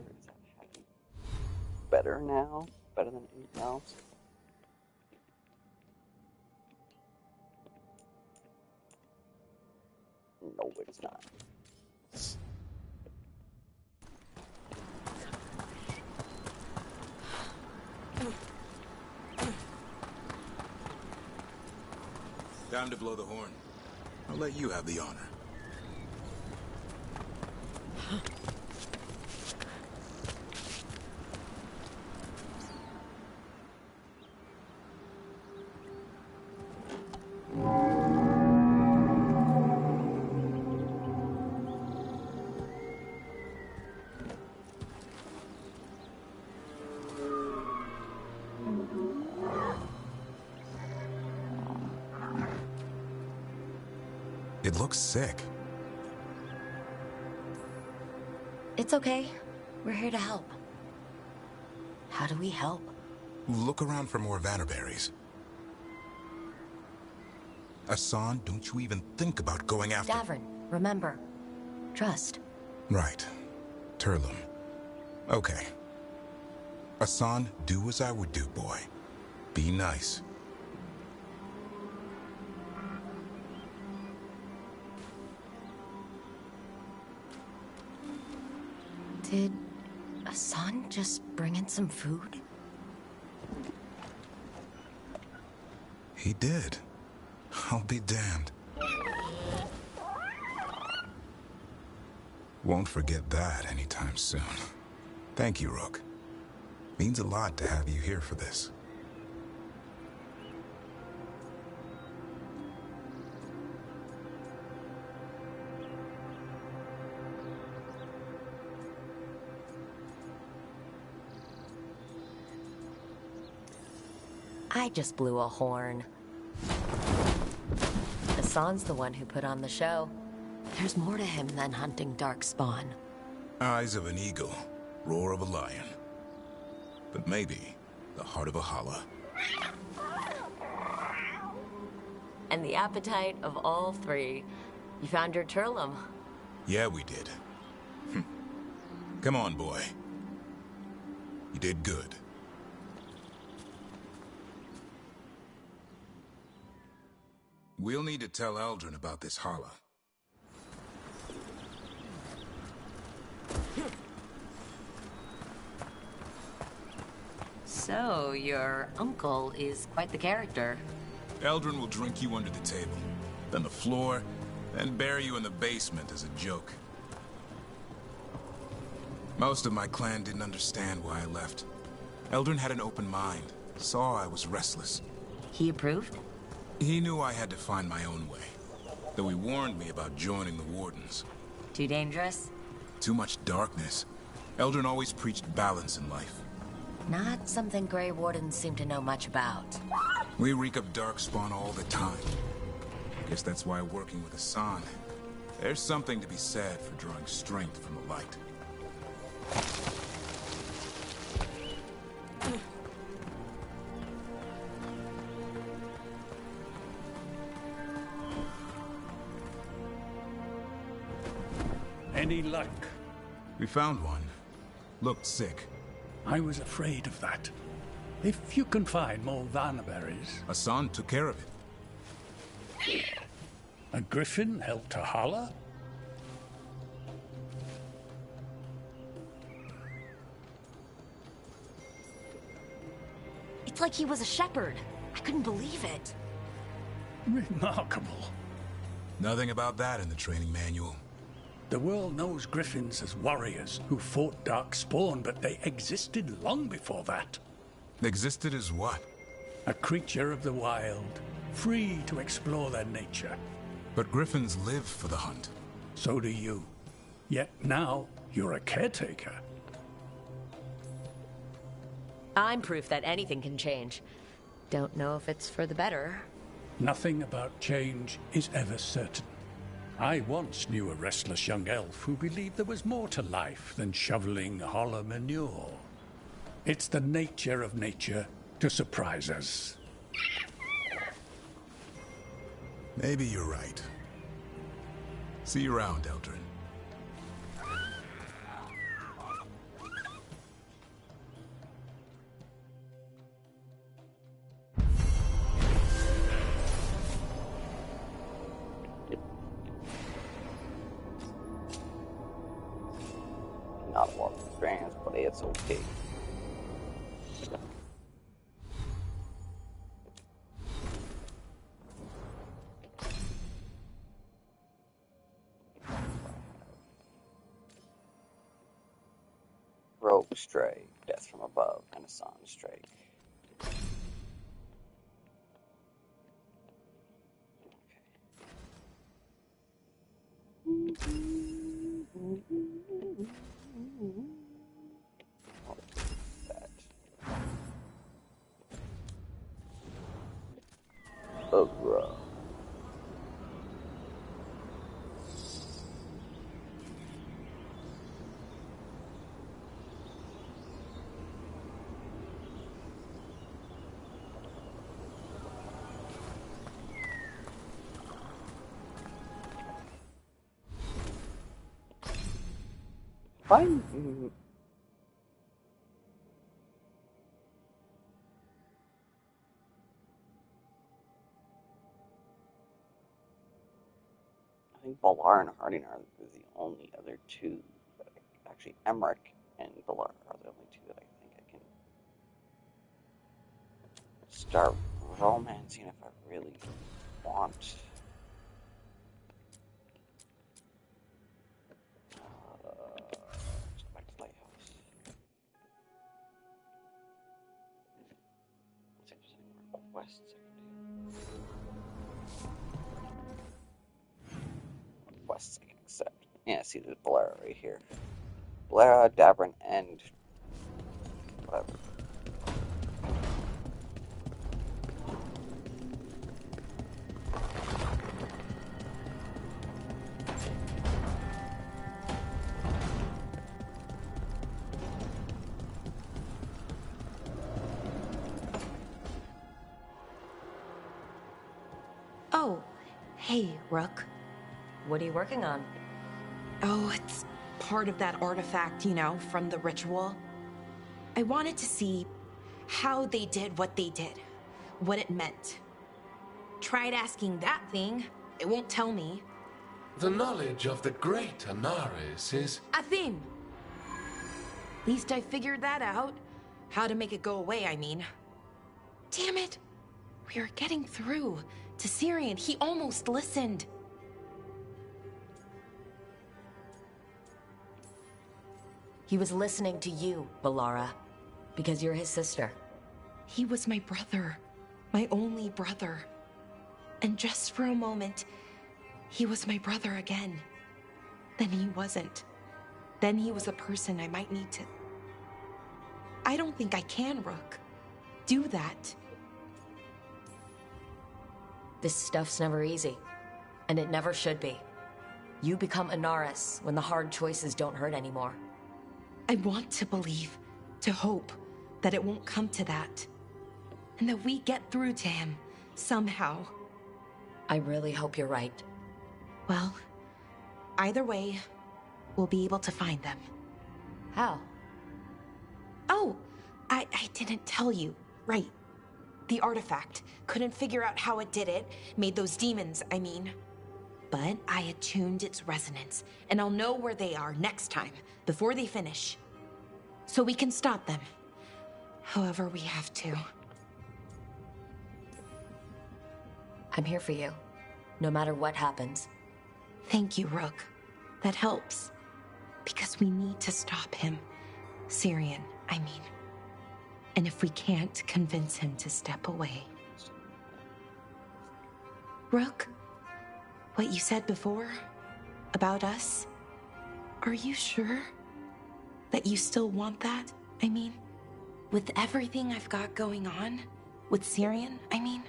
Is it better now? Better than anything else? No, it's not. Time to blow the horn. I'll let you have the honor. It looks sick. It's okay. We're here to help. How do we help? Look around for more Vannerberries. Asan, don't you even think about going after... Davrin, remember. Trust. Right. Turlum. Okay. Asan, do as I would do, boy. Be nice. Did Asan just bring in some food? He did. I'll be damned. Won't forget that anytime soon. Thank you, Rook. Means a lot to have you here for this. I just blew a horn. Asan's the one who put on the show. There's more to him than hunting darkspawn. Eyes of an eagle, roar of a lion. But maybe the heart of a holla. And the appetite of all three. You found your Turlum. Yeah, we did. Come on, boy. You did good. We'll need to tell Eldrin about this holla. So, your uncle is quite the character. Eldrin will drink you under the table, then the floor, then bury you in the basement as a joke. Most of my clan didn't understand why I left. Eldrin had an open mind, saw I was restless. He approved? He knew I had to find my own way, though he warned me about joining the Wardens. Too dangerous? Too much darkness. Eldrin always preached balance in life. Not something Grey Wardens seem to know much about. We reek of darkspawn all the time. Guess that's why working with Asan, there's something to be said for drawing strength from the light. Any luck? We found one. Looked sick. I was afraid of that. If you can find more Vannerberries... Asan took care of it. A griffin helped to holler? It's like he was a shepherd. I couldn't believe it. Remarkable. Nothing about that in the training manual. The world knows griffins as warriors who fought darkspawn, but they existed long before that. Existed as what? A creature of the wild, free to explore their nature. But griffins live for the hunt. So do you. Yet now, you're a caretaker. I'm proof that anything can change. Don't know if it's for the better. Nothing about change is ever certain. I once knew a restless young elf who believed there was more to life than shoveling hollow manure. It's the nature of nature to surprise us. Maybe you're right. See you around, Eldrin. Not a lot of experience, but it's okay. Rogue Stray, Death from Above, and a Sun Stray. Ugra. Fine. I think Balar and Harding are the only other two that actually Emmerich and Balar are the only two that I think I can start romancing if I really want. Let's go back to the lighthouse. Let's see if there's any more quests I can do. Quests I can accept. Yeah, see, there's Balara right here. Balara, Davrin, and whatever. Oh, hey, Rook. What are you working on? Oh, it's part of that artifact, you know, from the ritual. I wanted to see how they did what they did, what it meant. Tried asking that thing. It won't tell me. The knowledge of the great Anaris is... A thing. Least I figured that out. How to make it go away, I mean. Damn it. We are getting through to Syrian. He almost listened. He was listening to you, Balara, because you're his sister. He was my brother, my only brother. And just for a moment, he was my brother again. Then he wasn't. Then he was a person I might need to... I don't think I can, Rook. Do that. This stuff's never easy, and it never should be. You become Anaris when the hard choices don't hurt anymore. I want to believe, to hope, that it won't come to that. And that we get through to him, somehow. I really hope you're right. Well, either way, we'll be able to find them. How? Oh, I didn't tell you. Right. The artifact. Couldn't figure out how it did it. Made those demons, I mean. But I attuned its resonance, and I'll know where they are next time, before they finish. So we can stop them. However we have to. I'm here for you, no matter what happens. Thank you, Rook. That helps. Because we need to stop him. Syrian, I mean. And if we can't convince him to step away... Rook, what you said before about us, are you sure that you still want that? I mean, with everything I've got going on, with Syrian, I mean.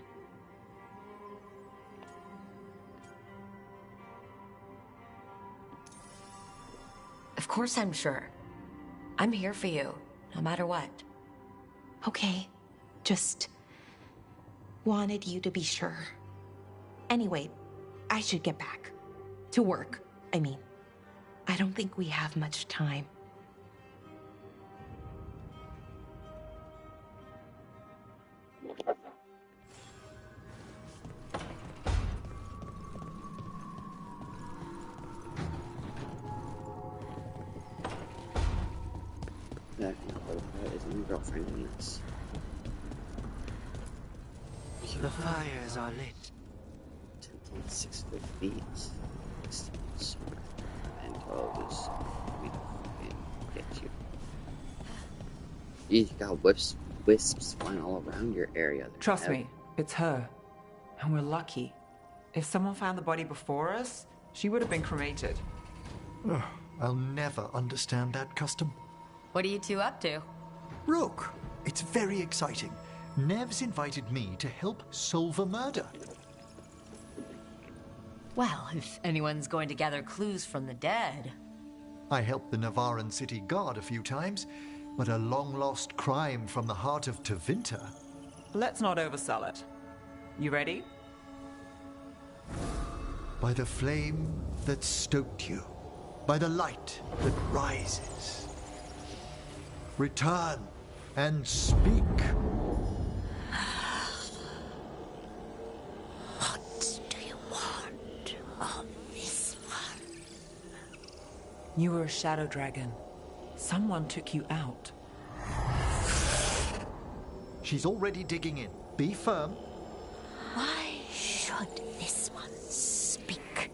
Of course I'm sure. I'm here for you, no matter what. Okay, just wanted you to be sure. Anyway, I should get back. To work, I mean. I don't think we have much time. That is my girlfriend in this. The fires are lit. 10.6 foot beats. And all this. We fucking get you. You got wisps flying all around your area. Trust me, it's her. And we're lucky. If someone found the body before us, she would have been cremated. Oh, I'll never understand that custom. What are you two up to? Rook, it's very exciting. Nev's invited me to help solve a murder. Well, if anyone's going to gather clues from the dead... I helped the Navaran city guard a few times, but a long-lost crime from the heart of Tevinter. Let's not oversell it. You ready? By the flame that stoked you, by the light that rises. Return and speak. What do you want of this one? You were a shadow dragon. Someone took you out. She's already digging in. Be firm. Why should this one speak?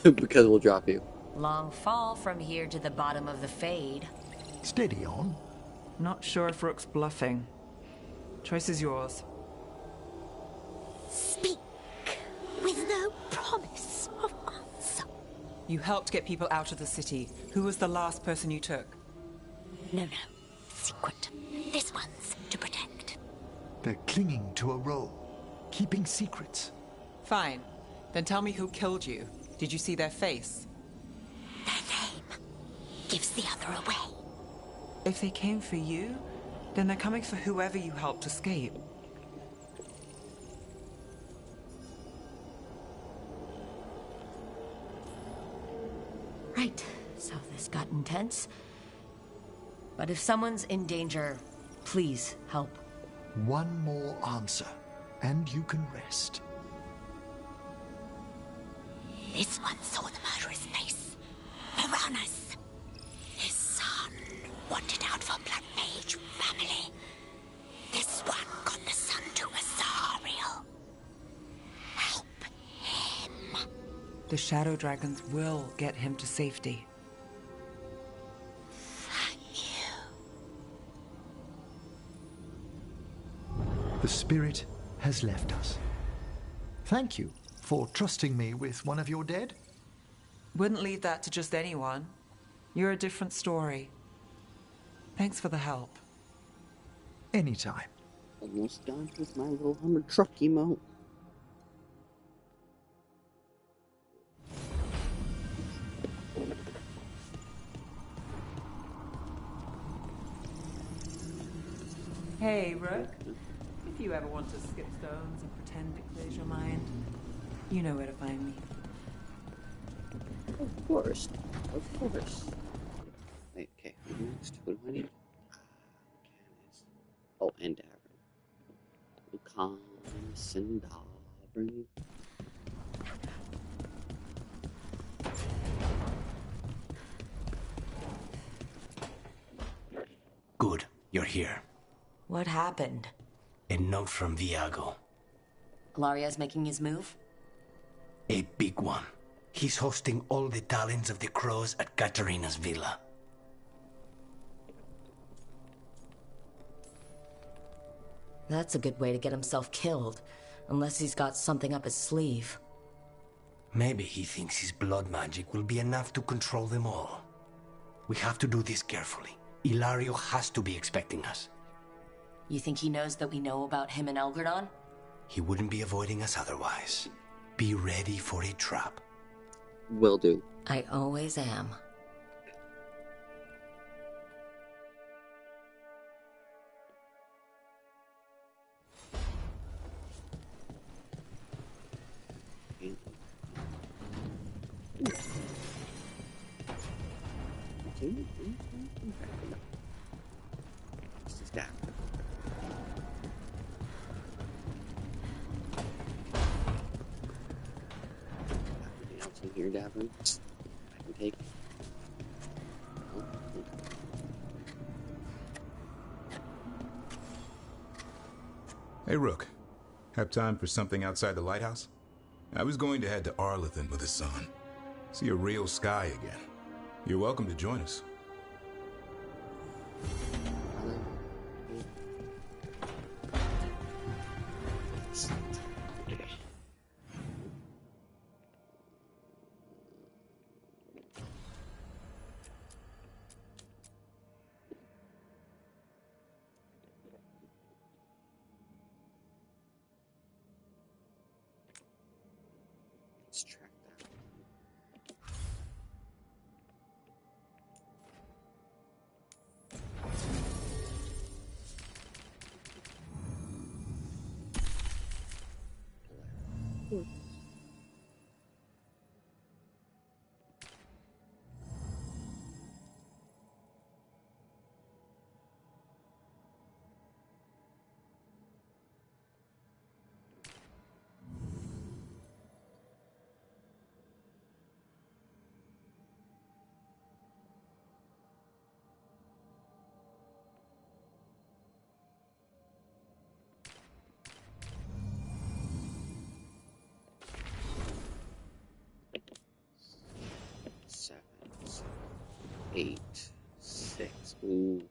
Because we'll drop you. Long fall from here to the bottom of the Fade. Steady on. Not sure if Rook's bluffing. Choice is yours. Speak with no promise of answer. You helped get people out of the city. Who was the last person you took? No. Secret. This one's to protect. They're clinging to a role, keeping secrets. Fine. Then tell me who killed you. Did you see their face? Their name gives the other away. If they came for you, then they're coming for whoever you helped escape. Right. So this got intense. But if someone's in danger, please help. One more answer, and you can rest. This one saw the murderer's face. Piranhas. His son wanted out for blood mage family. This one got the son to Azariel. Help him. The shadow dragons will get him to safety. The spirit has left us. Thank you for trusting me with one of your dead. Wouldn't leave that to just anyone. You're a different story. Thanks for the help. Anytime. Almost done with my little Hummer truck emote. Hey, Rook. If you ever want to skip stones and pretend it clears your mind, you know where to find me. Of course. Of course. Wait, okay, who next? What do I need? Mechanics. Oh, and Davern. Lucanus and Davern. Good, you're here. What happened? A note from Viago. Ilaria's making his move? A big one. He's hosting all the talents of the crows at Katarina's villa. That's a good way to get himself killed. Unless he's got something up his sleeve. Maybe he thinks his blood magic will be enough to control them all. We have to do this carefully. Ilario has to be expecting us. You think he knows that we know about him and Elgradon? He wouldn't be avoiding us otherwise. Be ready for a trap. Will do. I always am. This is that. Anything else in here, Davern? I can take. Oh, Hey, Rook. Have time for something outside the lighthouse? I was going to head to Arlethan with the sun. See a real sky again. You're welcome to join us. Let's track that. 8, 6. Ooh.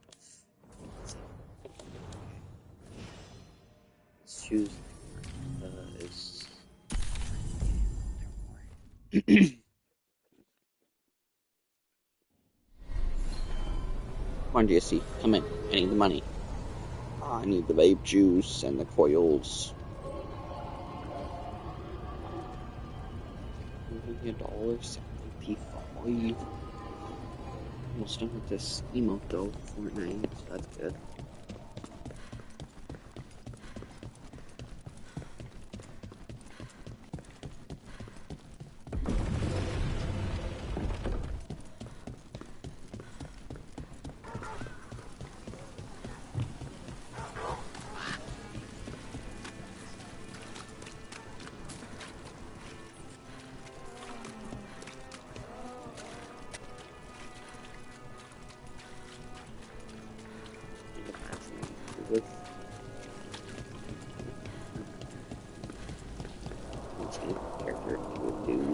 Let's choose is Come on, Jesse. Come in. I need the money. I need the vape juice and the coils. Only $1.75. Almost done with this emote though, Fortnite, so that's good.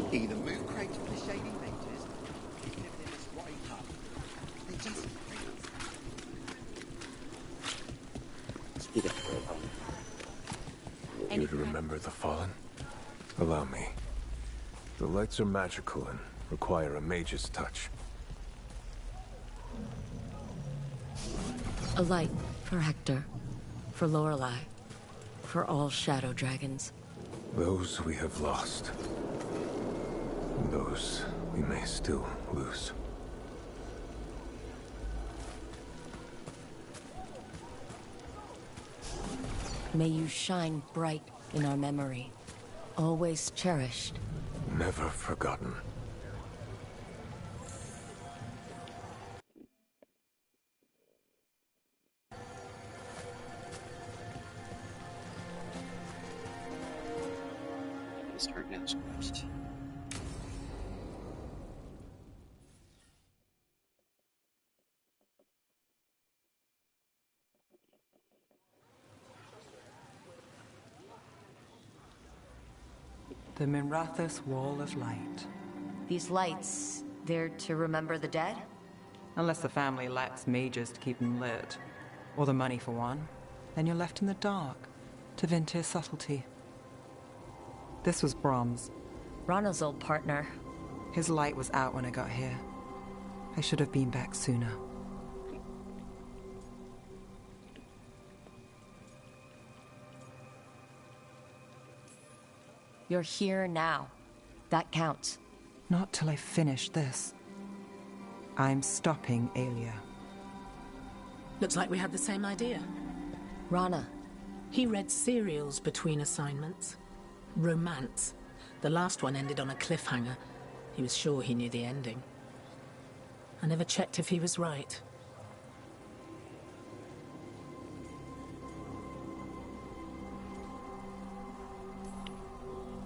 Either move crates for the shady mages, or live in this white hut. They just Speed up for You to remember the Fallen? Allow me. The lights are magical and require a mage's touch. A light for Hector, for Lorelei, for all shadow dragons. Those we have lost. And those we may still lose. May you shine bright in our memory, always cherished. Never forgotten. Start next quest. The Minrathous Wall of Light. These lights, they're to remember the dead? Unless the family lacks mages to keep them lit, or the money for one, then you're left in the dark to Vintir's subtlety. This was Brom's. Rana's old partner. His light was out when I got here. I should have been back sooner. You're here now. That counts. Not till I finish this. I'm stopping Aelia. Looks like we had the same idea. Rana. He read serials between assignments. Romance. The last one ended on a cliffhanger. He was sure he knew the ending. I never checked if he was right.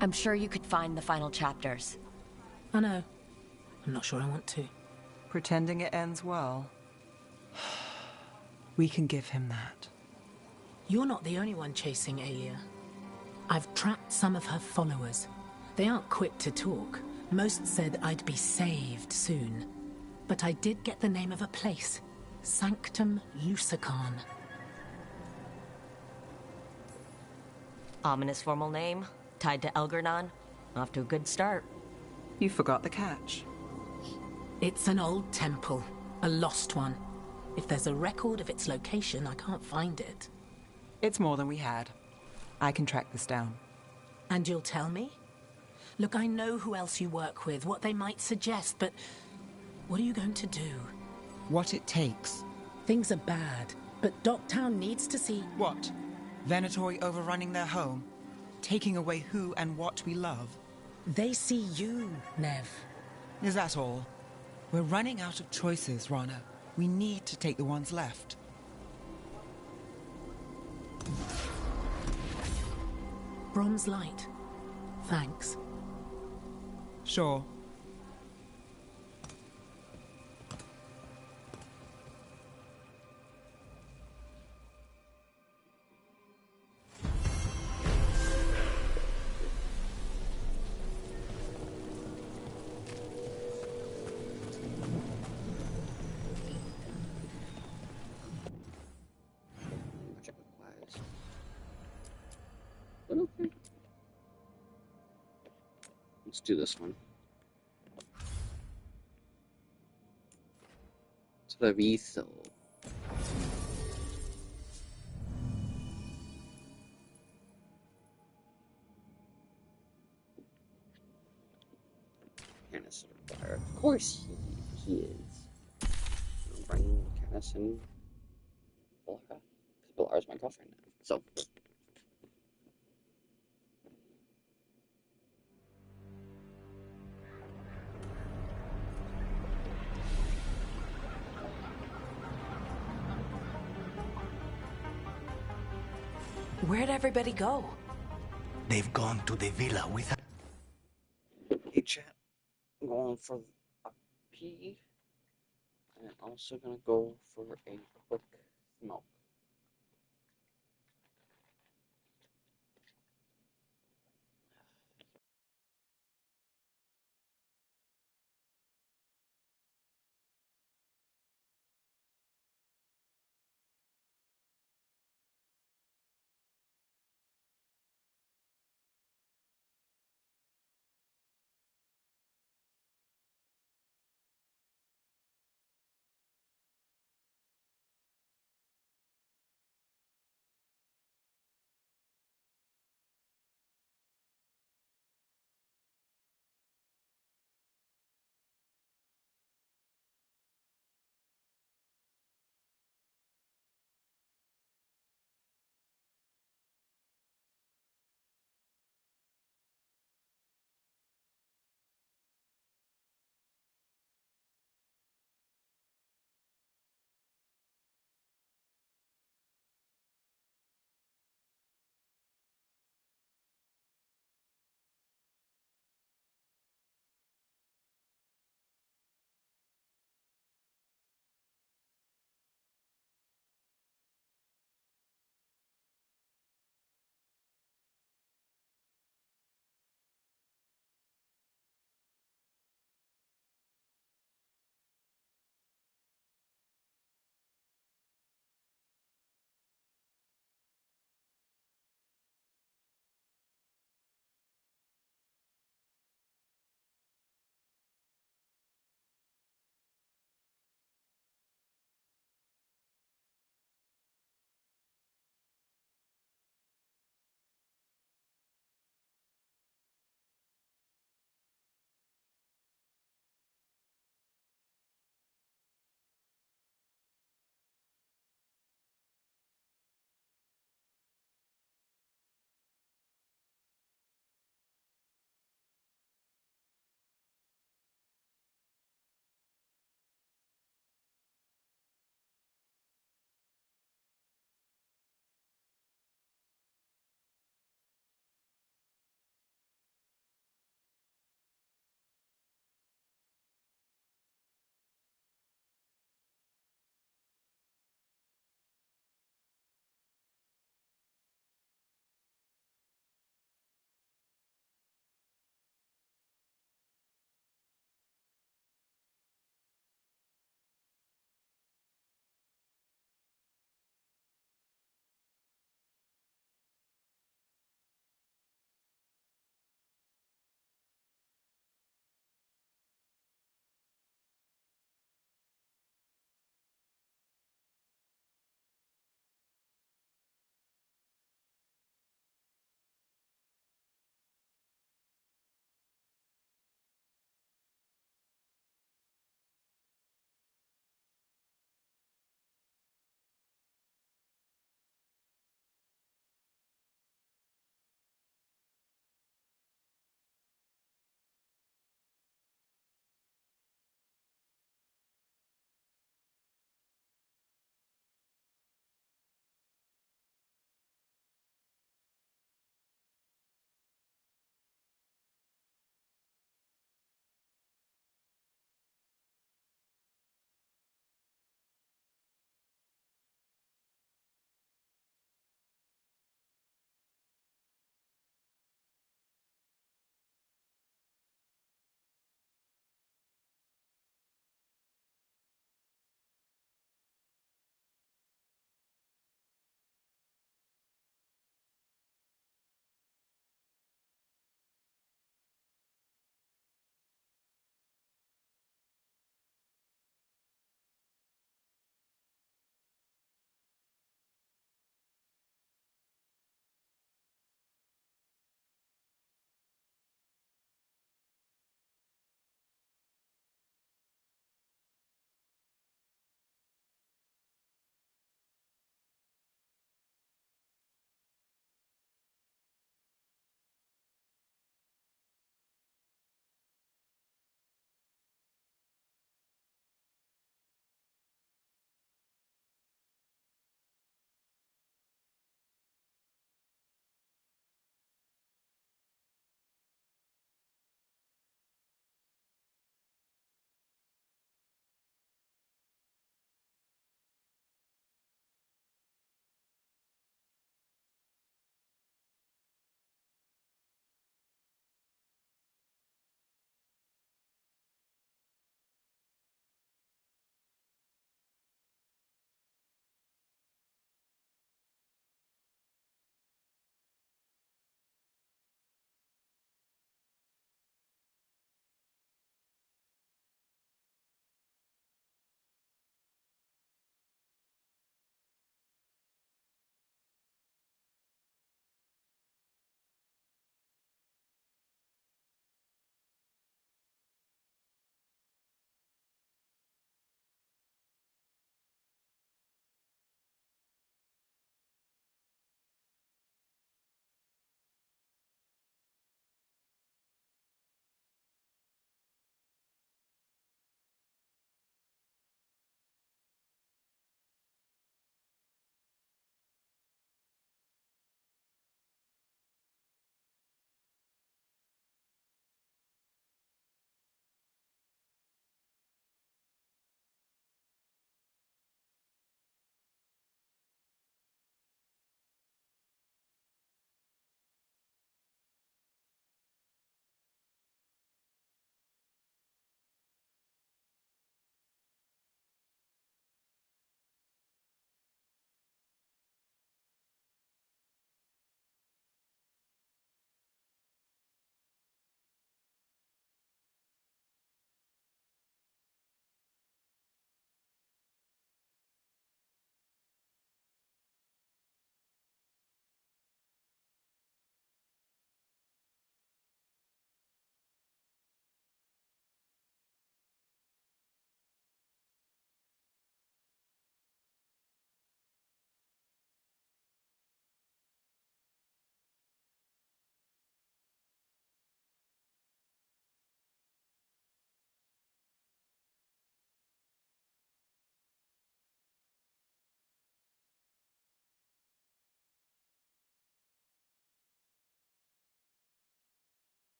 I'm sure you could find the final chapters. I know. I'm not sure I want to. Pretending it ends well. We can give him that. You're not the only one chasing Aelia. I've tracked some of her followers. They aren't quick to talk. Most said I'd be saved soon. But I did get the name of a place. Sanctum Lucican. Ominous formal name, tied to Elgernon. Off to a good start. You forgot the catch. It's an old temple. A lost one. If there's a record of its location, I can't find it. It's more than we had. I can track this down. And you'll tell me? Look, I know who else you work with, what they might suggest, but what are you going to do? What it takes. Things are bad, but Docktown needs to see... What? Venatori overrunning their home? Taking away who and what we love? They see you, Nev. Is that all? We're running out of choices, Rana. We need to take the ones left. Brom's light. Thanks. Sure. do this one. Treviso. Canis fire. Of course he is. I'll bring Canis and Balara. Because Balara's my girlfriend now. So. Where'd everybody go? They've gone to the villa with her. Hey, chat. I'm going for a pee. And also gonna go for a quick smoke.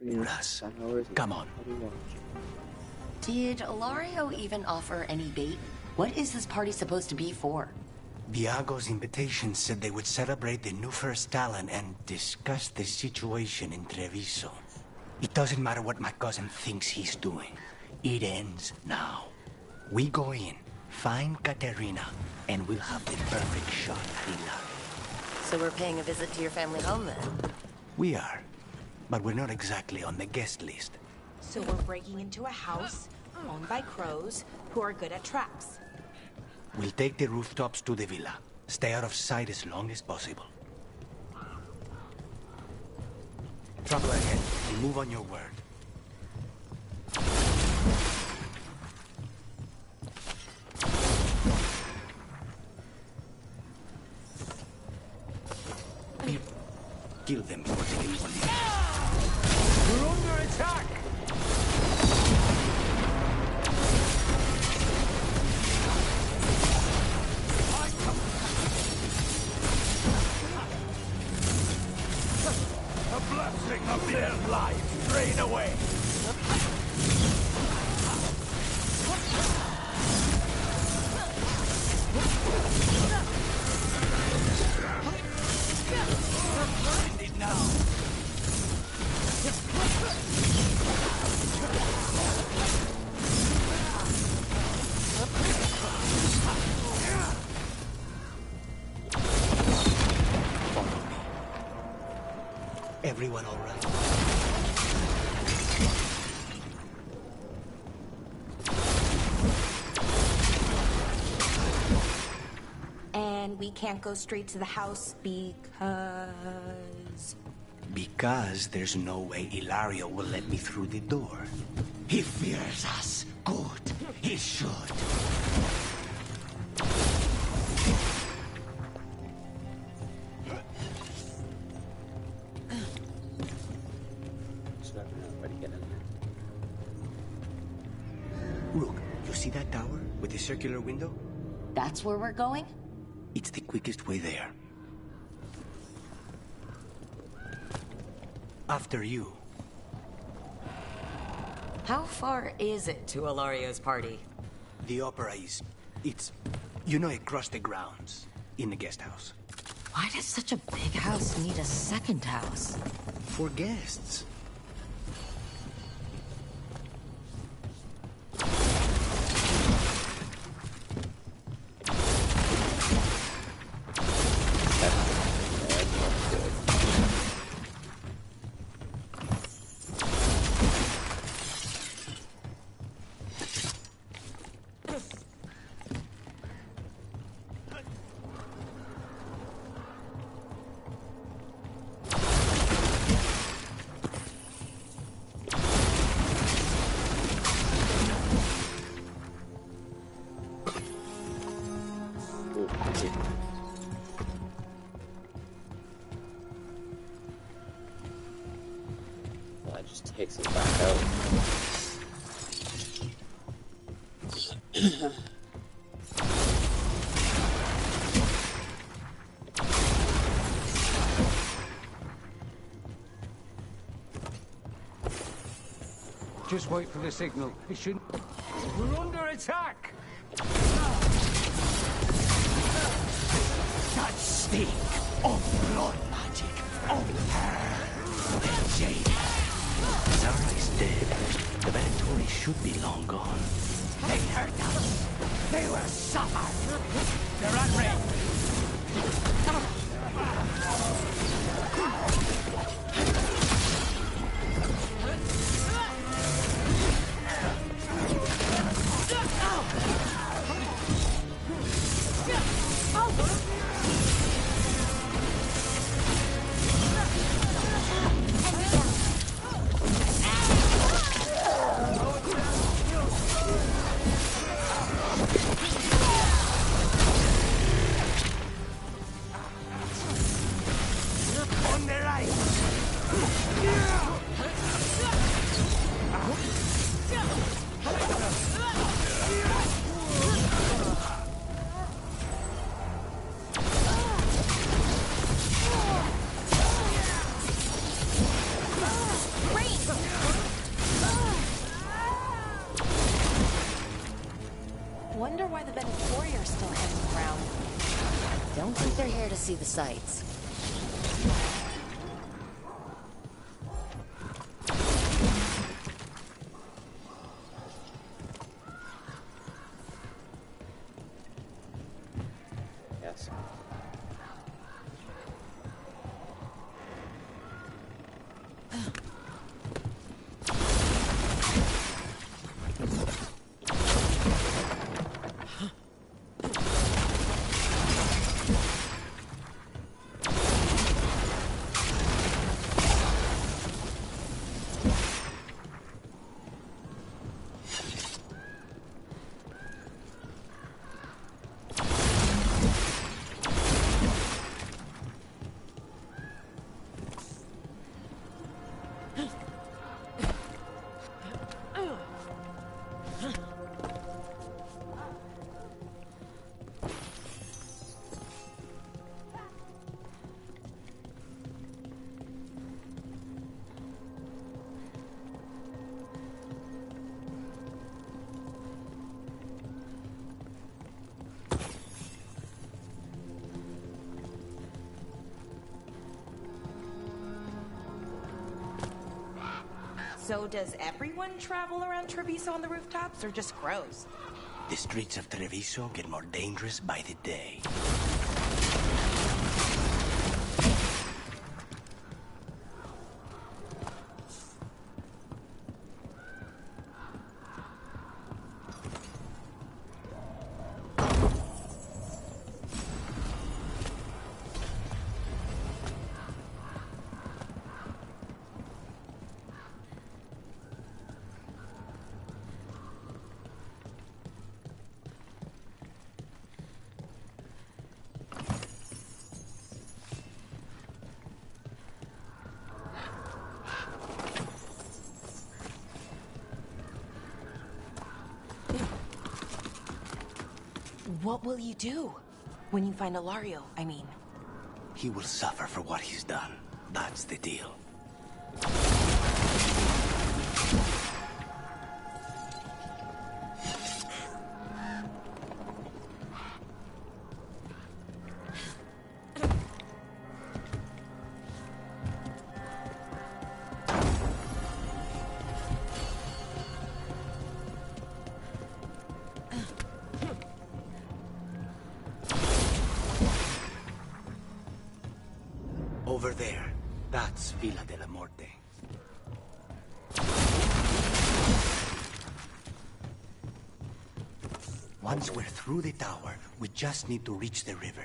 Russ, come on. Did Ilario even offer any bait? What is this party supposed to be for? Viago's invitation said they would celebrate the new first talent and discuss the situation in Treviso. It doesn't matter what my cousin thinks he's doing. It ends now. We go in, find Katerina, and we'll have the perfect shot at Ilario. So we're paying a visit to your family home then? We are, but we're not exactly on the guest list. So we're breaking into a house owned by crows who are good at traps. We'll take the rooftops to the villa. Stay out of sight as long as possible. Trouble ahead. We move on your word. Kill them before they can one in. We're under attack! A blessing of their life drain away! Everyone all right? And we can't go straight to the house because... Because there's no way Ilario will let me through the door. He fears us. Good. He should. Rook, you see that tower with the circular window? That's where we're going? It's the quickest way there. After you. How far is it to Ilario's party? The opera is... It's... You know, across the grounds. In the guest house. Why does such a big house need a second house? For guests. That just takes us back out. Just wait for the signal. It shouldn't... We're under attack! That stink of blood magic, of her, the jade. Zara is dead. The Venatori should be long gone. They hurt us. They will suffer. They're unreal. Wonder why the Beneficiary are still hanging around. Don't think they're here to see the sights. Yes. So does everyone travel around Treviso on the rooftops, or just crows? The streets of Treviso get more dangerous by the day. What will you do? When you find Ilario, I mean. He will suffer for what he's done. That's the deal. Over there. That's Villa de la Morte. Once we're through the tower, we just need to reach the river.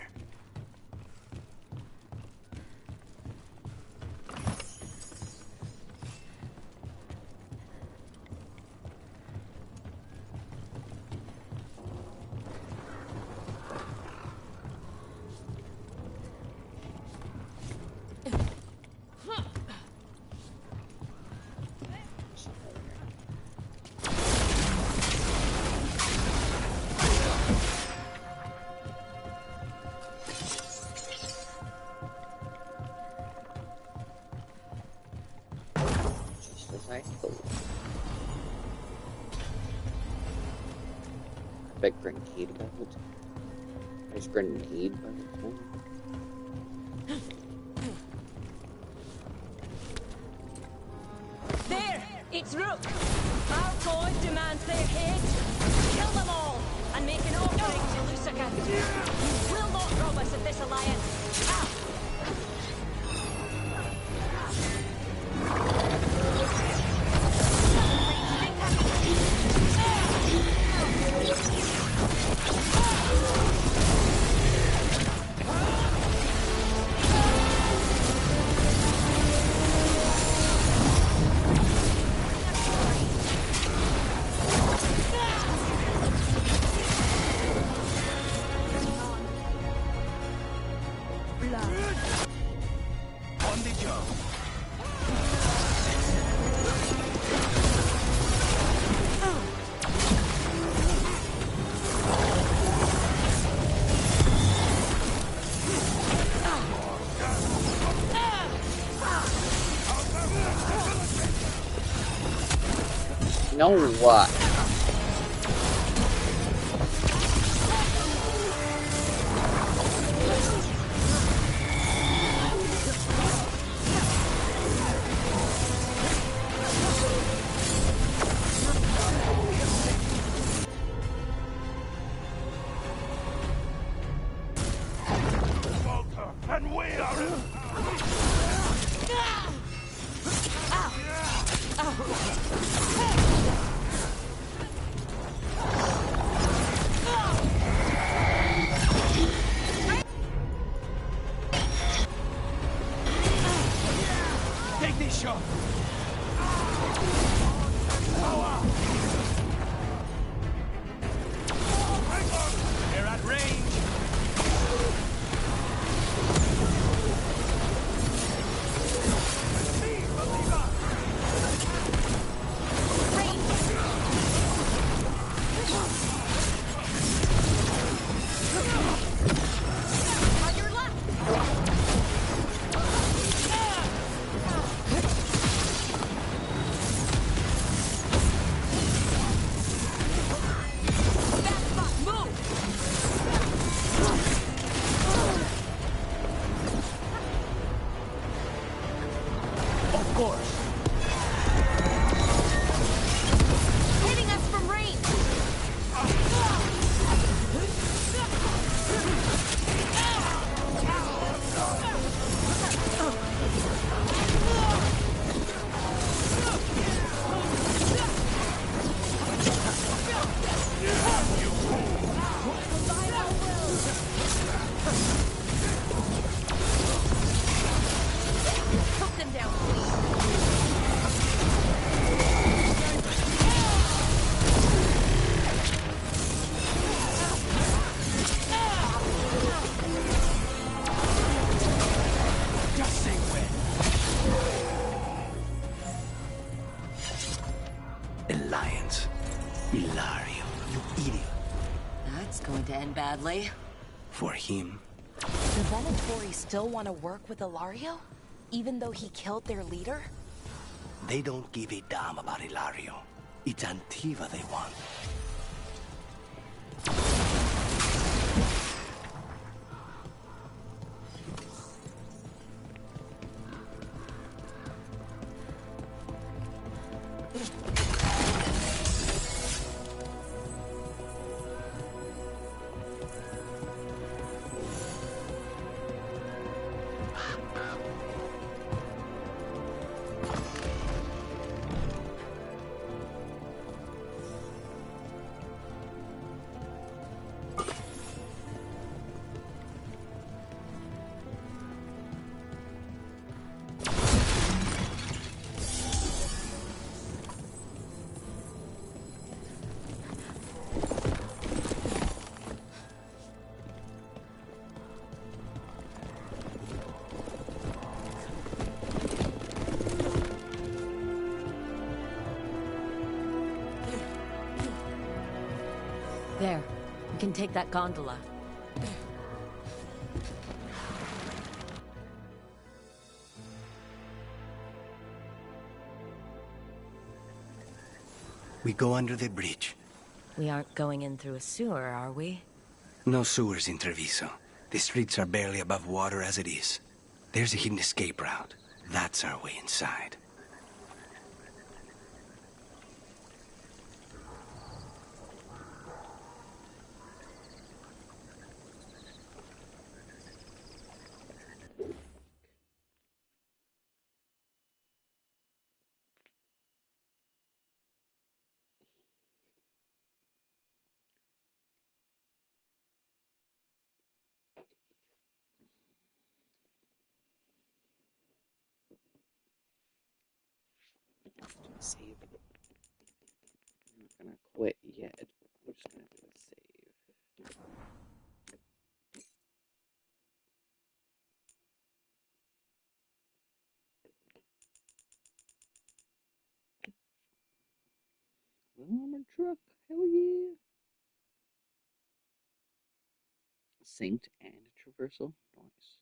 Big grenade belt. Nice grenade belt. There! It's Rook! Our god demands their heads. Kill them all, and make an offering to Lucican. You will not rob us of this alliance. Ah! You know what? Ilario, you idiot. That's going to end badly. For him. The Venatori still want to work with Ilario? Even though he killed their leader? They don't give a damn about Ilario. It's Antiva they want. There. We can take that gondola. We go under the bridge. We aren't going in through a sewer, are we? No sewers in Treviso. The streets are barely above water as it is. There's a hidden escape route. That's our way inside. Save. I'm not gonna quit yet. I'm just gonna do a save. Armored truck, hell yeah! Synced and traversal, nice.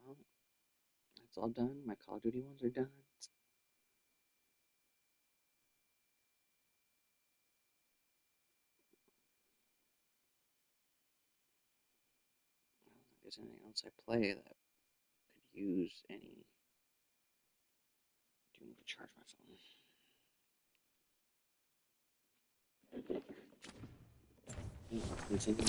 Well, that's all done. My Call of Duty ones are done. I don't think there's anything else I play that could use any. Do need to charge my phone. Continue.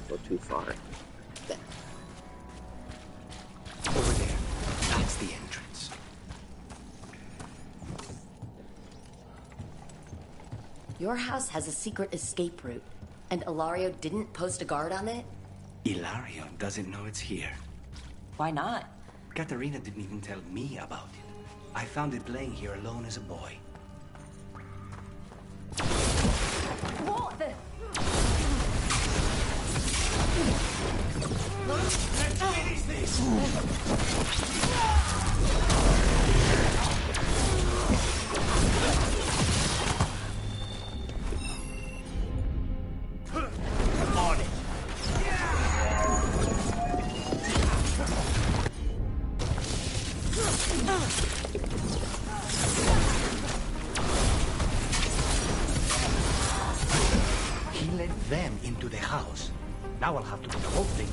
Go too far. There. Over there. That's the entrance. Your house has a secret escape route, and Ilario didn't post a guard on it? Ilario doesn't know it's here. Why not? Katarina didn't even tell me about it. I found it playing here alone as a boy. What the? Let's finish this! On it! He led them into the house. Now I'll have to do the whole thing.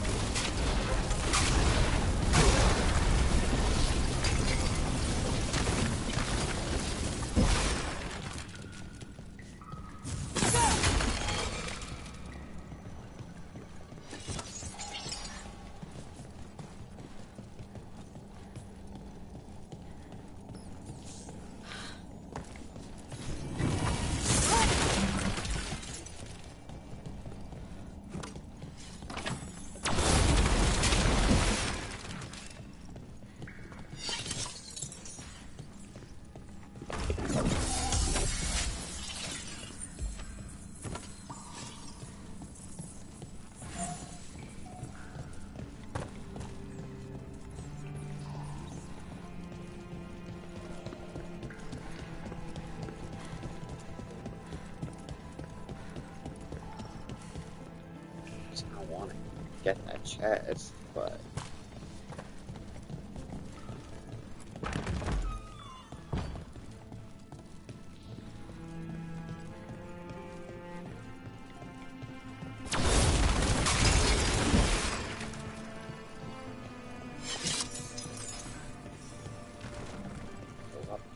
get that chest, but...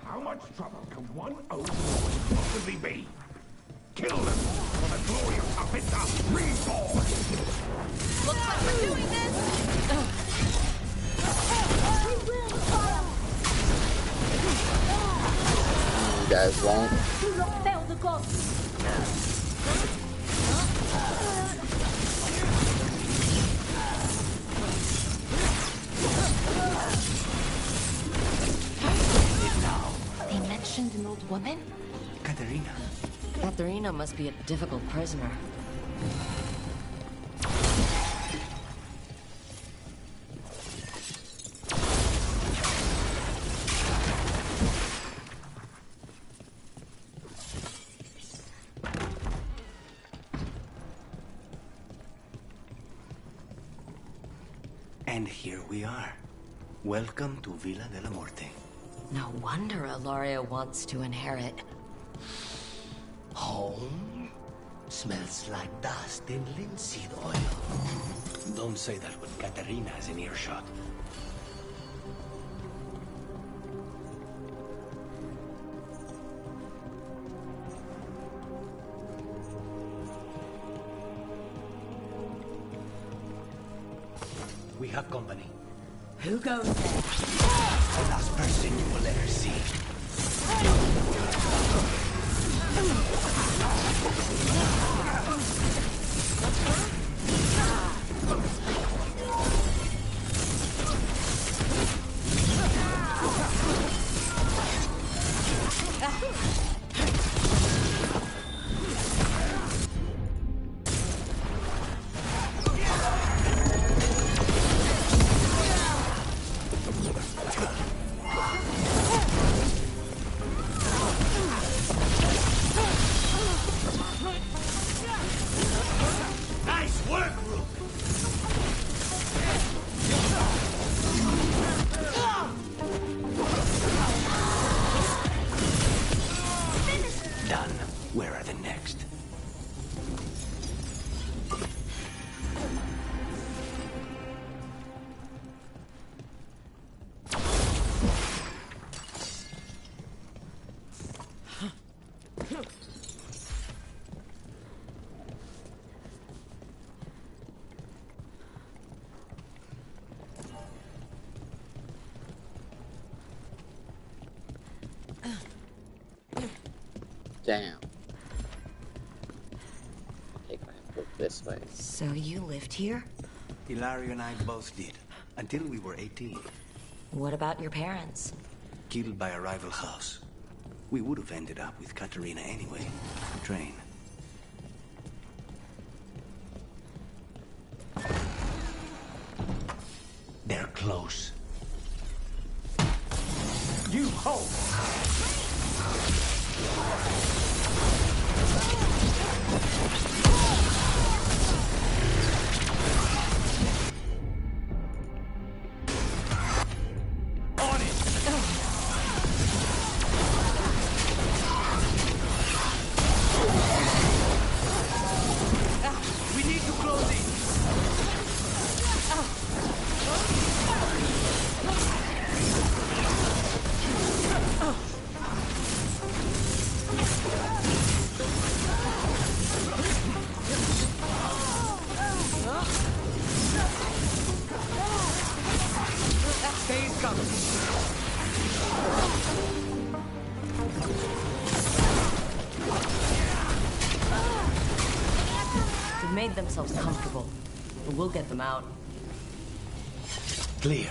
How much trouble can one old boy possibly be? Kill them for the glory of Tapita reborn! Looks like we're doing this! You guys won't. Fail the gods! They mentioned an old woman? Katerina. Katerina must be a difficult prisoner. And here we are. Welcome to Villa de la Muerte. No wonder Ilaria wants to inherit. Home? Smells like dust and linseed oil. Don't say that when Katerina is in earshot. We have company. Who goes there? The last person you will ever see. Nice work, Rook! Done. Where are the next? Damn. I think I have to go this way. So you lived here? Hilario and I both did, until we were 18. What about your parents? Killed by a rival house. We would have ended up with Katerina anyway. Train. They're close. You hold! On it! We need to close it! Stay coming. They've made themselves comfortable. But we'll get them out. Clear.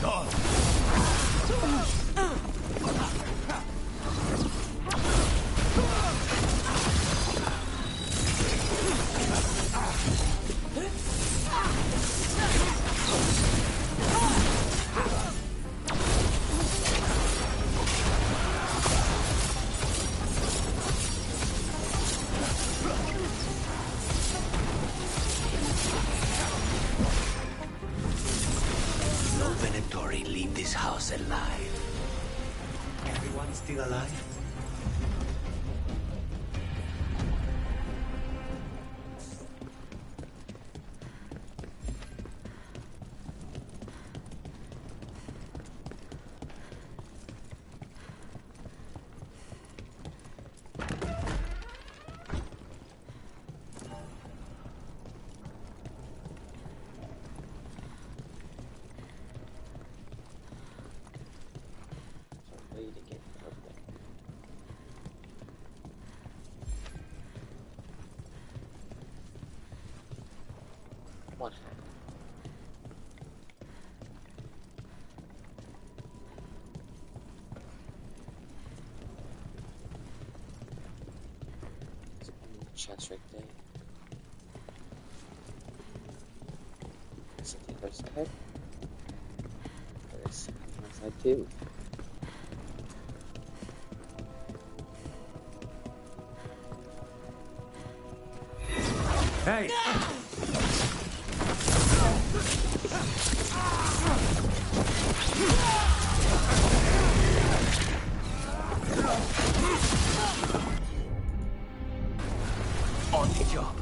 No Venatori leave this house alive. Everyone still alive? What happened? Chest right there. Is it the other side? There's one side too. Hey! On the job.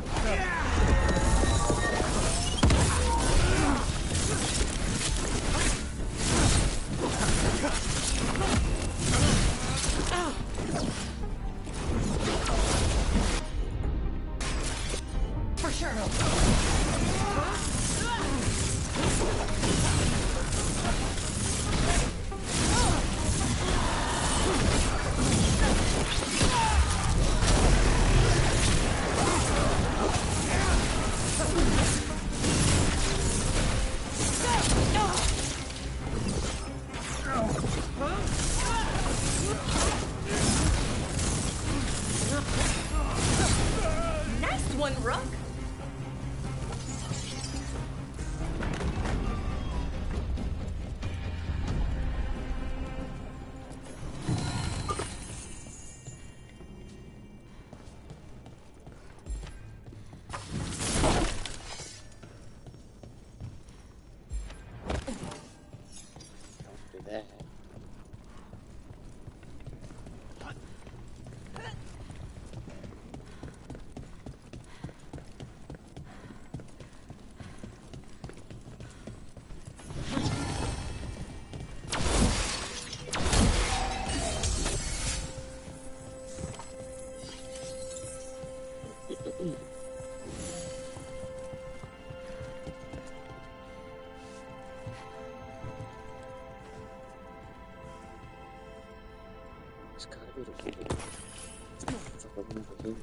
For sure. Nice one, Rook. Do that. It's gotta be the key. It's like a one over here.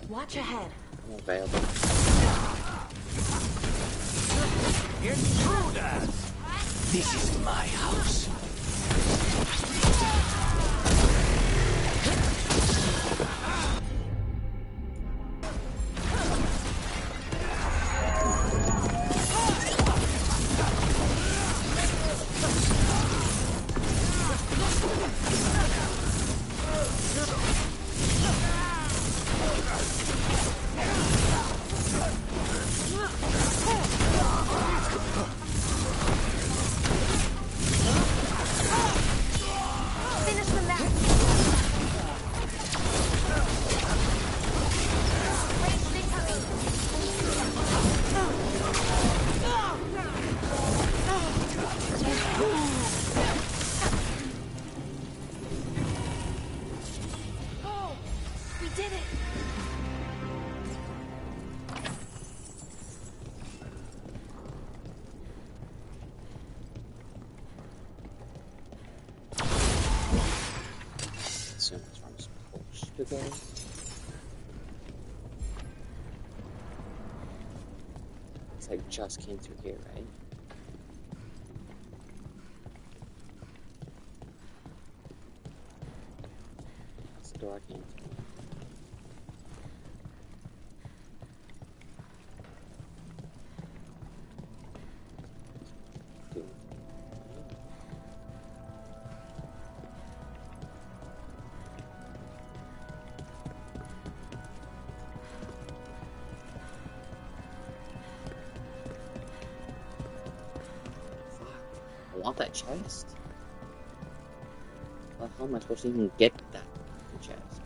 Watch ahead. I'm available. Intruders! This is my house. Finish them now. to go. I just came through here, right? That's the door I came through. I want that chest. Well, how am I supposed to even get that chest?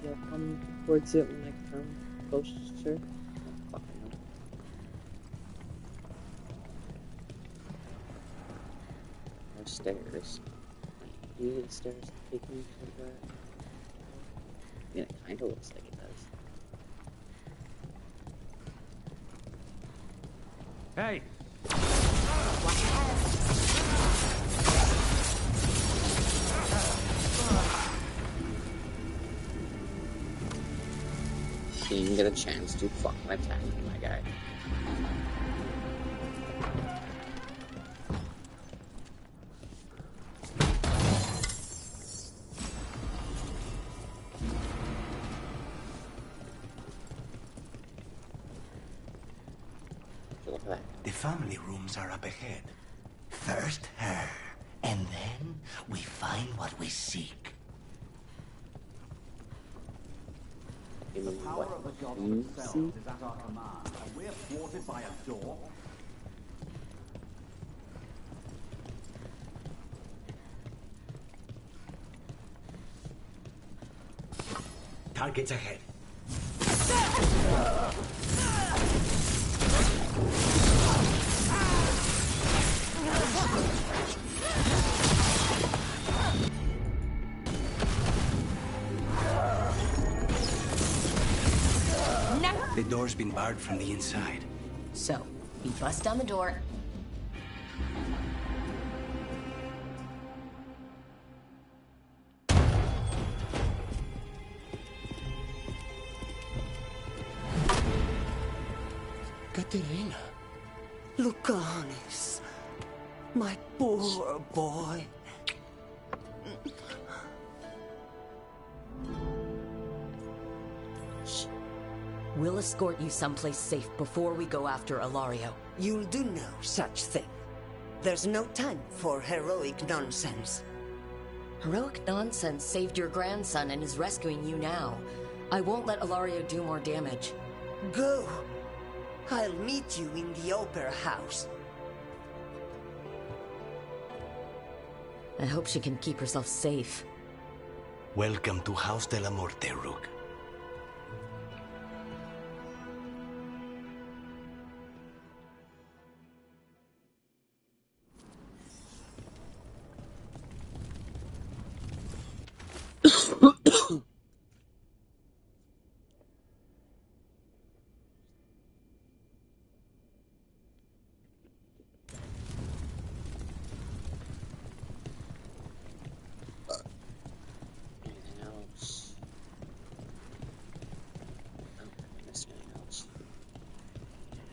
Maybe I'll come towards it when I come closer. I don't fucking know. There's stairs. Do you need the stairs to take me somewhere? I mean, it kinda looks like it does. Hey! Didn't get a chance to fucking attack my guy. The family rooms are up ahead. First her, and then we find what we seek. The power of the gods themselves is at our command, and we're thwarted by a door. Targets ahead. The door's been barred from the inside. So, we bust down the door. Katerina. Lucanis. My poor boy. We'll escort you someplace safe before we go after Ilario. You'll do no such thing. There's no time for heroic nonsense. Heroic nonsense saved your grandson and is rescuing you now. I won't let Ilario do more damage. Go. I'll meet you in the opera house. I hope she can keep herself safe. Welcome to House de la Muerte, Rook.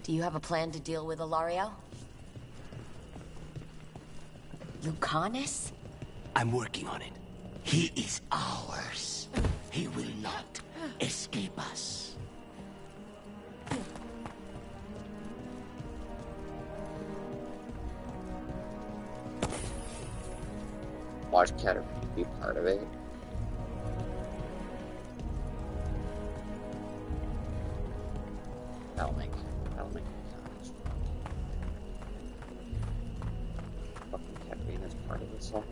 Do you have a plan to deal with Ilario? Lucanis? I'm working on it. He is ours. He will not escape us. Watch Caterpillar be part of it. That'll make sense. Fucking Katerina's part of this all.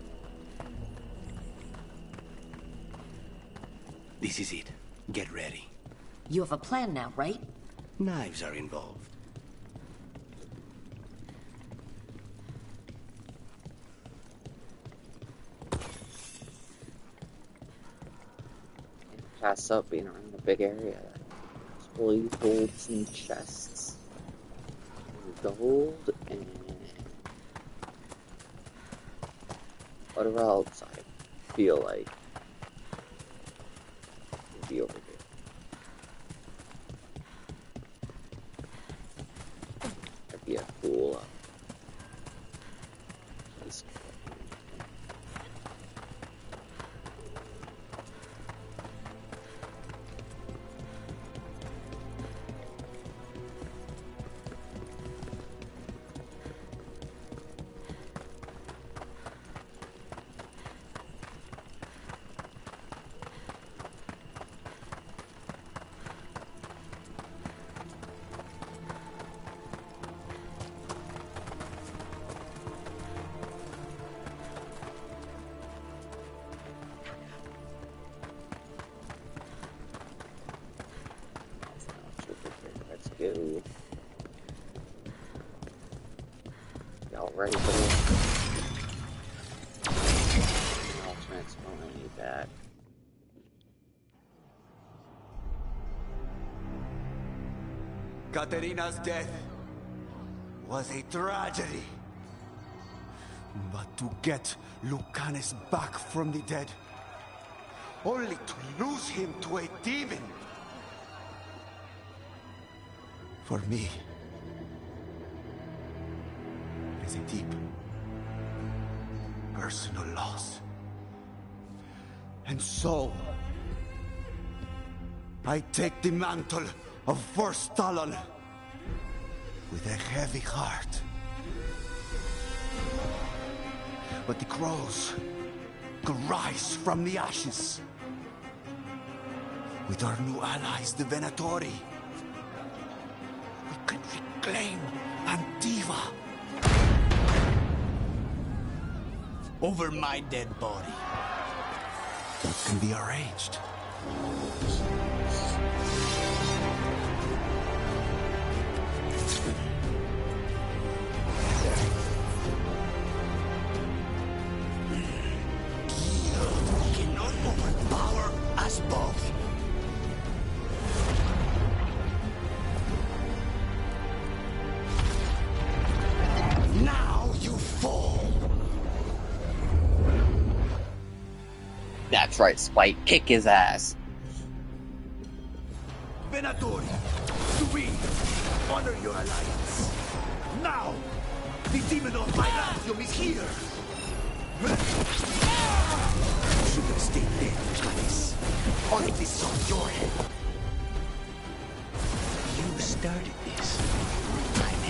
This is it. Get ready. You have a plan now, right? Knives are involved. Pass up being around a big area. Fully hold some chests. Gold and What else I feel like would be over here? That'd be a cool place. Let's go. Y'all ready for this? I'll transform any back. Katerina's death was a tragedy. But to get Lucanus back from the dead, only to lose him to a demon. For me, it is a deep, personal loss. And so, I take the mantle of First Talon with a heavy heart. But the crows could rise from the ashes. With our new allies, the Venatori, we can reclaim Antiva. Over my dead body. That can be arranged. Cannot overpower us both. Now you fall. That's right, Spite. Kick his ass. Venatori, to we honor your alliance. Now, the demon of my Latium is here. You should have stayed dead, Lucanus. All of this on your head. You started this. I'm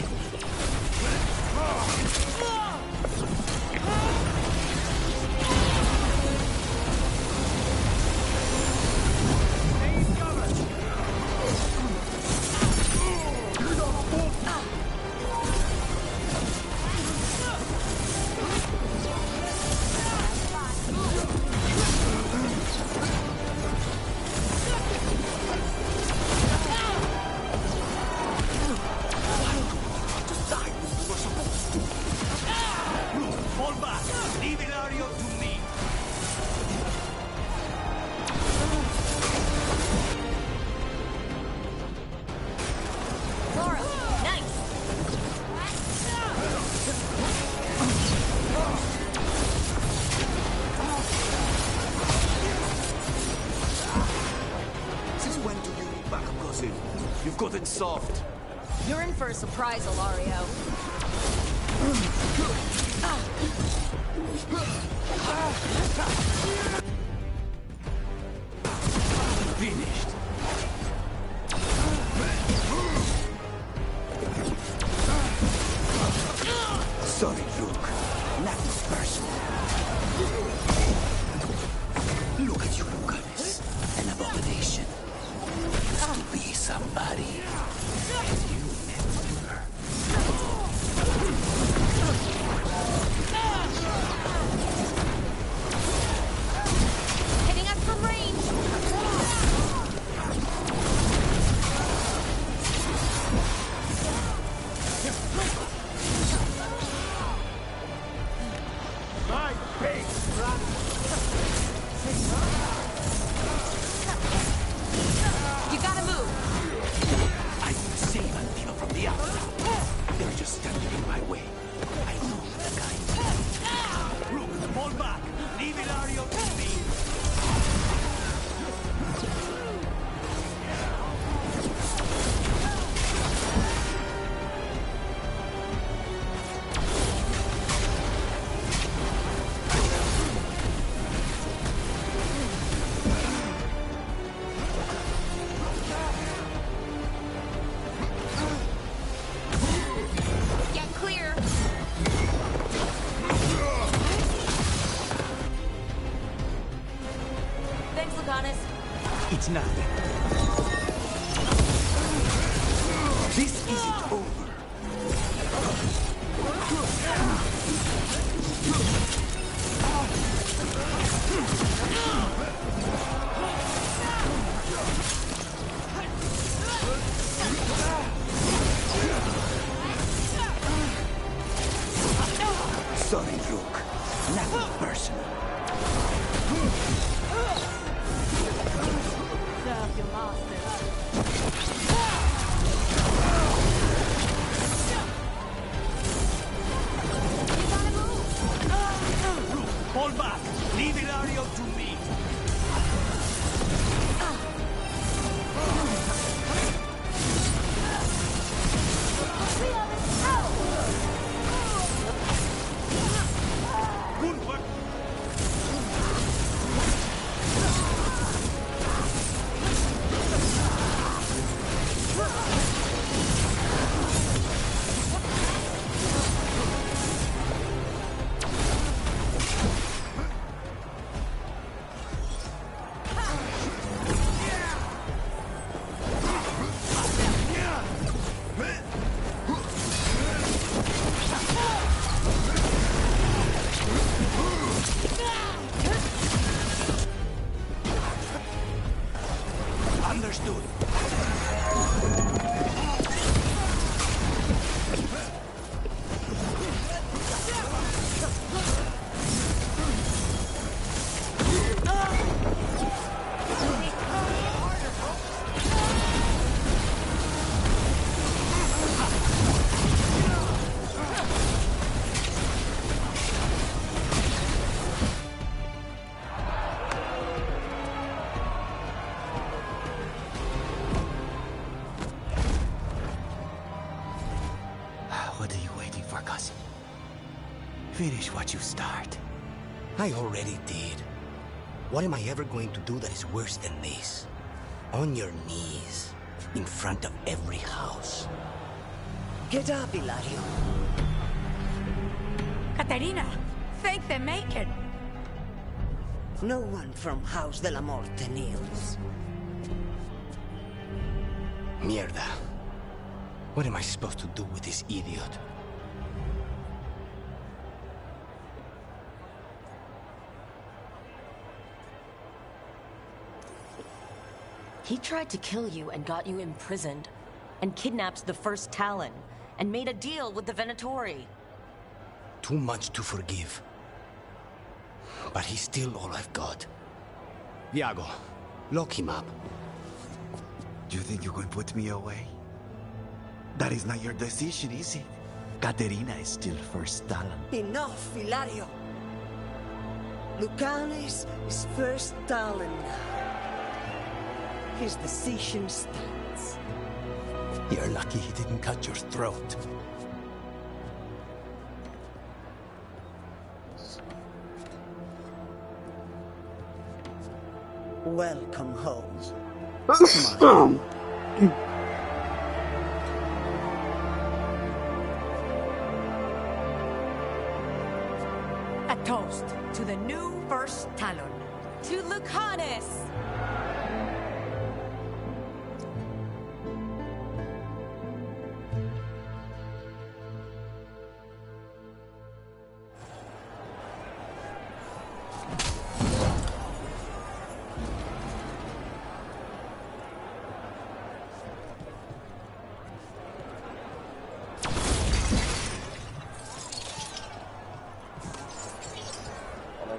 Fall back! Leave Ilario to me! Laura, nice! Since when do you need back, cousin? You've gotten soft. You're in for a surprise, Ilario. Finished. Sorry, Luke. Nothing's personal. Look at you, Lucanus. An abomination. Used to be somebody. And you never. Hitting us from range! My face, run! You gotta move! I will save Antiva. It's nothing. This isn't over. Sorry, Rook. Nothing personal. Serve your masters. Hold back! Leave Ilario to me! Good work! Understood. What are you waiting for, cousin? Finish what you start. I already did. What am I ever going to do that is worse than this? On your knees, in front of every house. Get up, Ilario. Caterina, thank the Maker. No one from House de la Morte kneels. Mierda. What am I supposed to do with this idiot? He tried to kill you and got you imprisoned, and kidnapped the first Talon, and made a deal with the Venatori. Too much to forgive. But he's still all I've got. Iago, lock him up. You think you can put me away? That is not your decision, is it? Caterina is still first Talon. Enough, Ilario. Lucanes is first Talon now. His decision stands. You're lucky he didn't cut your throat. Welcome home. A toast to the new first Talon. To Lucanus!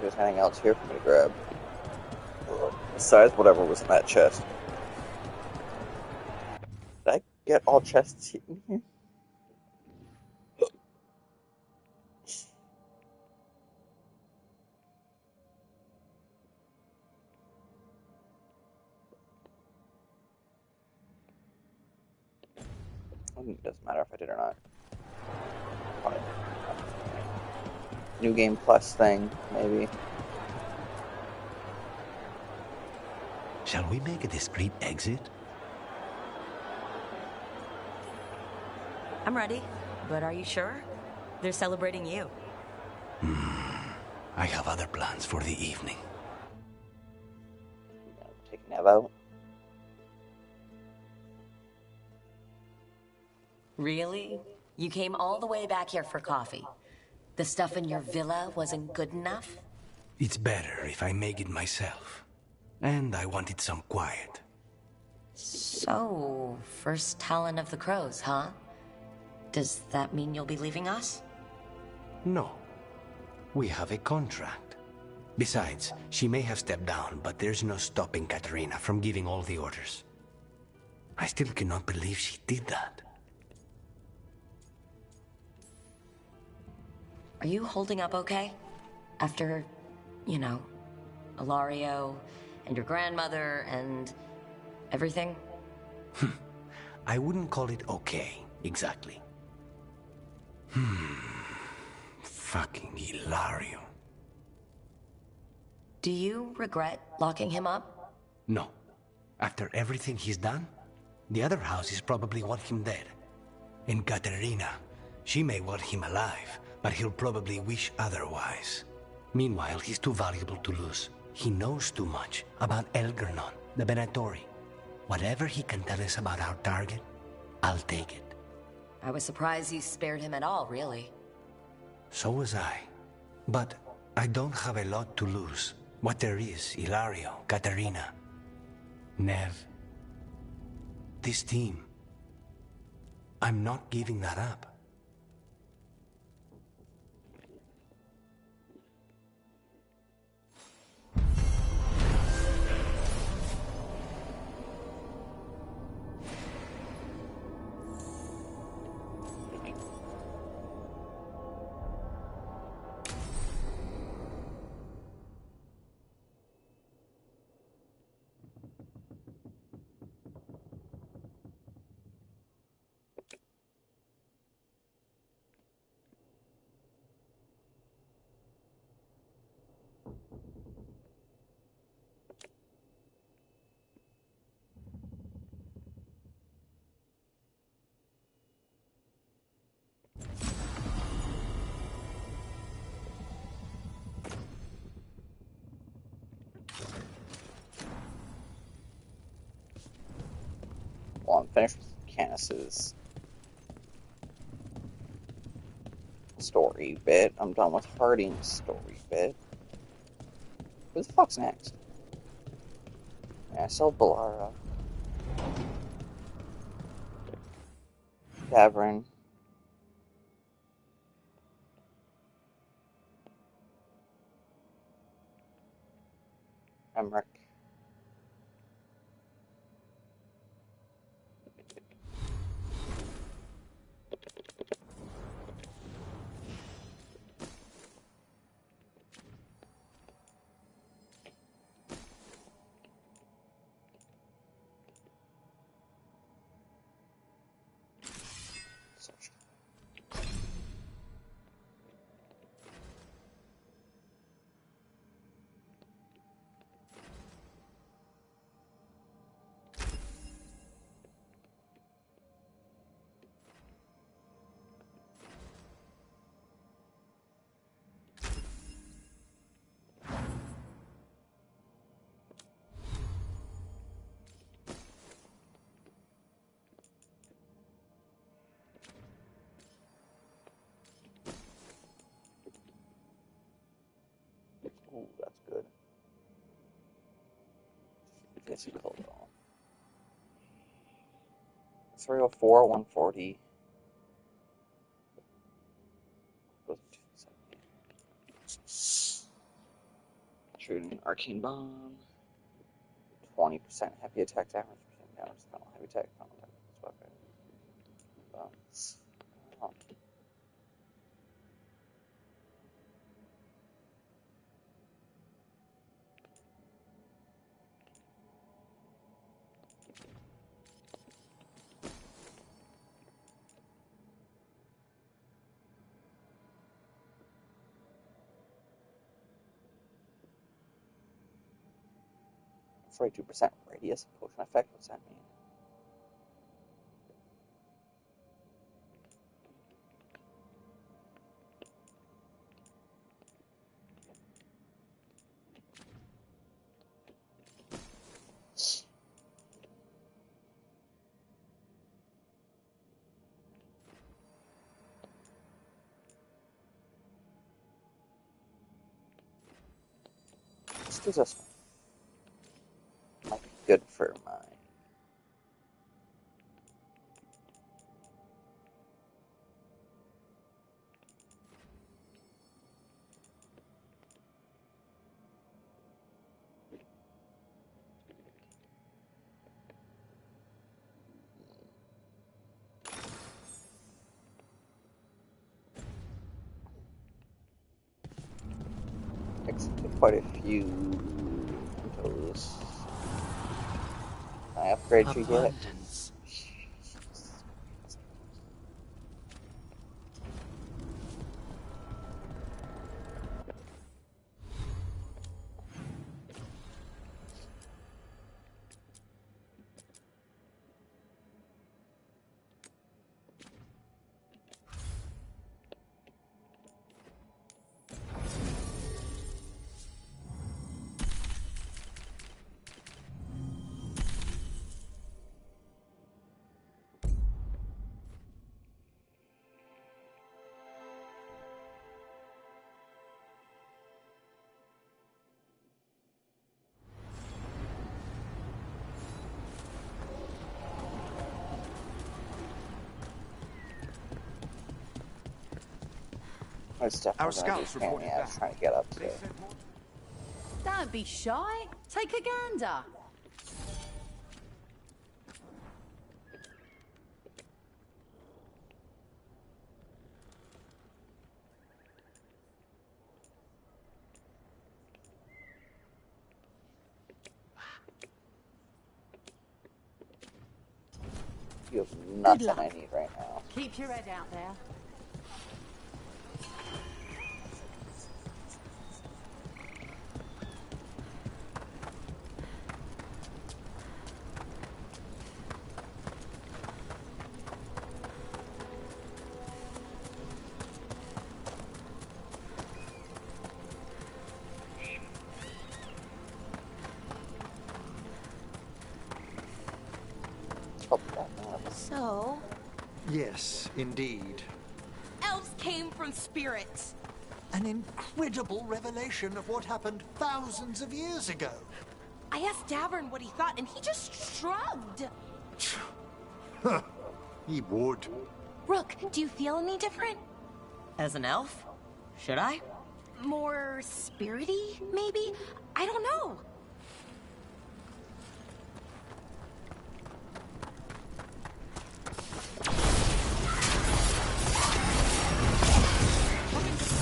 There's anything else here for me to grab. Besides whatever was in that chest. Did I get all chests in here? It doesn't matter if I did or not. Fine. New Game Plus thing, maybe. Shall we make a discreet exit? I'm ready, but are you sure? They're celebrating you. I have other plans for the evening. Take Nev out. Really? You came all the way back here for coffee? The stuff in your villa wasn't good enough? It's better if I make it myself. And I wanted some quiet. So, first Talon of the Crows, huh? Does that mean you'll be leaving us? No. We have a contract. Besides, she may have stepped down, but there's no stopping Katerina from giving all the orders. I still cannot believe she did that. Are you holding up okay? After, you know, Ilario, and your grandmother, and everything? I wouldn't call it okay, exactly. Fucking Ilario. Do you regret locking him up? No. After everything he's done, the other houses probably want him dead. And Katerina, she may want him alive, but he'll probably wish otherwise. Meanwhile, he's too valuable to lose. He knows too much about Elgernon, the Benatori. Whatever he can tell us about our target, I'll take it. I was surprised you spared him at all, really. So was I. But I don't have a lot to lose. What there is, Ilario, Katerina, Nev. This team. I'm not giving that up. Well, I'm finished with Canis's story bit. I'm done with Harding's story bit. Who the fuck's next? Yeah, I saw Balara. Davern. Emmerich. Ooh, that's good. Fancy color on. 304, 140. Shooting arcane bomb. 20% heavy attack damage, percent damage, spell, heavy attack, final attack, weapon. Bounce. Oh. 42% radius potion effect. What's that mean? does this one? Might be good for my... Quite a few of those. I upgrade you yet? Our scouts reported back. I was trying to get up to it. Don't be shy. Take a gander. You have nothing I need right now. Keep your head out there. So? Yes, indeed. Elves came from spirits. An incredible revelation of what happened thousands of years ago. I asked Davern what he thought, and he just shrugged. He would. Rook, do you feel any different? As an elf? Should I? More spirity, maybe? I don't know.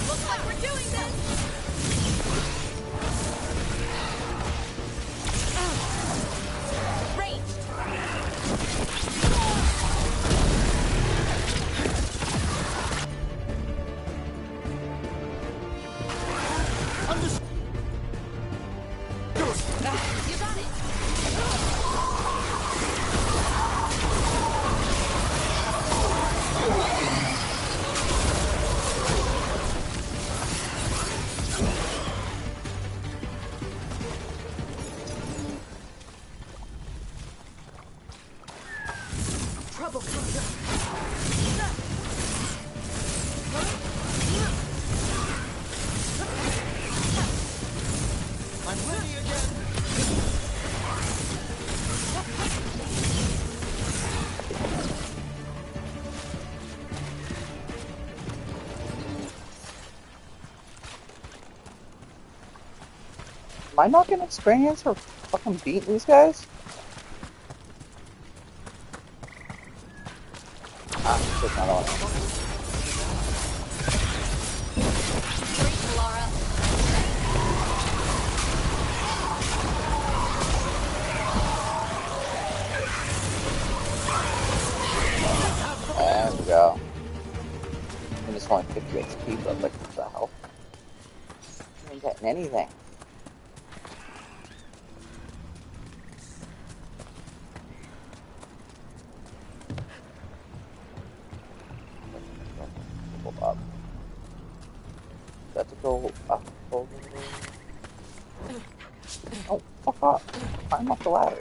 Looks like we're doing this! Range! You got it! Trouble comes up. I'm ready again. Am I not getting experience for fucking beating these guys? Ah, there's another one. There we go. And it's only 50 XP, but like, what the hell? I ain't getting anything. Hold up. Got to go up over there. Oh, fuck up. Climb up the ladder.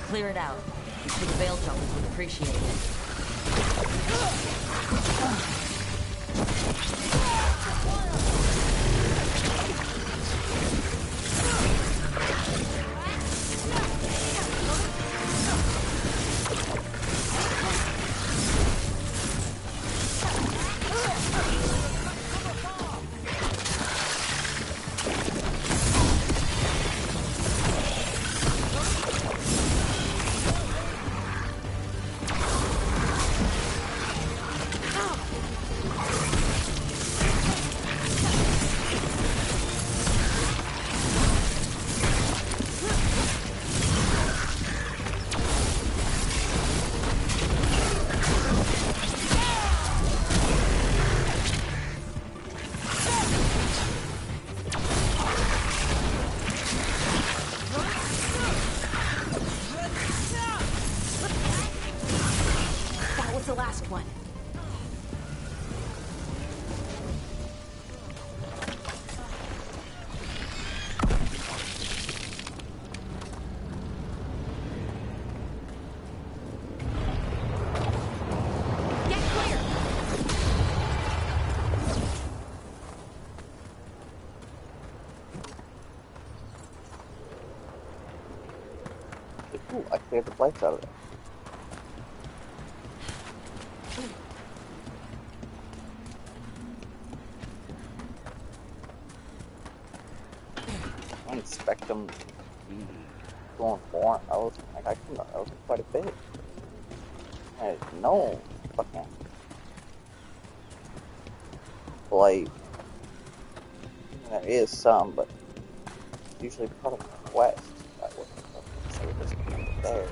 Clear it out. I'm sure the veil jumpers would appreciate it. Ooh, I cleared the lights out of there. I don't expect them to be going for it. I couldn't. That was quite a bit. I had no fucking blight. There is some, but it's usually part of the quest. That would say this there.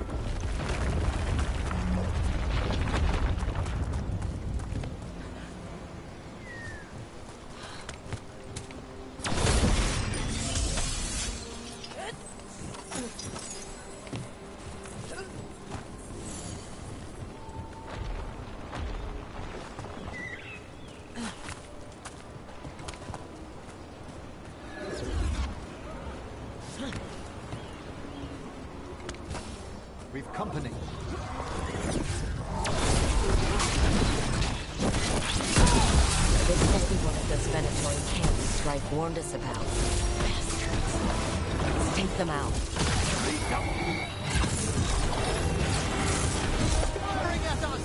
We've company. This must be one of those Venatorian camps Strife warned us about. Bastards. Let's take them out. Firing at us!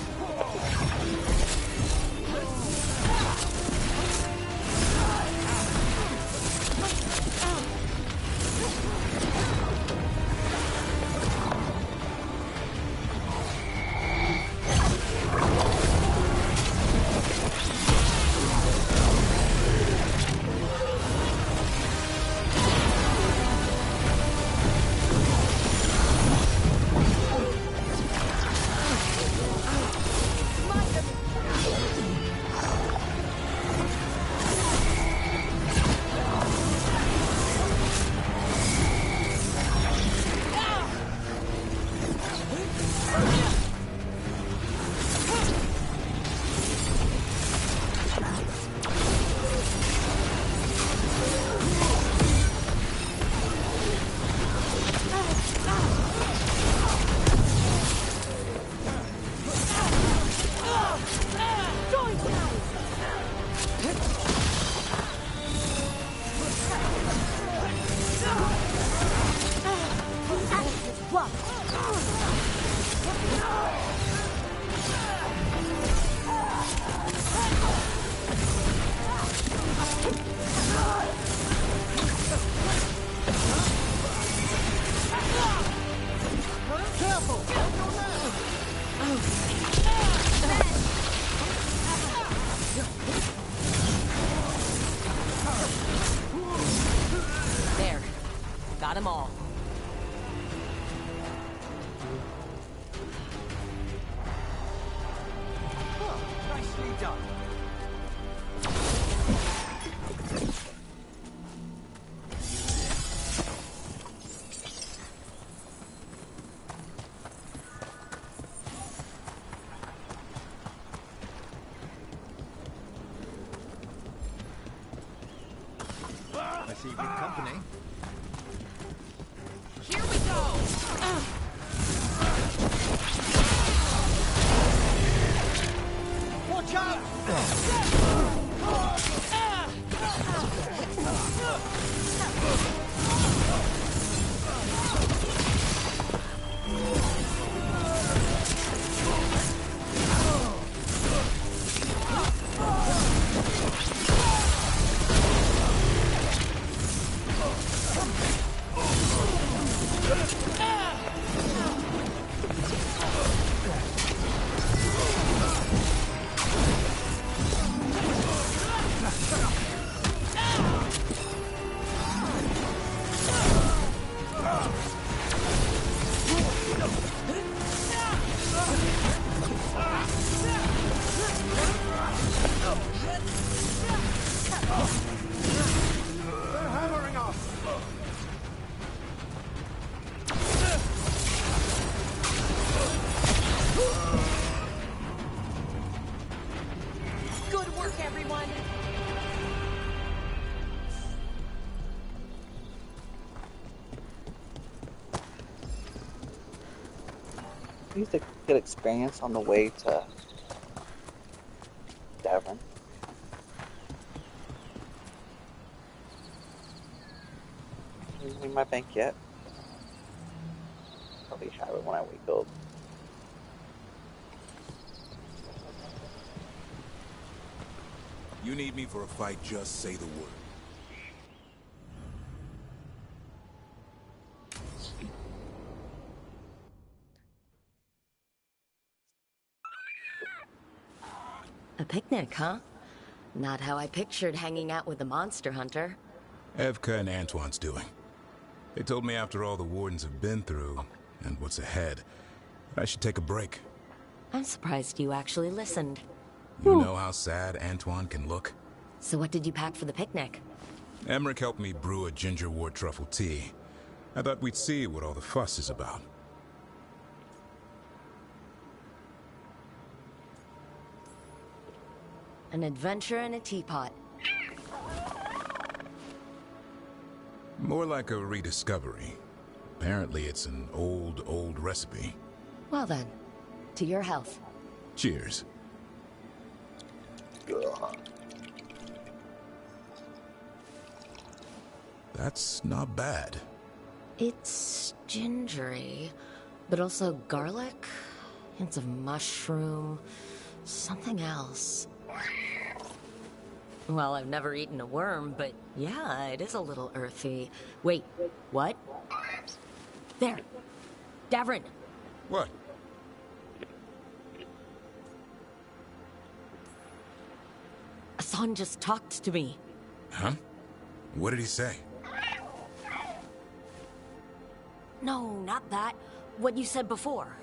There. Got them all. Nicely done. I see we've company. Here we go! I used to get experience on the way to Devon. Isn't in my bank yet? Probably have it when I wake up. You need me for a fight, just say the word. A picnic, huh? Not how I pictured hanging out with the monster hunter. Evka and Antoine's doing. They told me after all the wardens have been through, and what's ahead, I should take a break. I'm surprised you actually listened. You know how sad Antoine can look? So what did you pack for the picnic? Emmerich helped me brew a ginger wort truffle tea. I thought we'd see what all the fuss is about. An adventure in a teapot. More like a rediscovery. Apparently it's an old recipe. Well then, to your health. Cheers. That's not bad. It's gingery, but also garlic, hints of mushroom, something else. Well, I've never eaten a worm, but yeah, it is a little earthy. Wait, what? There. Davrin. What? Hassan just talked to me. Huh? What did he say? No, not that. What you said before.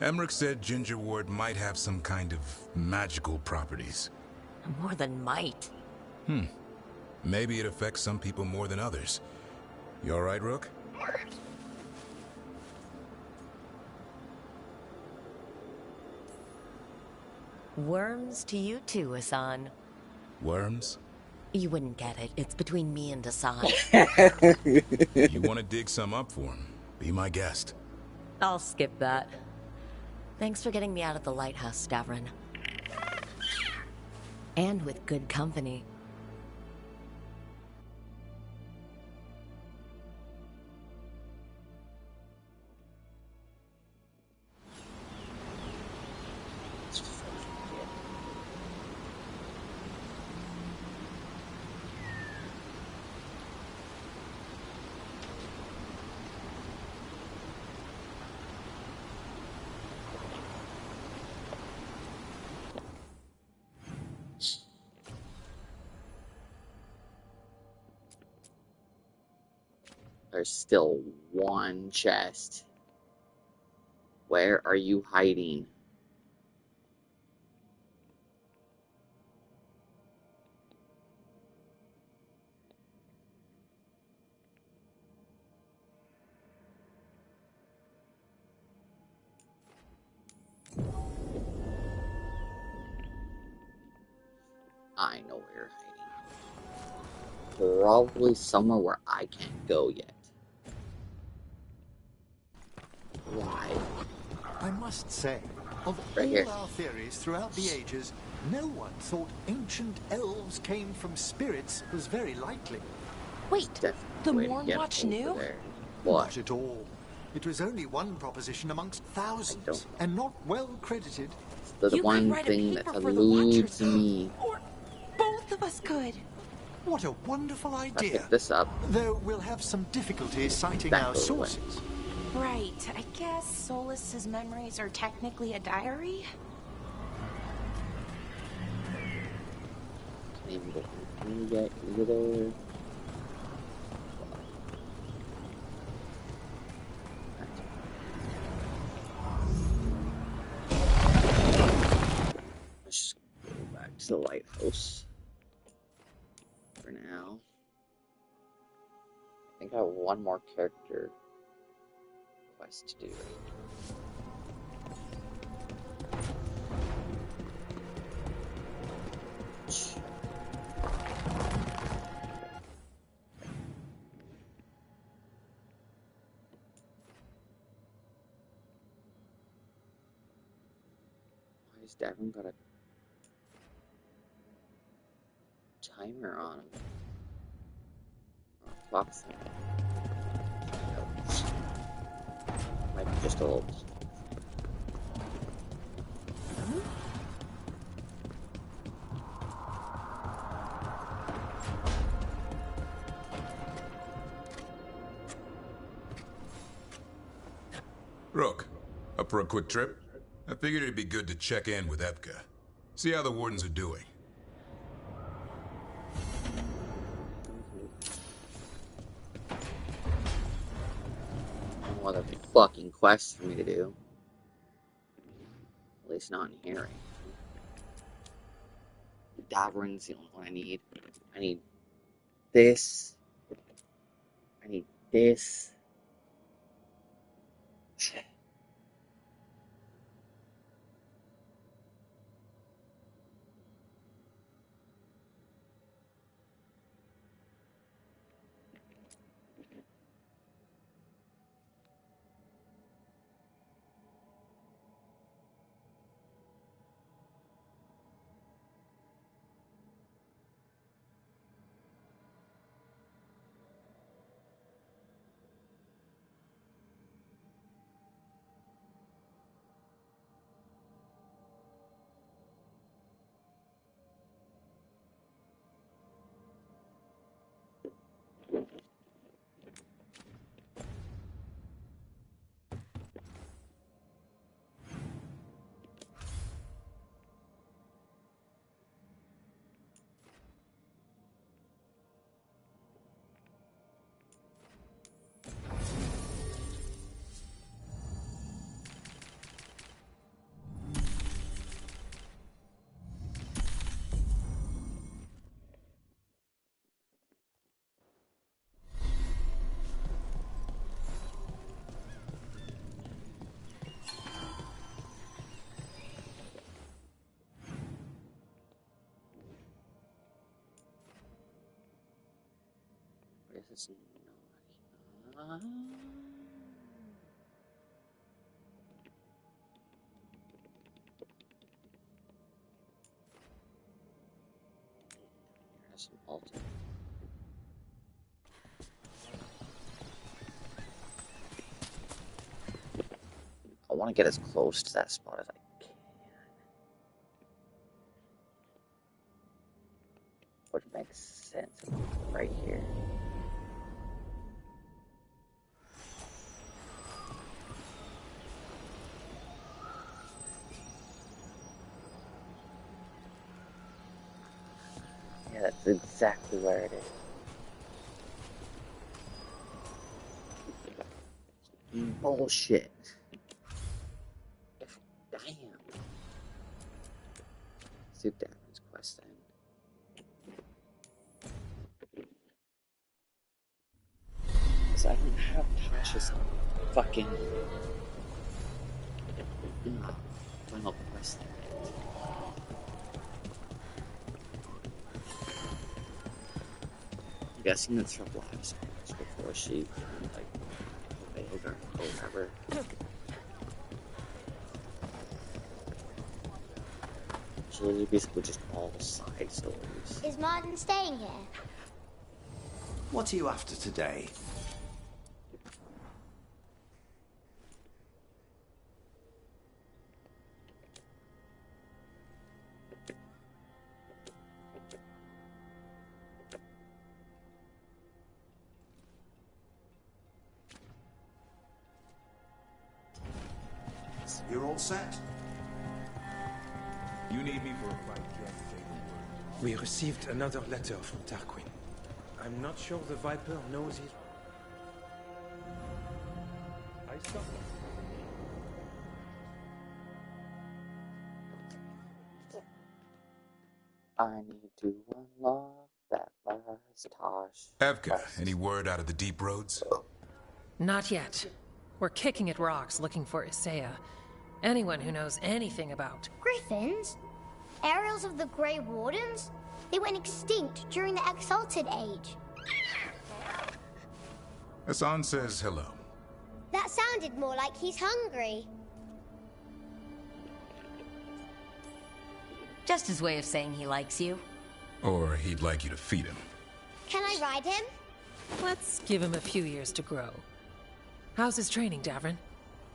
Emmerich said ginger wort might have some kind of magical properties. More than might. Maybe it affects some people more than others. You all right, Rook? Worms to you too, Hassan. Worms? You wouldn't get it. It's between me and Hassan. You want to dig some up for him? Be my guest. I'll skip that. Thanks for getting me out of the lighthouse, Davrin. And with good company. There's still one chest. Where are you hiding? I know where you're hiding. Probably somewhere where I can't go yet. Why? I must say, of Right all here. our theories throughout the ages, no one thought ancient elves came from spirits was very likely. Wait, the way to Morn get Watch over knew? there. What? Not at all. It was only one proposition amongst thousands, and not well credited. The You one could write a thing that paper for the eludes Watchers. me. Or both of us could. What a wonderful I idea. pick this up. Though we'll have some difficulty citing That our goes away. sources. Right. I guess Solus's memories are technically a diary? Can't even go yet either. Let's just go back to the lighthouse for now. I think I have one more character quest to do. Why is Davin got a timer on him? Or a clock thing? Might be just old. Rook, up for a quick trip? I figured it'd be good to check in with Evka. See how the wardens are doing. No other fucking quests for me to do. At least not in hearing. Davrin's the only one I need. I need this. I need this. This is not. Here's some altar. I want to get as close to that spot as I can. Which makes sense right here. Yeah, that's exactly where it is. Bullshit. Damn. Let's do Davin's quest then. Because I don't have Tasha's fucking final quest there yet. I'm guessing that's her last quest before she, like, failed or whatever. So these are basically just all side stories. Is Martin staying here? What are you after today? You're all set? You need me for a fight, Jeff? We received another letter from Tarquin. I'm not sure the Viper knows his... I stopped. I need to unlock that last Tosh. Evka, any word out of the deep roads? Not yet. We're kicking at rocks looking for Isaiah. Anyone who knows anything about... Griffins? Aerials of the Grey Wardens? They went extinct during the Exalted Age. Hassan says hello. That sounded more like he's hungry. Just his way of saying he likes you. Or he'd like you to feed him. Can I ride him? Let's give him a few years to grow. How's his training, Davrin?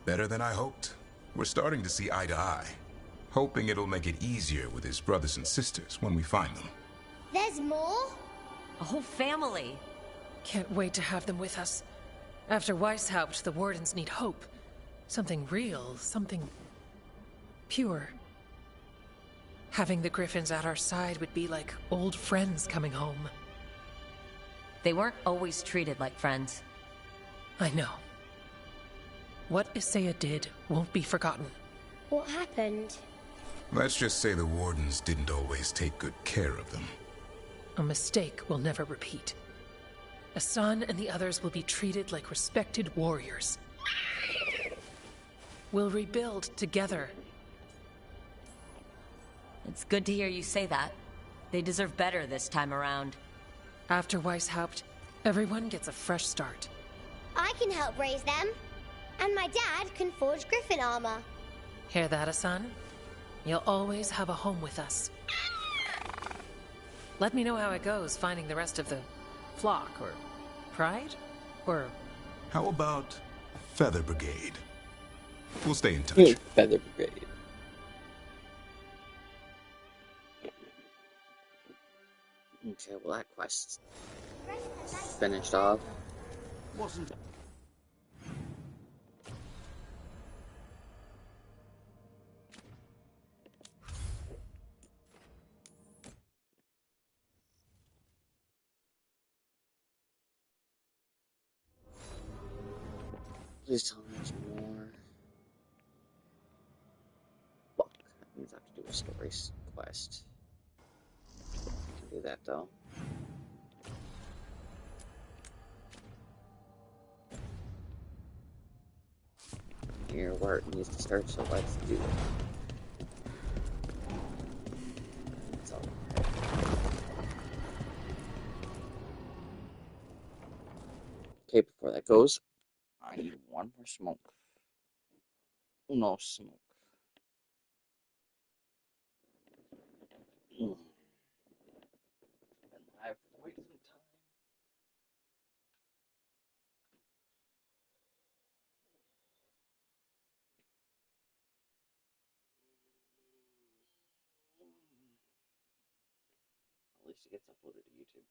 Better than I hoped. We're starting to see eye to eye. Hoping it'll make it easier with his brothers and sisters when we find them. There's more? A whole family. Can't wait to have them with us. After Weishaupt, the Wardens need hope. Something real, something pure. Having the Griffins at our side would be like old friends coming home. They weren't always treated like friends. I know. What Isaiah did won't be forgotten. What happened? Let's just say the Wardens didn't always take good care of them. A mistake will never repeat. Asan and the others will be treated like respected warriors. We'll rebuild together. It's good to hear you say that. They deserve better this time around. After Weishaupt, everyone gets a fresh start. I can help raise them. And my dad can forge griffin armor. Hear that, Asan? You'll always have a home with us. Let me know how it goes finding the rest of the flock, or pride, or... How about Feather Brigade? We'll stay in touch. Feather Brigade. Okay, well that quest's finished off. Wasn't Please tell me there's more. Fuck, that means I have to do a story quest. I can do that though. Here where it needs to start, so let's do it. That's all. Okay, before that goes, I need one more smoke. No smoke. Been live for quite some time. At least it gets uploaded to YouTube.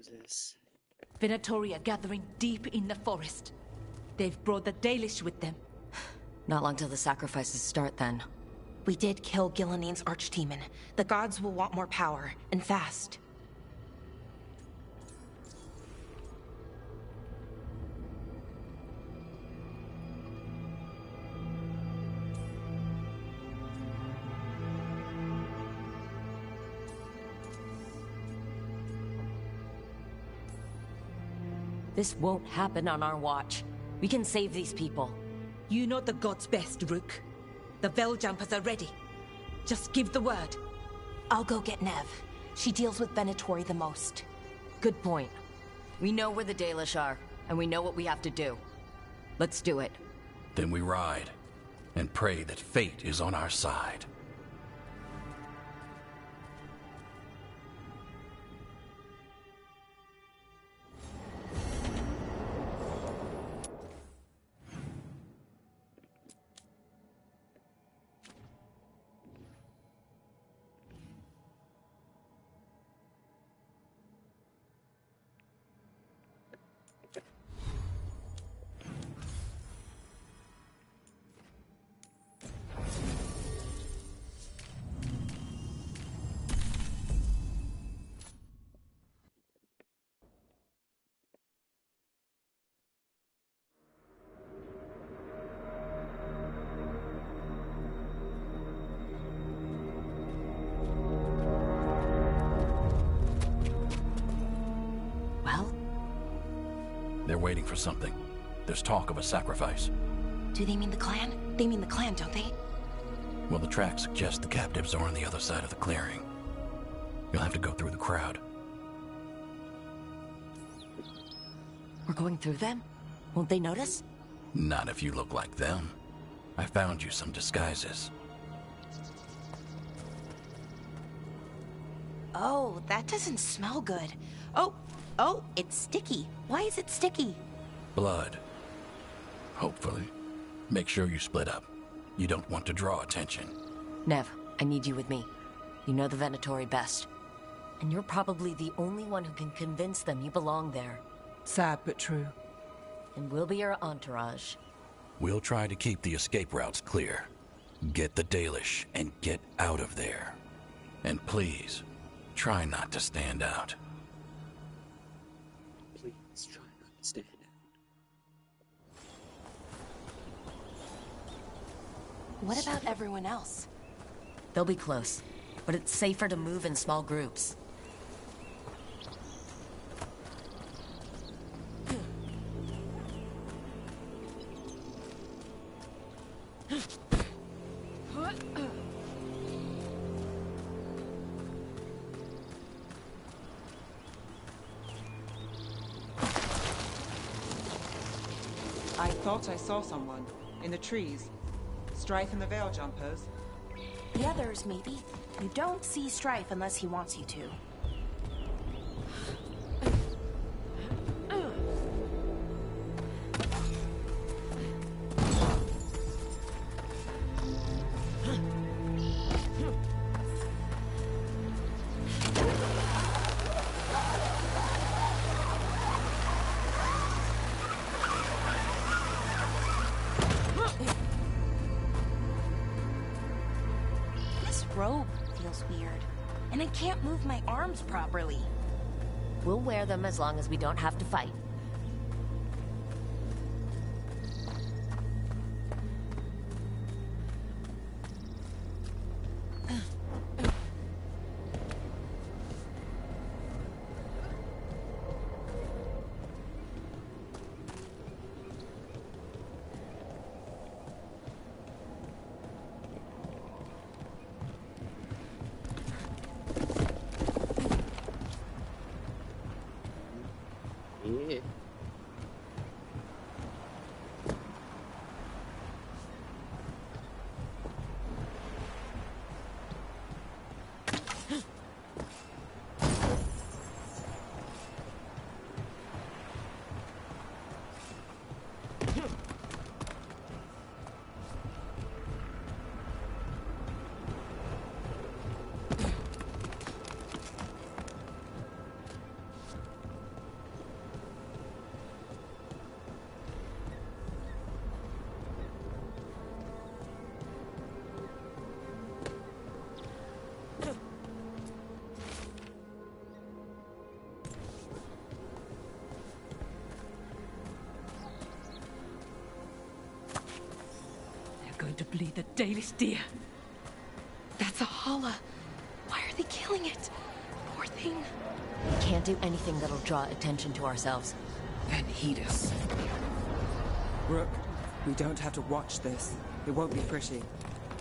is this? Venatori are gathering deep in the forest. They've brought the Dalish with them. Not long till the sacrifices start, then. We did kill Gillening's archdemon. The gods will want more power, and fast. This won't happen on our watch. We can save these people. You know the gods best, Rook. The Veiljumpers are ready. Just give the word. I'll go get Nev. She deals with Venatori the most. Good point. We know where the Dalish are, and we know what we have to do. Let's do it. Then we ride, and pray that fate is on our side. They're waiting for something. There's talk of a sacrifice. Do they mean the clan? They mean the clan, don't they? Well, the tracks suggest the captives are on the other side of the clearing. You'll have to go through the crowd. We're going through them? Won't they notice? Not if you look like them. I found you some disguises. Oh, that doesn't smell good. Oh, it's sticky. Why is it sticky? Blood. Hopefully. Make sure you split up. You don't want to draw attention. Nev, I need you with me. You know the Venatori best. And you're probably the only one who can convince them you belong there. Sad but true. And we'll be your entourage. We'll try to keep the escape routes clear. Get the Dalish and get out of there. And please, try not to stand out. Please try not to stand out. What about everyone else? They'll be close, but it's safer to move in small groups. I thought I saw someone in the trees. Strife and the Veiljumpers. The others, maybe. You don't see Strife unless he wants you to. Robe feels weird, and I can't move my arms properly. We'll wear them as long as we don't have to fight. Yeah. going to bleed the Dalish deer. That's a holla. Why are they killing it? Poor thing. We can't do anything that'll draw attention to ourselves. Then heed us. Rook, we don't have to watch this. It won't be pretty.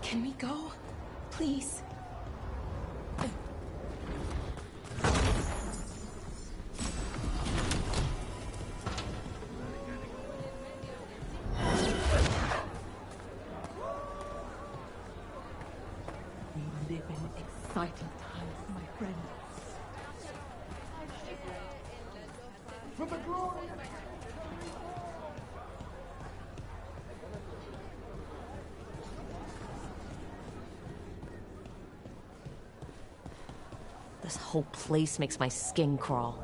Can we go? Please. We live in exciting times, my friend. For the glory! This whole place makes my skin crawl.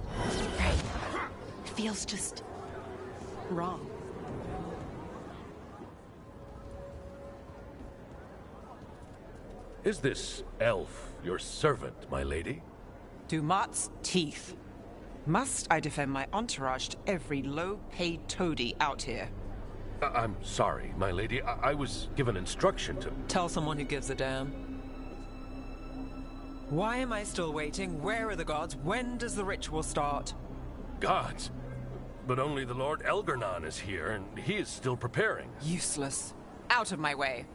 Right. It feels just wrong. Is this elf your servant, my lady? Dumat's teeth. Must I defend my entourage to every low-paid toady out here? I'm sorry, my lady. I was given instruction to... Tell someone who gives a damn. Why am I still waiting? Where are the gods? When does the ritual start? Gods? But only the Lord Elgernon is here, and he is still preparing. Useless. Out of my way.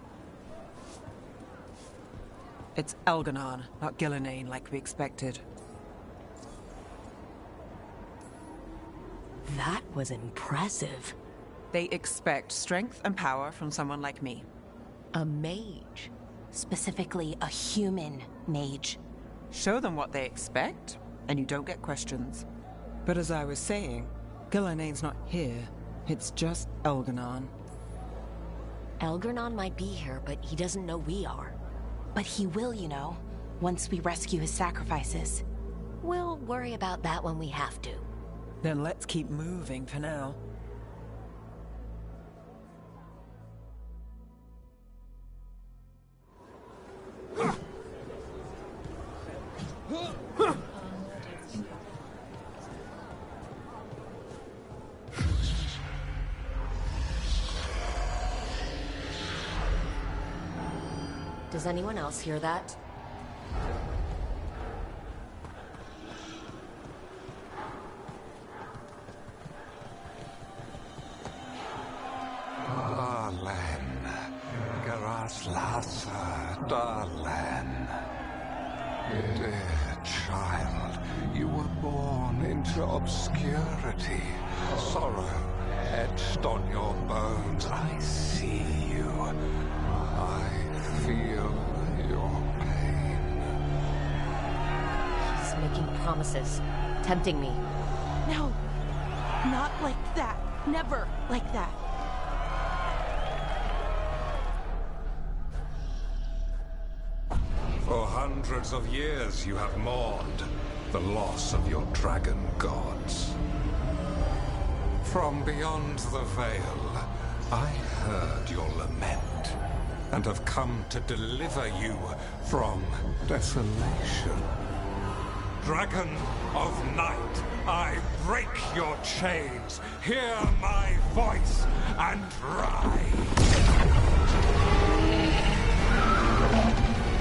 It's Elgernon, not Gillenane, like we expected. That was impressive. They expect strength and power from someone like me. A mage. Specifically, a human mage. Show them what they expect, and you don't get questions. But as I was saying, Gillenane's not here. It's just Elgernon. Elgernon might be here, but he doesn't know we are. But he will, you know, once we rescue his sacrifices. We'll worry about that when we have to. Then let's keep moving for now. Does anyone else hear that? Darlen, Garaslasa, Darlen. Dear child, you were born into obscurity. Sorrow etched on your bones. I see you. I feel your pain. He's making promises, tempting me. No, not like that. Never like that. For hundreds of years you have mourned the loss of your dragon gods. From beyond the veil, I heard your lament, and have come to deliver you from desolation. Dragon of night, I break your chains. Hear my voice and rise.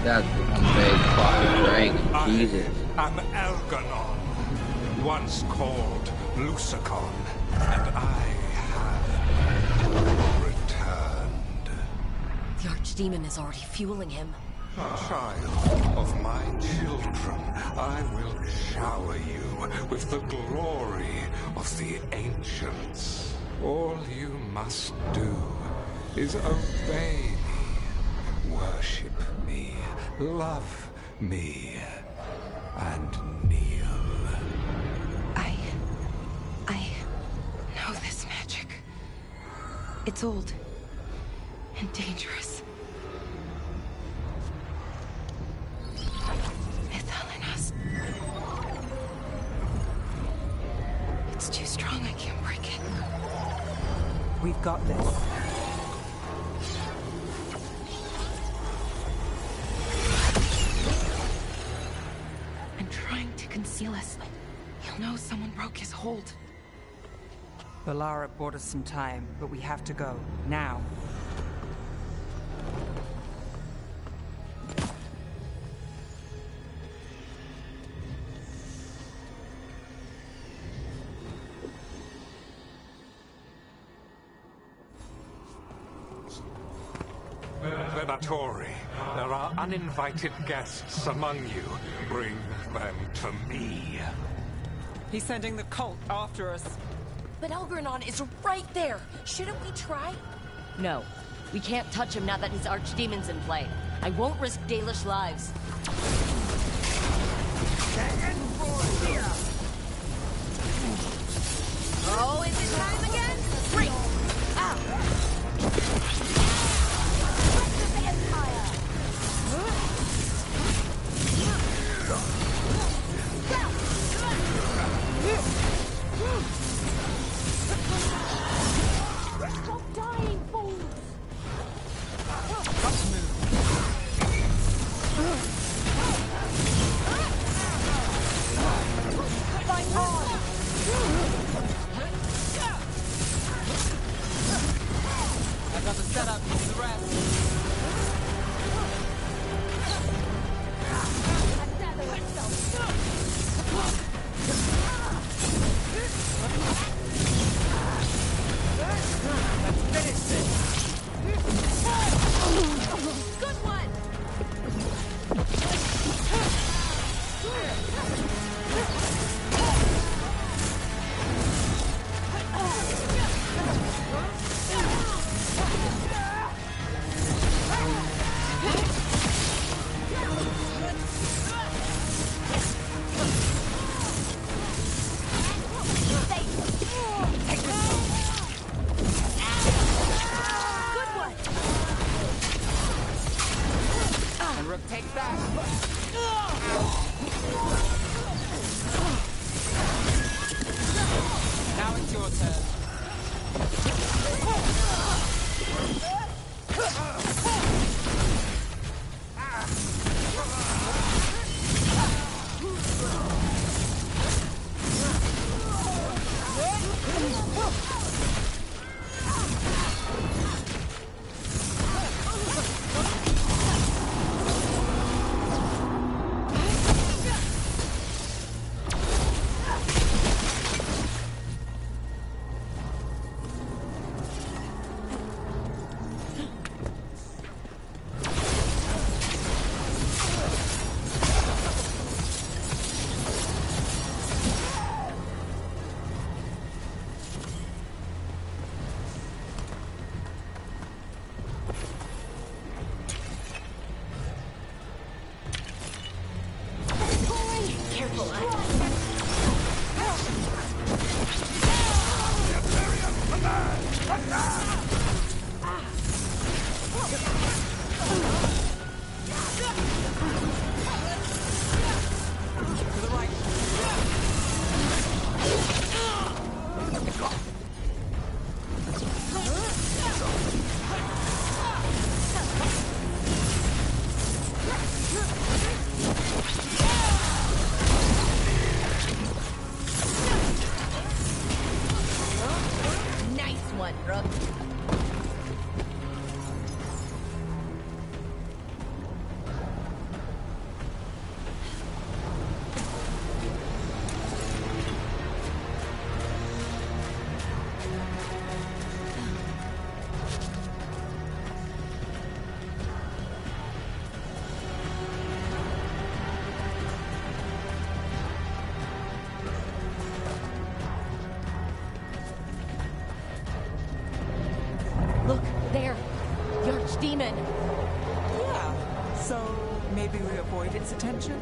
That's a big fucking dragon, Jesus. I am Elgernon, once called Lucicon, and I have returned. The Archdemon is already fueling him. Child of my children, I will shower you with the glory of the ancients. All you must do is obey me, worship me, love me, and kneel. I know this magic. It's old and dangerous. It's too strong, I can't break it. We've got this. I'm trying to conceal us. He'll know someone broke his hold. Valara bought us some time, but we have to go. Now. Lattori. There are uninvited guests among you. Bring them to me. He's sending the cult after us. But Elgranon is right there. Shouldn't we try? No. We can't touch him now that his archdemon's in play. I won't risk Dalish lives. Oh, is it time again? Great! Ah! The Empire! Stop dying, fools! Fight on! I got the setup for the rest. Good one! And Rook takes that. Now it's your turn. demon. Yeah, so maybe we avoid its attention?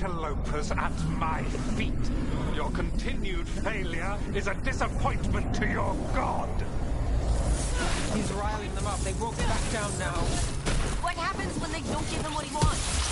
interlopers at my feet. Your continued failure is a disappointment to your god. He's riling them up. They won't back down now. What happens when they don't give him what he wants?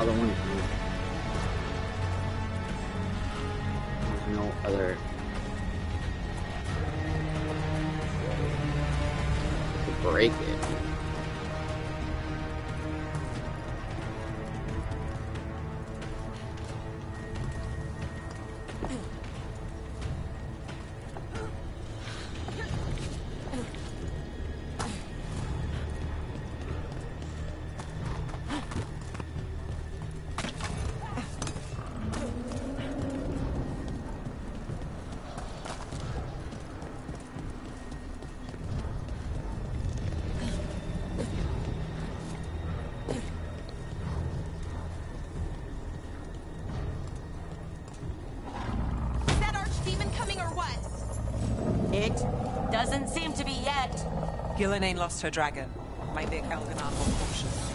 other one here. There's no other. To break it. Doesn't seem to be yet. Gillenane lost her dragon. Might make Elganon more cautious.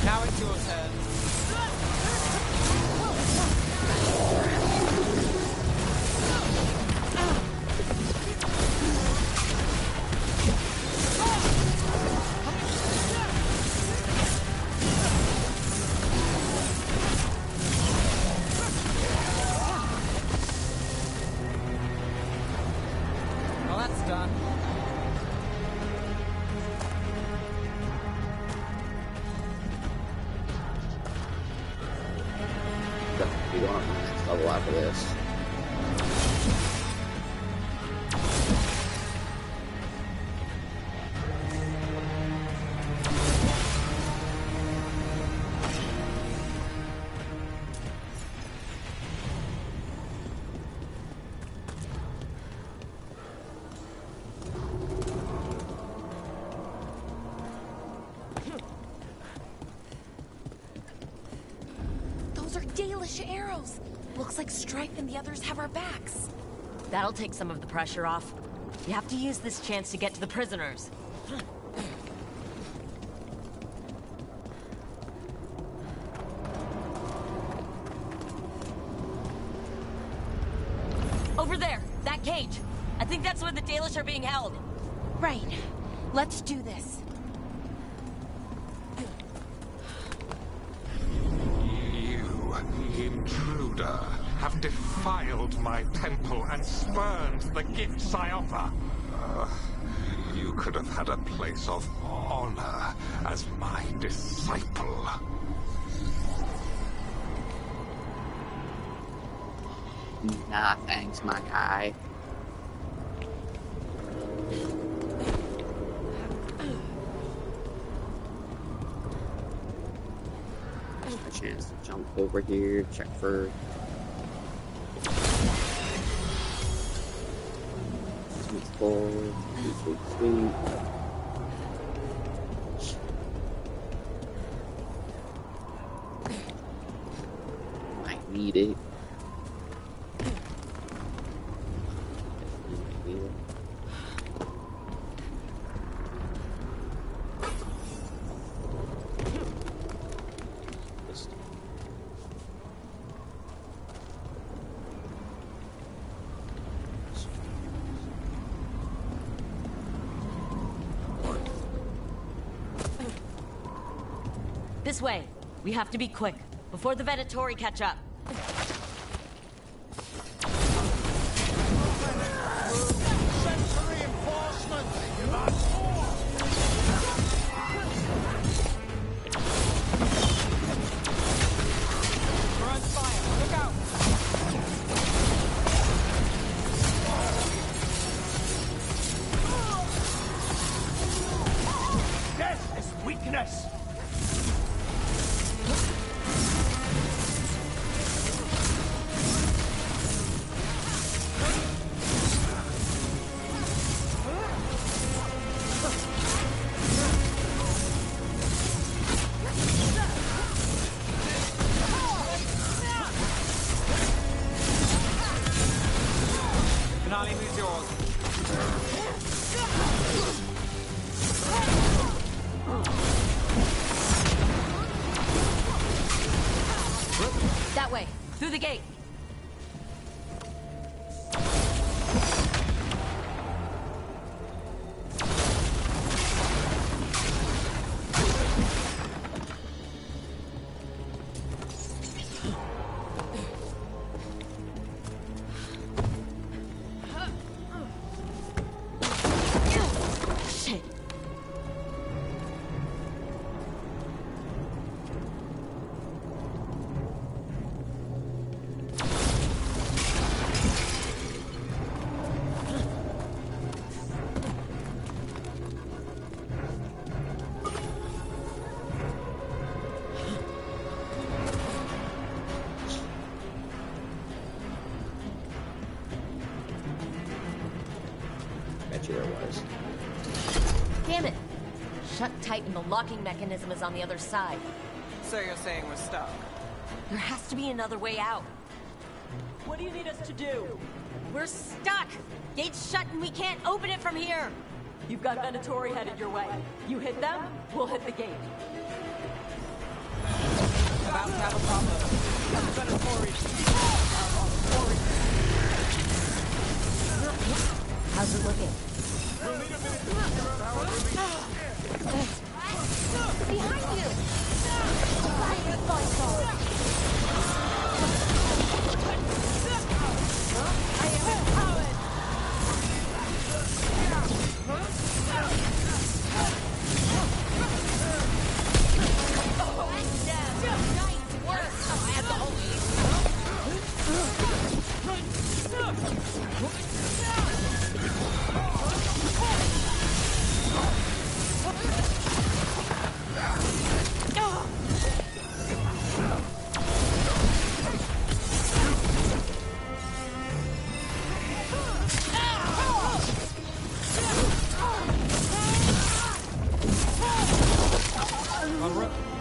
Now it's your turn. Well, that's done. Be going up to the next level after this. Dalish arrows. Looks like Strife and the others have our backs. That'll take some of the pressure off. You have to use this chance to get to the prisoners. Over there, that cage. I think that's where the Dalish are being held. Right. Let's do this. Intruder, have defiled my temple and spurned the gifts I offer. You could have had a place of honor as my disciple. Nah, thanks, my guy. A chance to jump over here, check for sweet full, sweet. Might need it. This way. We have to be quick, before the Venatori catch up. Send reinforcements! We're under fire. Look out! Death is weakness! Finale moves yours. That way, through the gate. Shit. Bet you there was. Damn it! Shut tight and the locking mechanism is on the other side. So you're saying we're stuck? There has to be another way out. What do you need us to do? We're stuck! Gate's shut and we can't open it from here! You've got Venatori headed your way. You hit them, we'll hit the gate. About to have a problem. How's it looking? We'll need a minute to figure out how it will be. Behind you! I am empowered!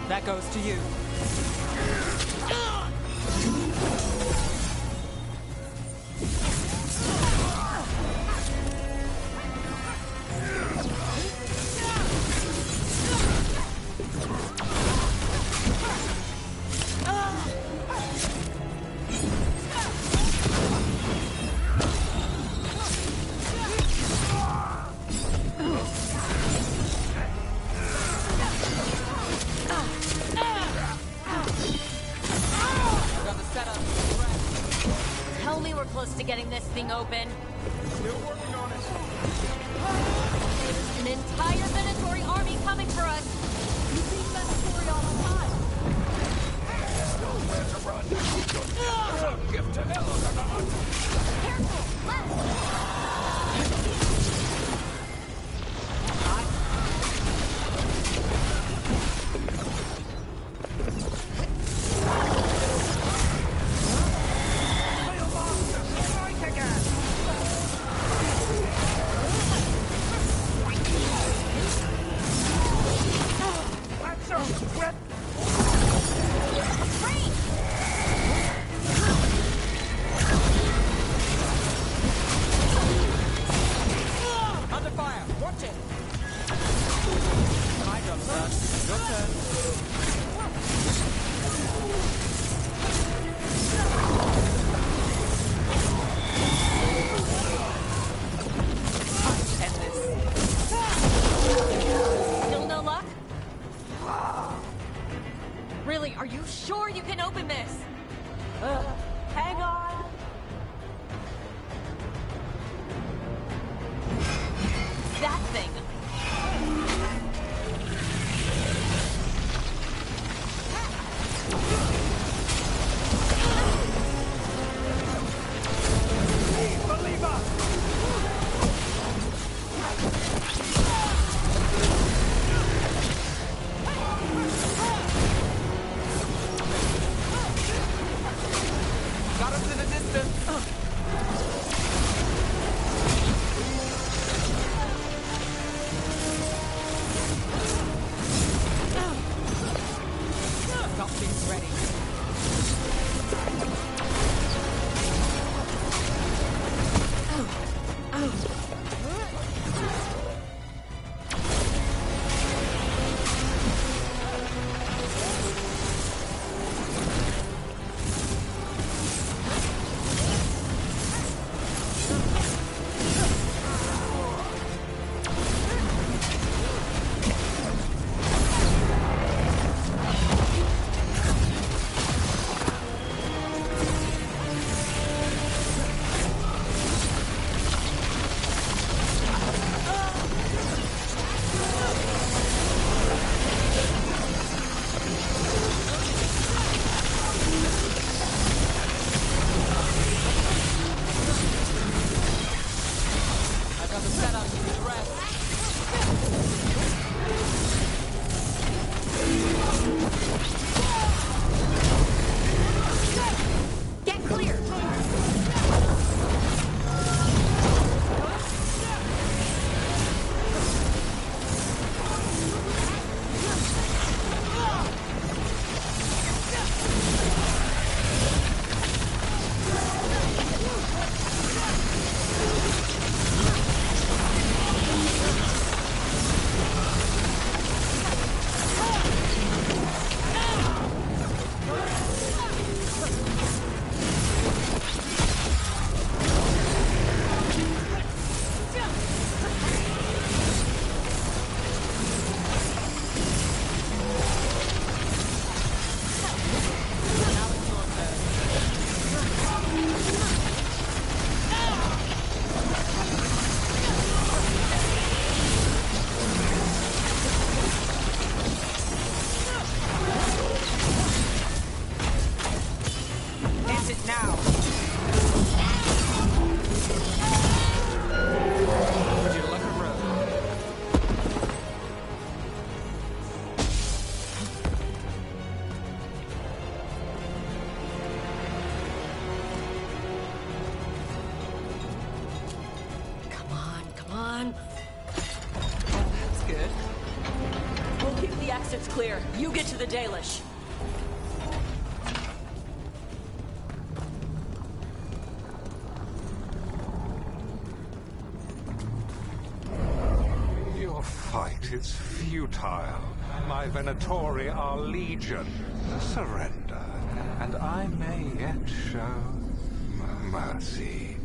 That goes to you. Tell me we're close to getting this thing open. Still working on it. An entire Venatori army coming for us. You see Venatori all the time. Nowhere to run. Give to Elgar'nan. Careful! Left! Under fire. Watch it. My job, sir. Your turn. End this. Still no luck? Really? Seriously, are you sure you can open this? Hang on. That thing. Got us in the distance. Got things ready. I got the setup. You need to rest. Get clear! End it now. Would you like a road? Come on, come on. Oh, that's good. We'll keep the exits clear. You get to the Dalish. Your fight is futile. My Venatori are legion. Surrender, and I may yet show mercy.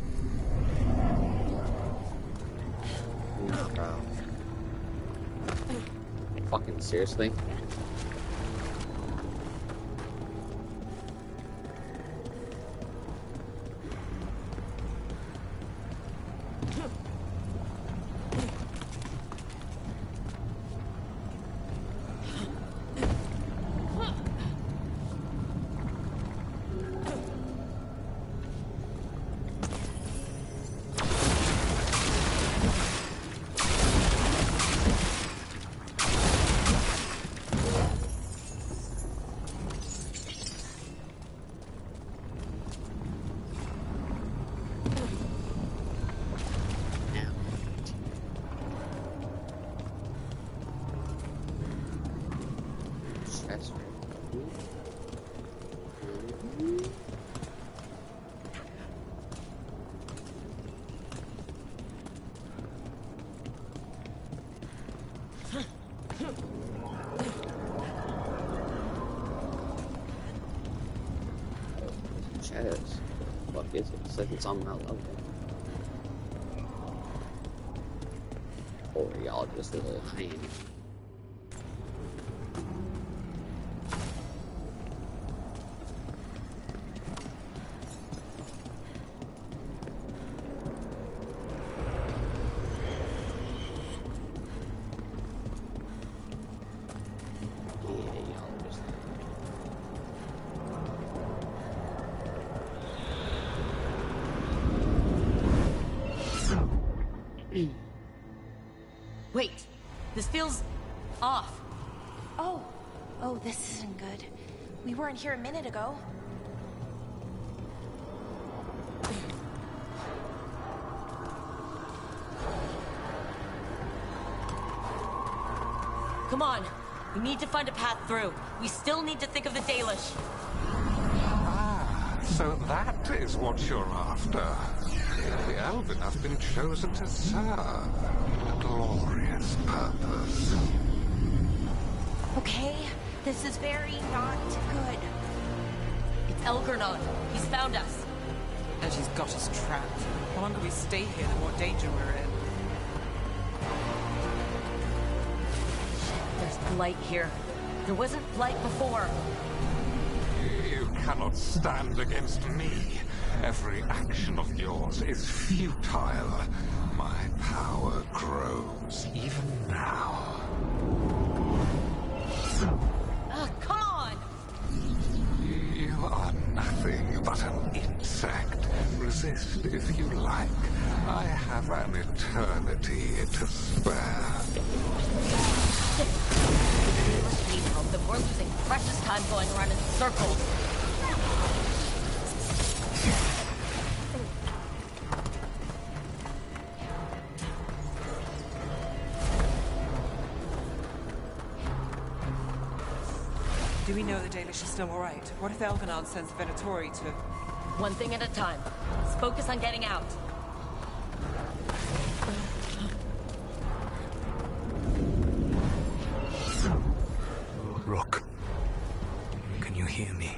Fucking seriously? Shadows. What is it? It's like it's on that level. Or y'all just a little high. This feels off. Oh, this isn't good. We weren't here a minute ago. Come on. We need to find a path through. We still need to think of the Dalish. Ah, so that is what you're after. The Elven have been chosen to serve a glorious purpose. Okay, this is very not good. It's Elgernon. He's found us. And she's got us trapped. The longer we stay here, the more danger we're in. There's blight here. There wasn't blight before. You cannot stand against me. Every action of yours is futile. My power grows even now. Come on! You are nothing but an insect. Resist if you like. I have an eternity to spare. We need help, then we're losing precious time going around in circles. Do we know the Dalish is still alright? What if Elganon sends Venatori to... One thing at a time. Let's focus on getting out. Rook, can you hear me?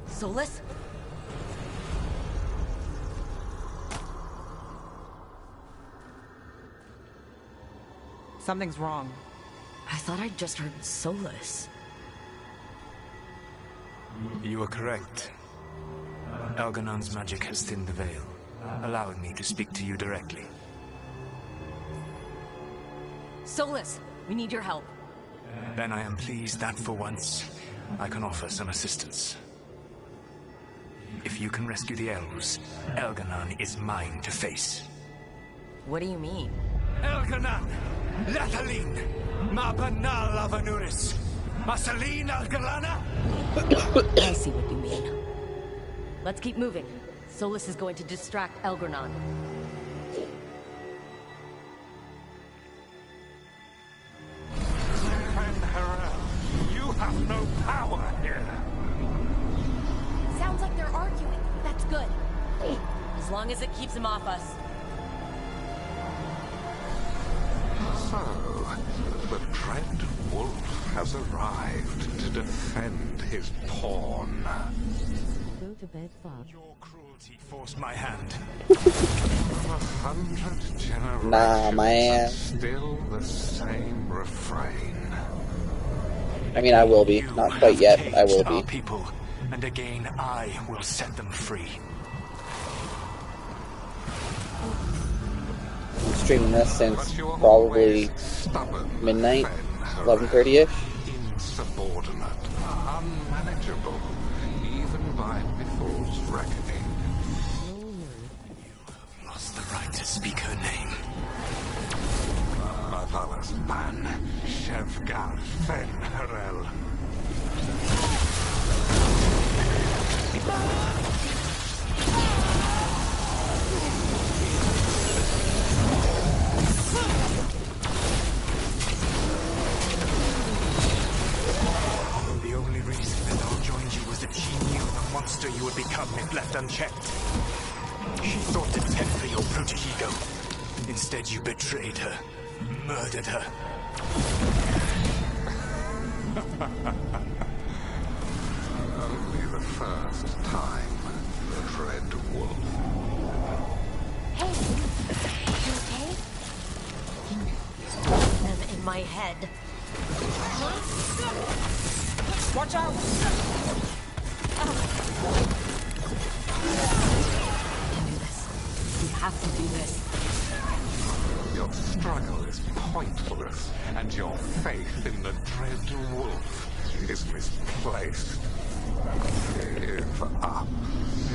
Solus? Something's wrong. I thought I'd just heard Solus. You are correct. Elganon's magic has thinned the veil, allowing me to speak to you directly. Solus, we need your help. Then I am pleased that for once, I can offer some assistance. If you can rescue the elves, Elganon is mine to face. What do you mean? Elganon! Lathalin! Mabanal Avanuris! Masaline Algalana! I see what you mean. Let's keep moving. Solus is going to distract Elgernon. You have no power here. Sounds like they're arguing. That's good. As long as it keeps him off us. So, the Dread Wolf has arrived to defend his pawn. Go to bed, Father. Your cruelty forced my hand. 100 generations. Nah, man. Still the same refrain. I mean, I will be. Not quite yet, but I will Our be. people, and again I will set them free. I'm streaming this since probably midnight, 11:30ish. Insubordinate, unmanageable, even by Mithril's reckoning. Lost the right to speak her name. Motherless man, Shevgar Fen Harel. The only reason Vidal joined you was that she knew the monster you would become if left unchecked. She thought to temper your proto-ego. Instead, you betrayed her, murdered her. Only the first time, the Dread Wolf. Hey, you okay? Them in my head. Watch out! We have to do this. Your struggle is pointless, and your faith in the Dread Wolf is misplaced. Give up.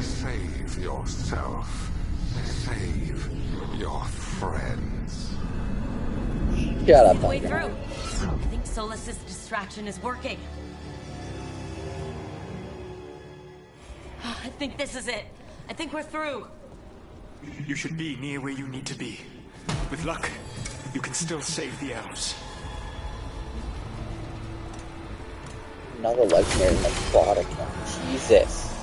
Save yourself. Save your friends. Shut up, Way Elgin. through. I think Solus's distraction is working. I think this is it. I think we're through. You should be near where you need to be. With luck, you can still save the elves. Another legendary necrotic one. Jesus.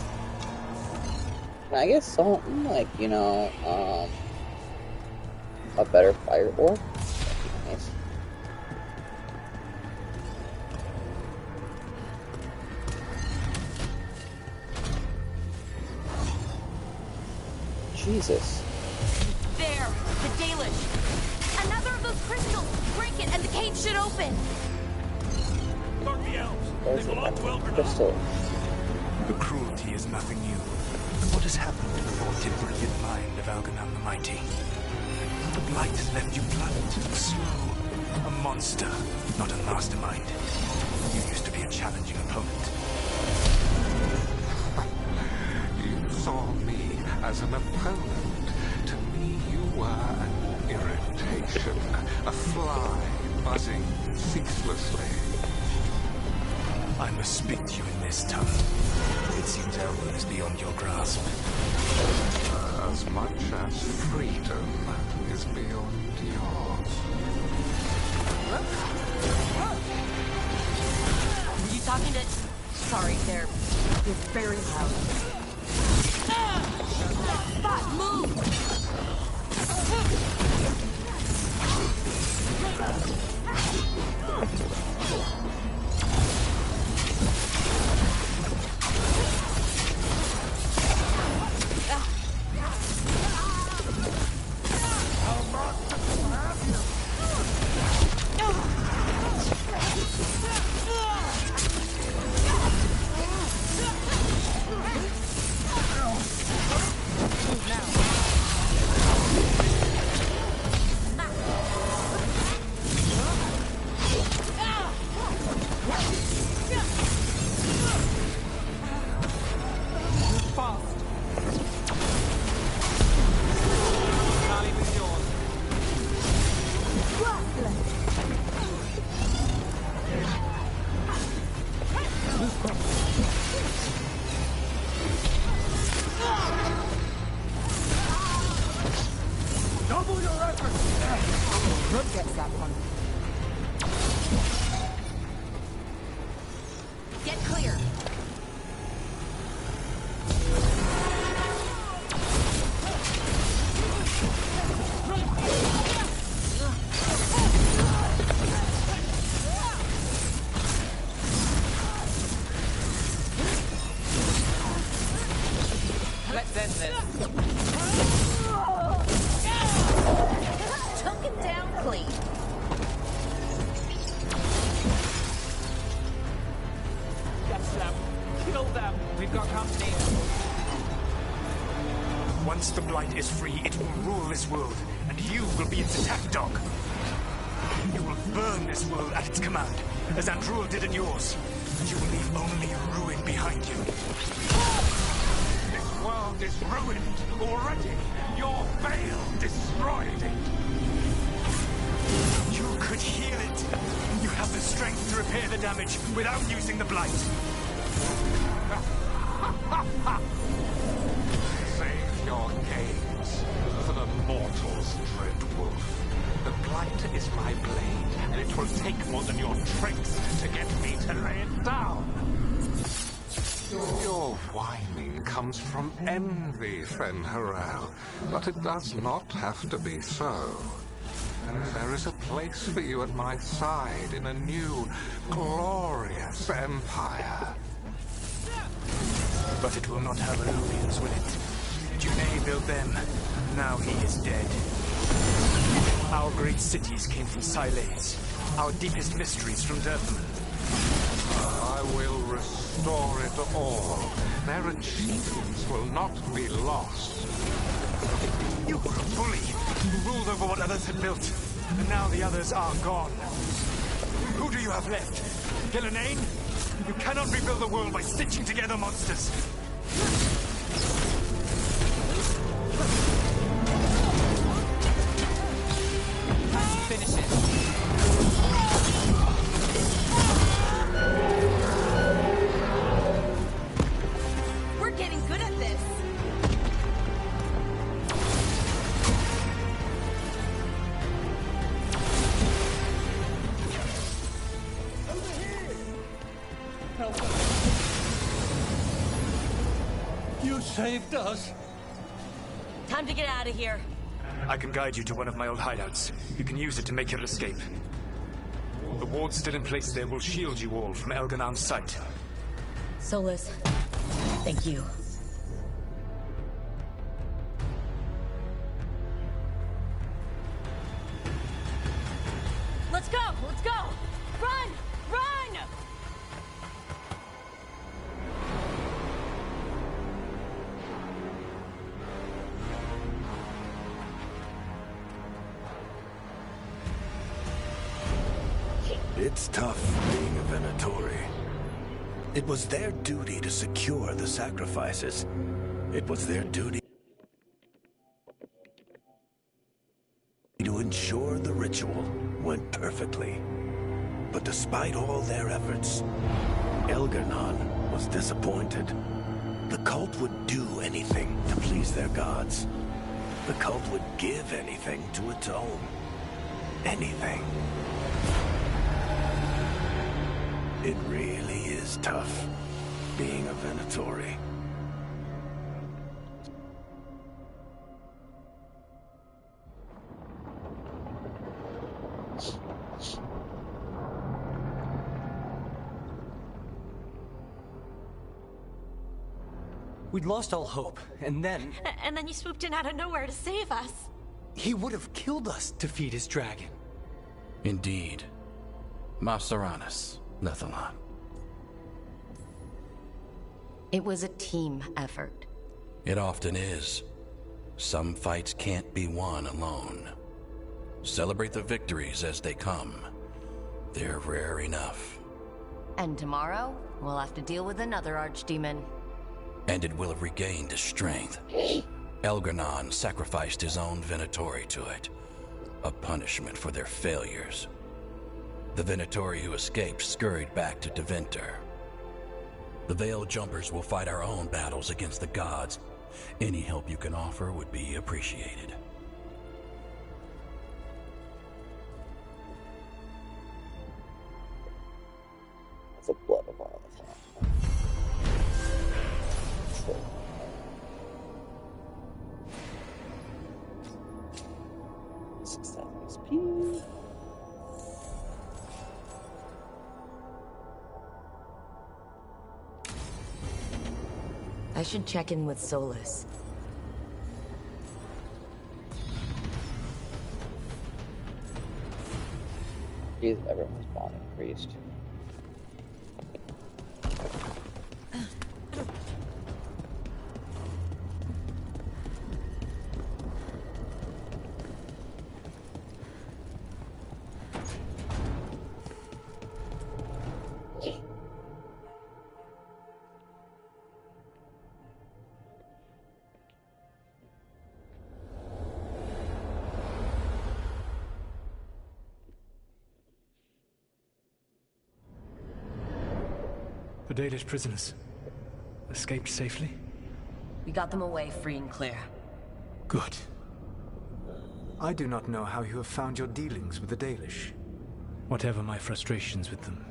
Can I get something like, you know, a better fire orb? That'd be nice. Jesus. There, the Dalish. Another of those crystals. Break it, and the cage should open. Start the elves. There's They belong to a crystal. The cruelty is nothing new. What has happened to the vaulted brilliant mind of Algernon the Mighty? The blight left you blunt, slow, a monster, not a mastermind. You used to be a challenging opponent. You saw me as an opponent. To me, you were an irritation, a fly buzzing ceaselessly. I must speak to you in this tongue. It seems Elwyn is beyond your grasp. As much as freedom is beyond yours. Were you talking to... Sorry, they're very loud. Spot, move! Double your effort! Rook gets that one. Get clear. Let's end this. Took him down clean. That's them. Kill them. We've got company. Once the blight is free, it will rule this world, and you will be its attack dog. You will burn this world at its command, as Andrul did at yours, and you will leave only ruin behind you. This world is ruined already. Your veil destroyed it. You could heal it. You have the strength to repair the damage without using the blight. Save your games for the mortals, Dread Wolf. The blight is my blade, and it will take more than your tricks to get me to lay it down. Your whining comes from envy, Fen'Harel, but it does not have to be so. And there is a place for you at my side in a new, glorious empire. But it will not have Illuvians, will it? Junei built them. Now he is dead. Our great cities came from Sileys. Our deepest mysteries from Durthaman. I will restore it all. Their achievements will not be lost. You were a bully who ruled over what others had built. And now the others are gone. Who do you have left? Gillenane? You cannot rebuild the world by stitching together monsters. Finish it. help us. You saved us. Time to get out of here. I can guide you to one of my old hideouts. You can use it to make your escape. The wards still in place there will shield you all from Elganon's sight. Solus, thank you. Let's go! Let's go! Run! Run! It's tough being a Venatori. It was their duty to secure the sacrifices. It was their duty to ensure the ritual went perfectly. But despite all their efforts, Elganon was disappointed. The cult would do anything to please their gods. The cult would give anything to atone. Anything. It really is tough being a Venatori. We'd lost all hope, and then... And then you swooped in out of nowhere to save us. He would have killed us to feed his dragon. Indeed. Masteranus, Lethalon. It was a team effort. It often is. Some fights can't be won alone. Celebrate the victories as they come. They're rare enough. And tomorrow, we'll have to deal with another archdemon. And it will have regained its strength. Elganon sacrificed his own Venatori to it. A punishment for their failures. The Venatori who escaped scurried back to Deventer. The Veil Jumpers will fight our own battles against the gods. Any help you can offer would be appreciated. That's a blood of all the time. XP. I should check in with Solus. Jeez, everyone's bond increased. The Dalish prisoners escaped safely? We got them away free and clear. Good. I do not know how you have found your dealings with the Dalish. Whatever my frustrations with them,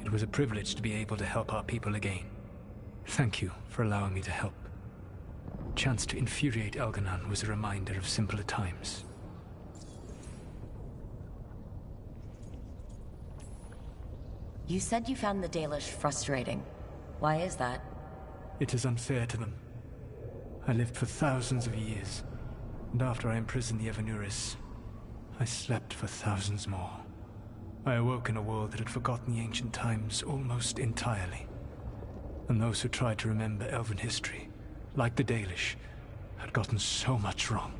it was a privilege to be able to help our people again. Thank you for allowing me to help. Chance to infuriate Elganon was a reminder of simpler times. You said you found the Dalish frustrating. Why is that? It is unfair to them. I lived for thousands of years, and after I imprisoned the Evanuris, I slept for thousands more. I awoke in a world that had forgotten the ancient times almost entirely. And those who tried to remember Elven history, like the Dalish, had gotten so much wrong.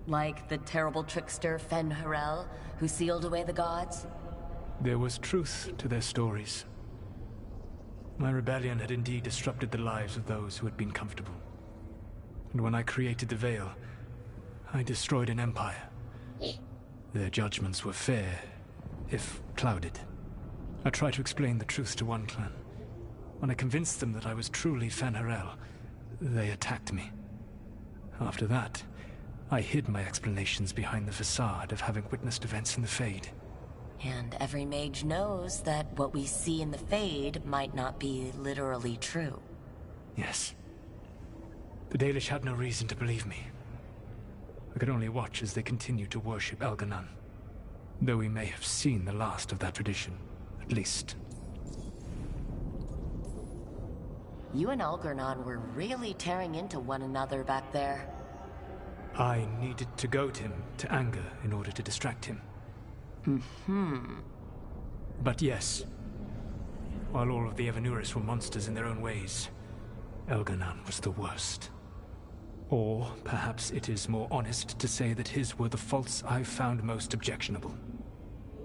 Like the terrible trickster Fen-Harel, who sealed away the gods? There was truth to their stories. My rebellion had indeed disrupted the lives of those who had been comfortable. And when I created the Veil, I destroyed an empire. Their judgments were fair, if clouded. I tried to explain the truth to one clan. When I convinced them that I was truly Fen-Harel, they attacked me. After that, I hid my explanations behind the facade of having witnessed events in the Fade. And every mage knows that what we see in the Fade might not be literally true. Yes. The Dalish had no reason to believe me. I could only watch as they continued to worship Elganon, though we may have seen the last of that tradition, at least. You and Algernon were really tearing into one another back there. I needed to goad him to anger in order to distract him. But yes, while all of the Evanuris were monsters in their own ways, Elganon was the worst. Or perhaps it is more honest to say that his were the faults I found most objectionable.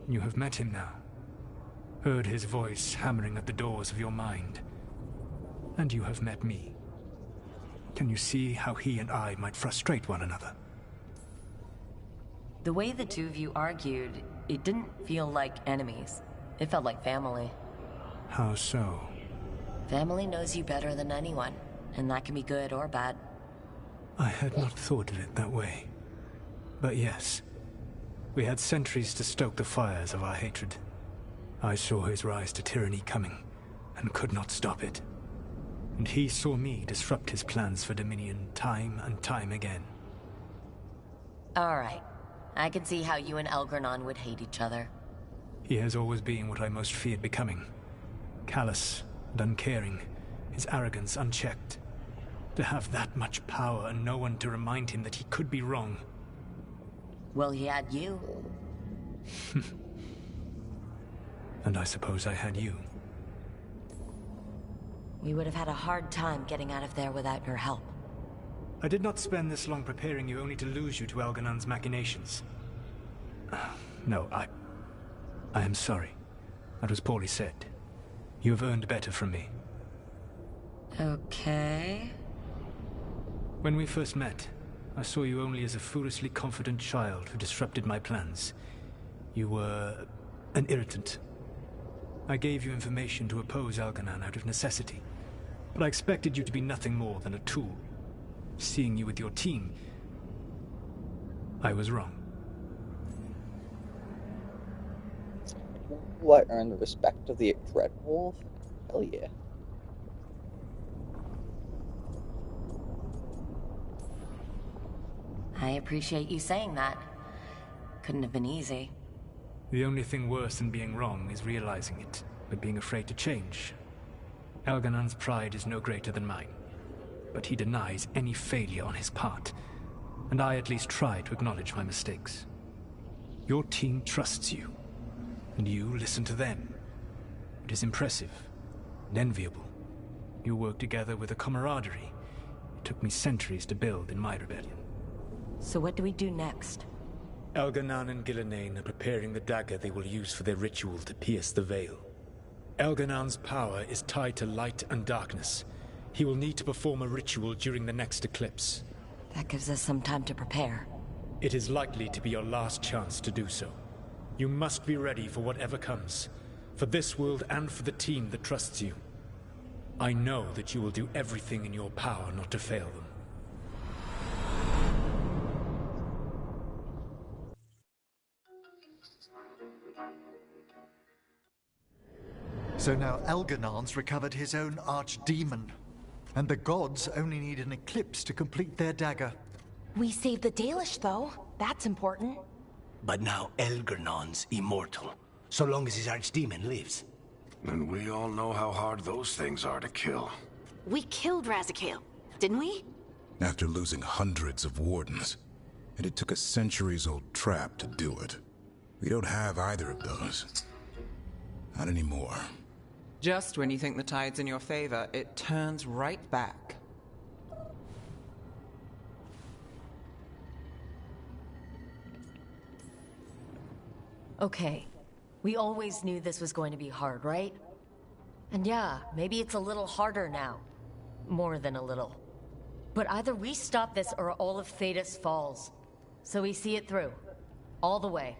You have met him now, heard his voice hammering at the doors of your mind, and you have met me. Can you see how he and I might frustrate one another? The way the two of you argued, it didn't feel like enemies. It felt like family. How so? Family knows you better than anyone, and that can be good or bad. I had not thought of it that way. But yes, we had centuries to stoke the fires of our hatred. I saw his rise to tyranny coming, and could not stop it. And he saw me disrupt his plans for Dominion time and time again. All right. I can see how you and Elgernon would hate each other. He has always been what I most feared becoming. Callous and uncaring, his arrogance unchecked. To have that much power and no one to remind him that he could be wrong. Well, he had you. And I suppose I had you. We would have had a hard time getting out of there without your help. I did not spend this long preparing you only to lose you to Elganon's machinations. No, I am sorry. That was poorly said. You have earned better from me. Okay. When we first met, I saw you only as a foolishly confident child who disrupted my plans. You were an irritant. I gave you information to oppose Elganon out of necessity, but I expected you to be nothing more than a tool. Seeing you with your team, I was wrong. Do I earn the respect of the Dreadwolf? Hell yeah. I appreciate you saying that. Couldn't have been easy. The only thing worse than being wrong is realizing it, but being afraid to change. Elganon's pride is no greater than mine, but he denies any failure on his part, and I at least try to acknowledge my mistakes. Your team trusts you, and you listen to them. It is impressive and enviable. You work together with a camaraderie it took me centuries to build in my rebellion. So what do we do next? Elganon and Gillenane are preparing the dagger they will use for their ritual to pierce the veil. Elganon's power is tied to light and darkness. He will need to perform a ritual during the next eclipse. That gives us some time to prepare. It is likely to be your last chance to do so. You must be ready for whatever comes, for this world and for the team that trusts you. I know that you will do everything in your power not to fail them. So now Elganon's recovered his own archdemon, and the gods only need an eclipse to complete their dagger. We saved the Dalish, though. That's important. But now Elganon's immortal, so long as his archdemon lives. And we all know how hard those things are to kill. We killed Razikale, didn't we? After losing hundreds of wardens, and it took a centuries-old trap to do it. We don't have either of those. Not anymore. Just when you think the tide's in your favor, it turns right back. Okay, we always knew this was going to be hard, right? And yeah, maybe it's a little harder now. More than a little. But either we stop this or all of Thedas falls. So we see it through. All the way.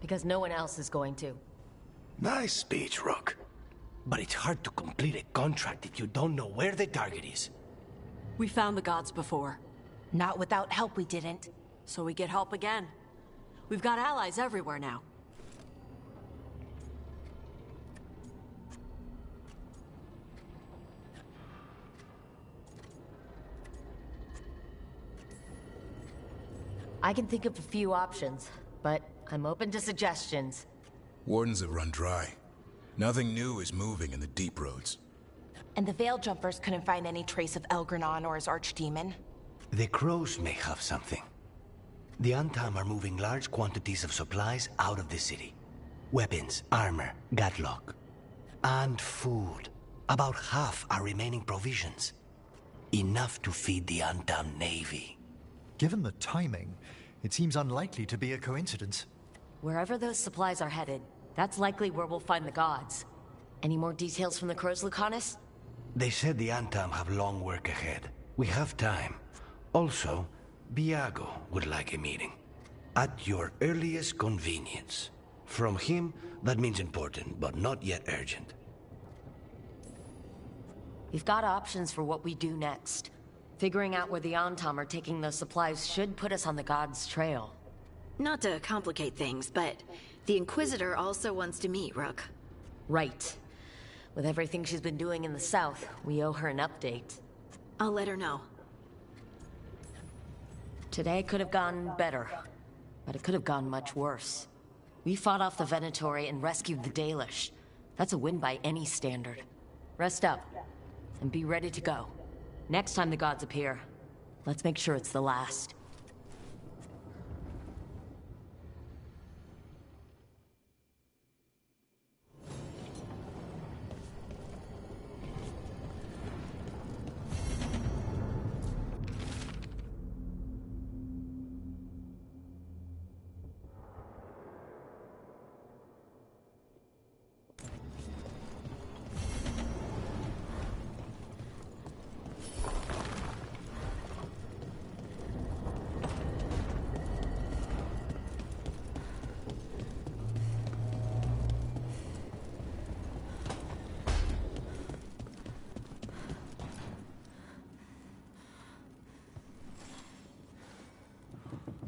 Because no one else is going to. Nice speech, Rook. But it's hard to complete a contract if you don't know where the target is. We found the gods before. Not without help, we didn't. So we get help again. We've got allies everywhere now. I can think of a few options, but I'm open to suggestions. Wardens have run dry. Nothing new is moving in the deep roads. And the Veil Jumpers couldn't find any trace of Elgranon or his archdemon. The crows may have something. The Antam are moving large quantities of supplies out of the city. Weapons, armor, gatlock. And food. About half our remaining provisions. Enough to feed the Antam navy. Given the timing, it seems unlikely to be a coincidence. Wherever those supplies are headed, that's likely where we'll find the gods. Any more details from the crows, Lucanus? They said the Antam have long work ahead. We have time. Also, Biago would like a meeting. At your earliest convenience. From him, that means important, but not yet urgent. We've got options for what we do next. Figuring out where the Antam are taking those supplies should put us on the gods' trail. Not to complicate things, but the Inquisitor also wants to meet Rook. Right. With everything she's been doing in the south, we owe her an update. I'll let her know. Today could have gone better, but it could have gone much worse. We fought off the Venatori and rescued the Dalish. That's a win by any standard. Rest up, and be ready to go. Next time the gods appear, let's make sure it's the last.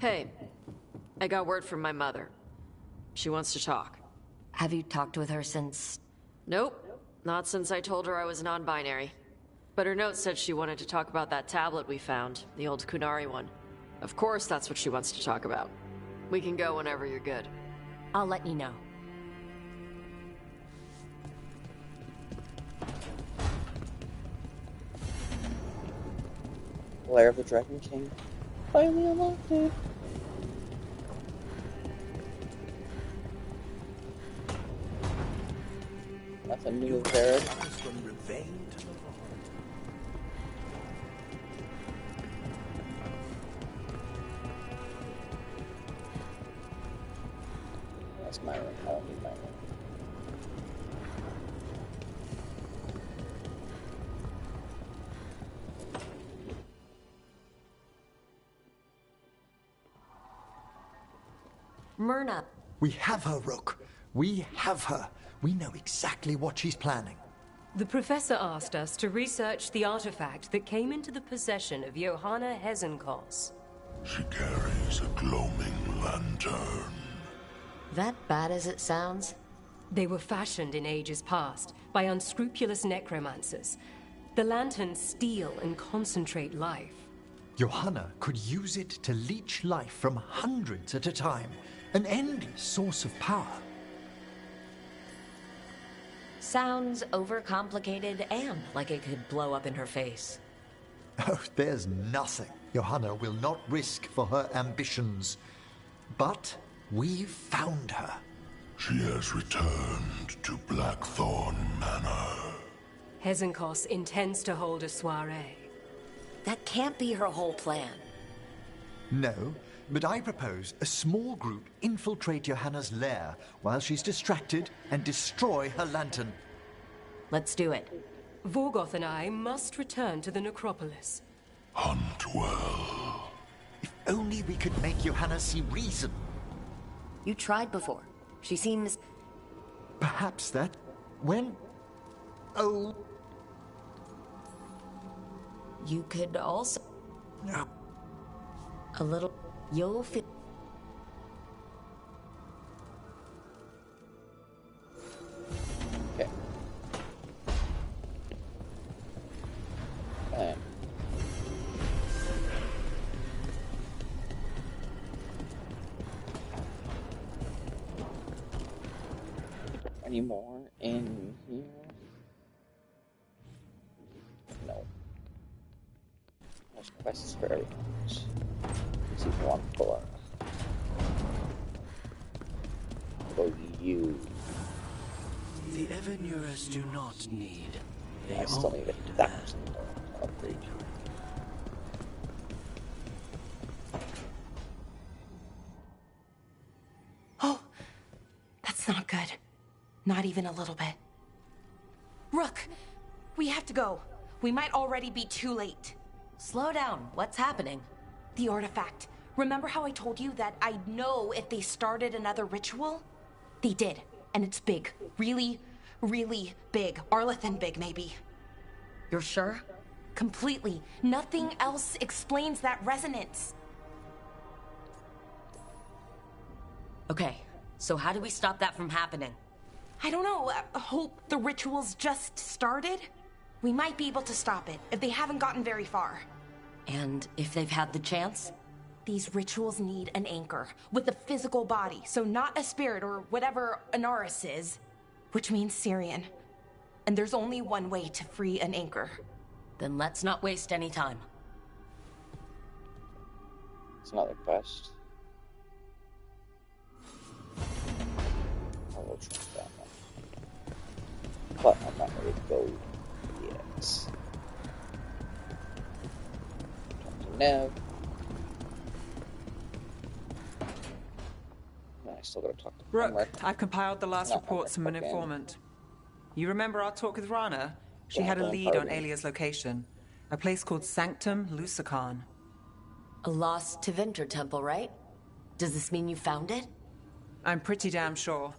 Hey, I got word from my mother. She wants to talk. Have you talked with her since? Nope, not since I told her I was non-binary. But her note said she wanted to talk about that tablet we found, the old Kunari one. Of course that's what she wants to talk about. We can go whenever you're good. I'll let you know. Lair of the Dragon King. Finally unlocked it. That's a new bird. From Ravain to That's my room. I don't need my room. Myrna. We have her, Rook. We have her. We know exactly what she's planning. The professor asked us to research the artifact that came into the possession of Johanna Hezenkos. She carries a gloaming lantern. That bad as it sounds? They were fashioned in ages past by unscrupulous necromancers. The lanterns steal and concentrate life. Johanna could use it to leech life from hundreds at a time. An endless source of power. Sounds overcomplicated and like it could blow up in her face. Oh, there's nothing Johanna will not risk for her ambitions. But we've found her. She has returned to Blackthorn Manor. Hezenkos intends to hold a soiree. That can't be her whole plan. No, but I propose a small group infiltrate Johanna's lair while she's distracted and destroy her lantern. Let's do it. Vorgoth and I must return to the necropolis. Hunt well. If only we could make Johanna see reason. You tried before. She seems... Perhaps that... when... Oh... You could also... A little... You'll feel... Okay. Any more in here? No. There's quests for everything else. Let's see if we want to pull for you. The Evanurers do not need. I still need that upgrade. Oh, that's not good. Not even a little bit. Rook, we have to go. We might already be too late. Slow down. What's happening? The artifact. Remember how I told you that I'd know if they started another ritual? They did, and it's big. Really, really big. Arlethan big, maybe. You're sure? Completely. Nothing else explains that resonance. Okay, so how do we stop that from happening? I don't know. Hope the ritual's just started? We might be able to stop it if they haven't gotten very far. And if they've had the chance? These rituals need an anchor with a physical body, so not a spirit or whatever Anaris is, which means Syrian. And there's only one way to free an anchor. Then let's not waste any time. It's another quest. I will try that one. But I'm not ready to go yet. Talk to Nev. I still gotta talk to Rook, I've compiled the last Not reports from an okay. informant. You remember our talk with Rana? She had a lead on Alia's location. A place called Sanctum Lucican. A lost Tevinter temple, right? Does this mean you found it? I'm pretty damn sure.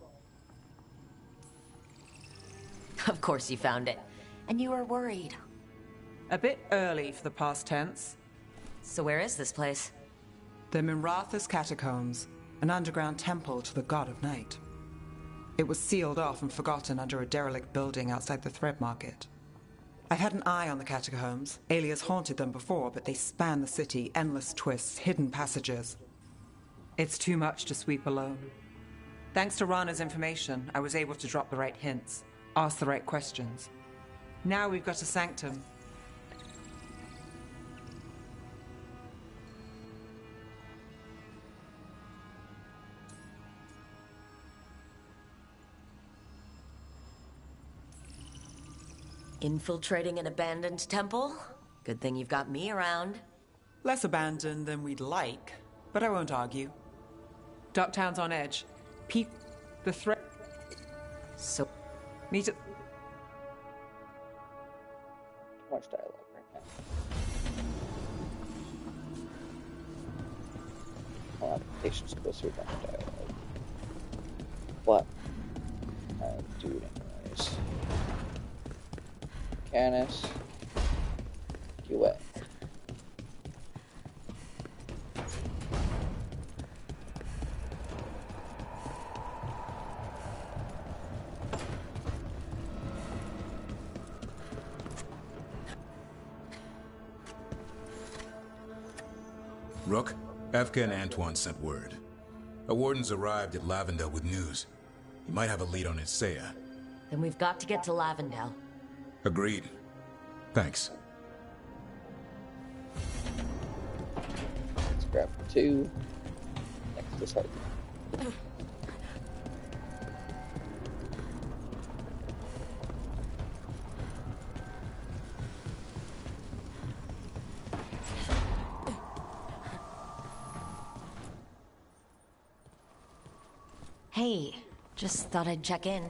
Of course you found it. And you were worried. A bit early for the past tense. So where is this place? The Minratha's Catacombs, an underground temple to the god of night. It was sealed off and forgotten under a derelict building outside the Thread Market. I've had an eye on the catacombs. Alias haunted them before, but they span the city, endless twists, hidden passages. It's too much to sweep alone. Thanks to Rana's information, I was able to drop the right hints, ask the right questions. Now we've got a sanctum. Infiltrating an abandoned temple? Good thing you've got me around. Less abandoned than we'd like, but I won't argue. Ducktown's on edge. The threat. So... Me too. Too much dialogue right now. I don't have patience to go through a bunch of dialogue. But I'll do it anyways. Canis, QA. Rook, Evka and Antoine sent word. A warden's arrived at Lavendel with news. He might have a lead on Isaiah. Then we've got to get to Lavendel. Agreed. Thanks. Let's grab 2. Next is hard. Hey, just thought I'd check in.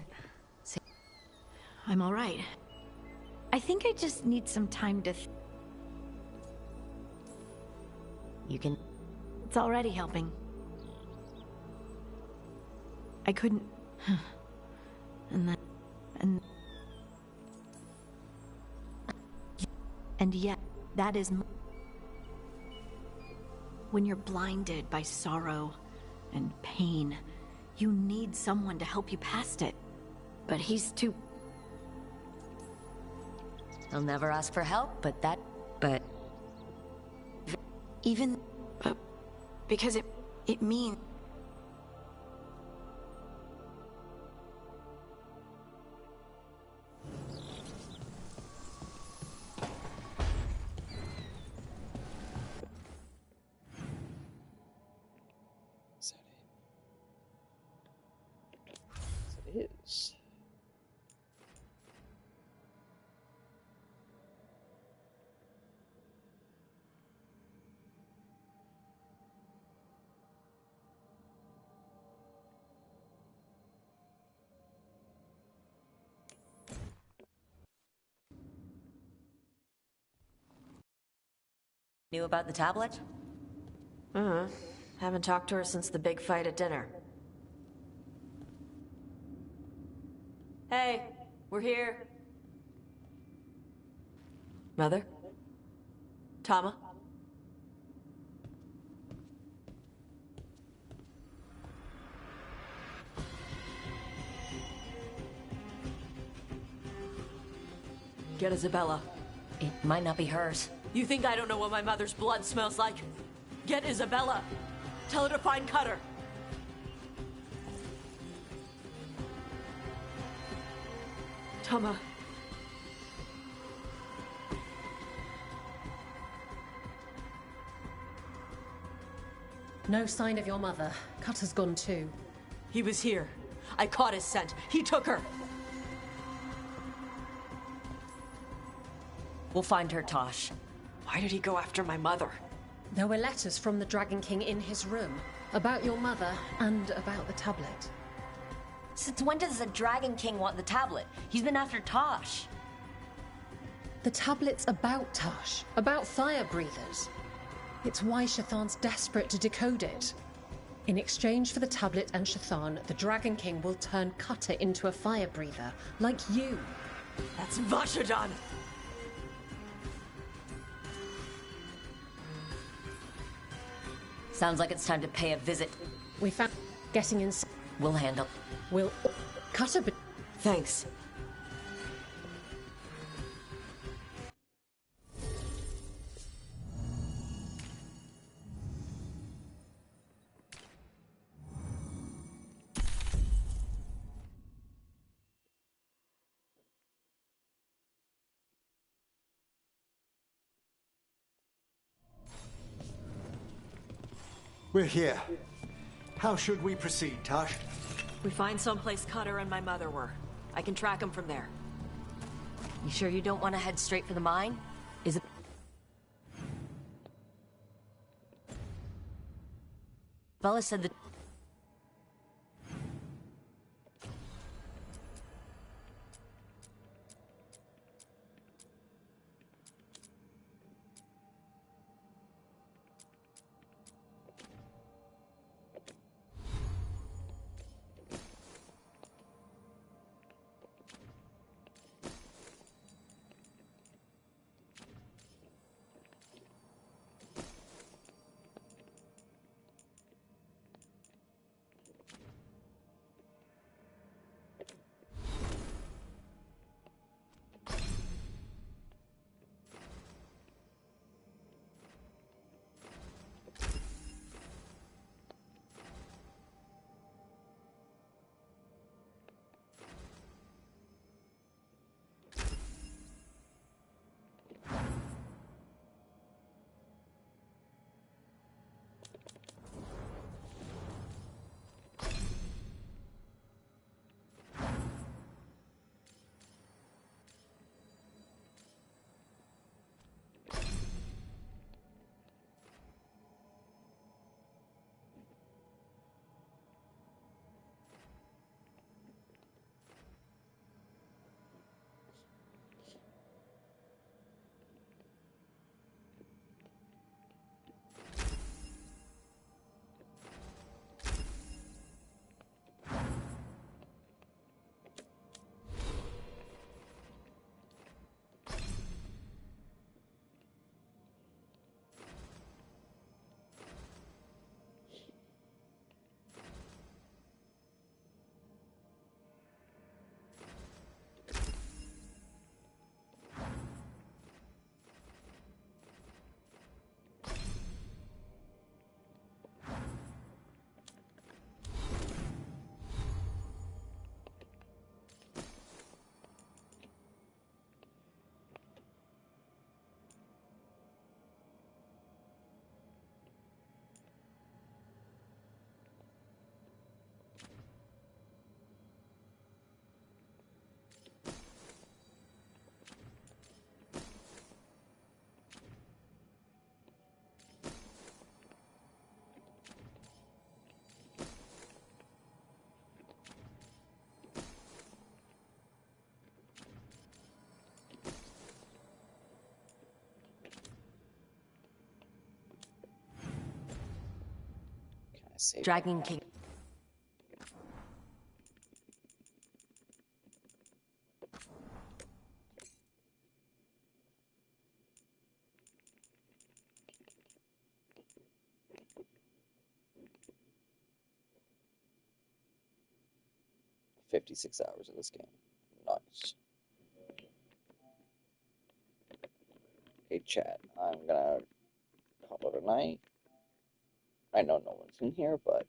I'm all right. I think I just need some time to... You can... It's already helping. I couldn't... And then... And yet, That is... When you're blinded by sorrow and pain, you need someone to help you past it. But he's too... He'll never ask for help, but... Even... because it means... It is. Knew about the tablet? Haven't talked to her since the big fight at dinner. Hey, we're here. Mother? Tama? Get Isabella. It might not be hers. You think I don't know what my mother's blood smells like? Get Isabella. Tell her to find Cutter. Tama. No sign of your mother. Cutter's gone too. He was here. I caught his scent. He took her. We'll find her, Tosh. Why did he go after my mother? There were letters from the Dragon King in his room about your mother and about the tablet. Since when does the Dragon King want the tablet? He's been after Tosh. The tablet's about Tosh, about fire breathers. It's why Shathan's desperate to decode it. In exchange for the tablet and Shathan, the Dragon King will turn Cutter into a fire breather, like you. That's Vashadan! Sounds like it's time to pay a visit. We found getting in. We'll handle. We'll Cutter. Thanks. We're here. How should we proceed, Tosh? We find someplace Cutter and my mother were. I can track them from there. You sure you don't want to head straight for the mine? Is it... Bella said that... Dragon King. $56 of this game. Nice. Hey, chat. I'm gonna call it a night. I know no one's in here, but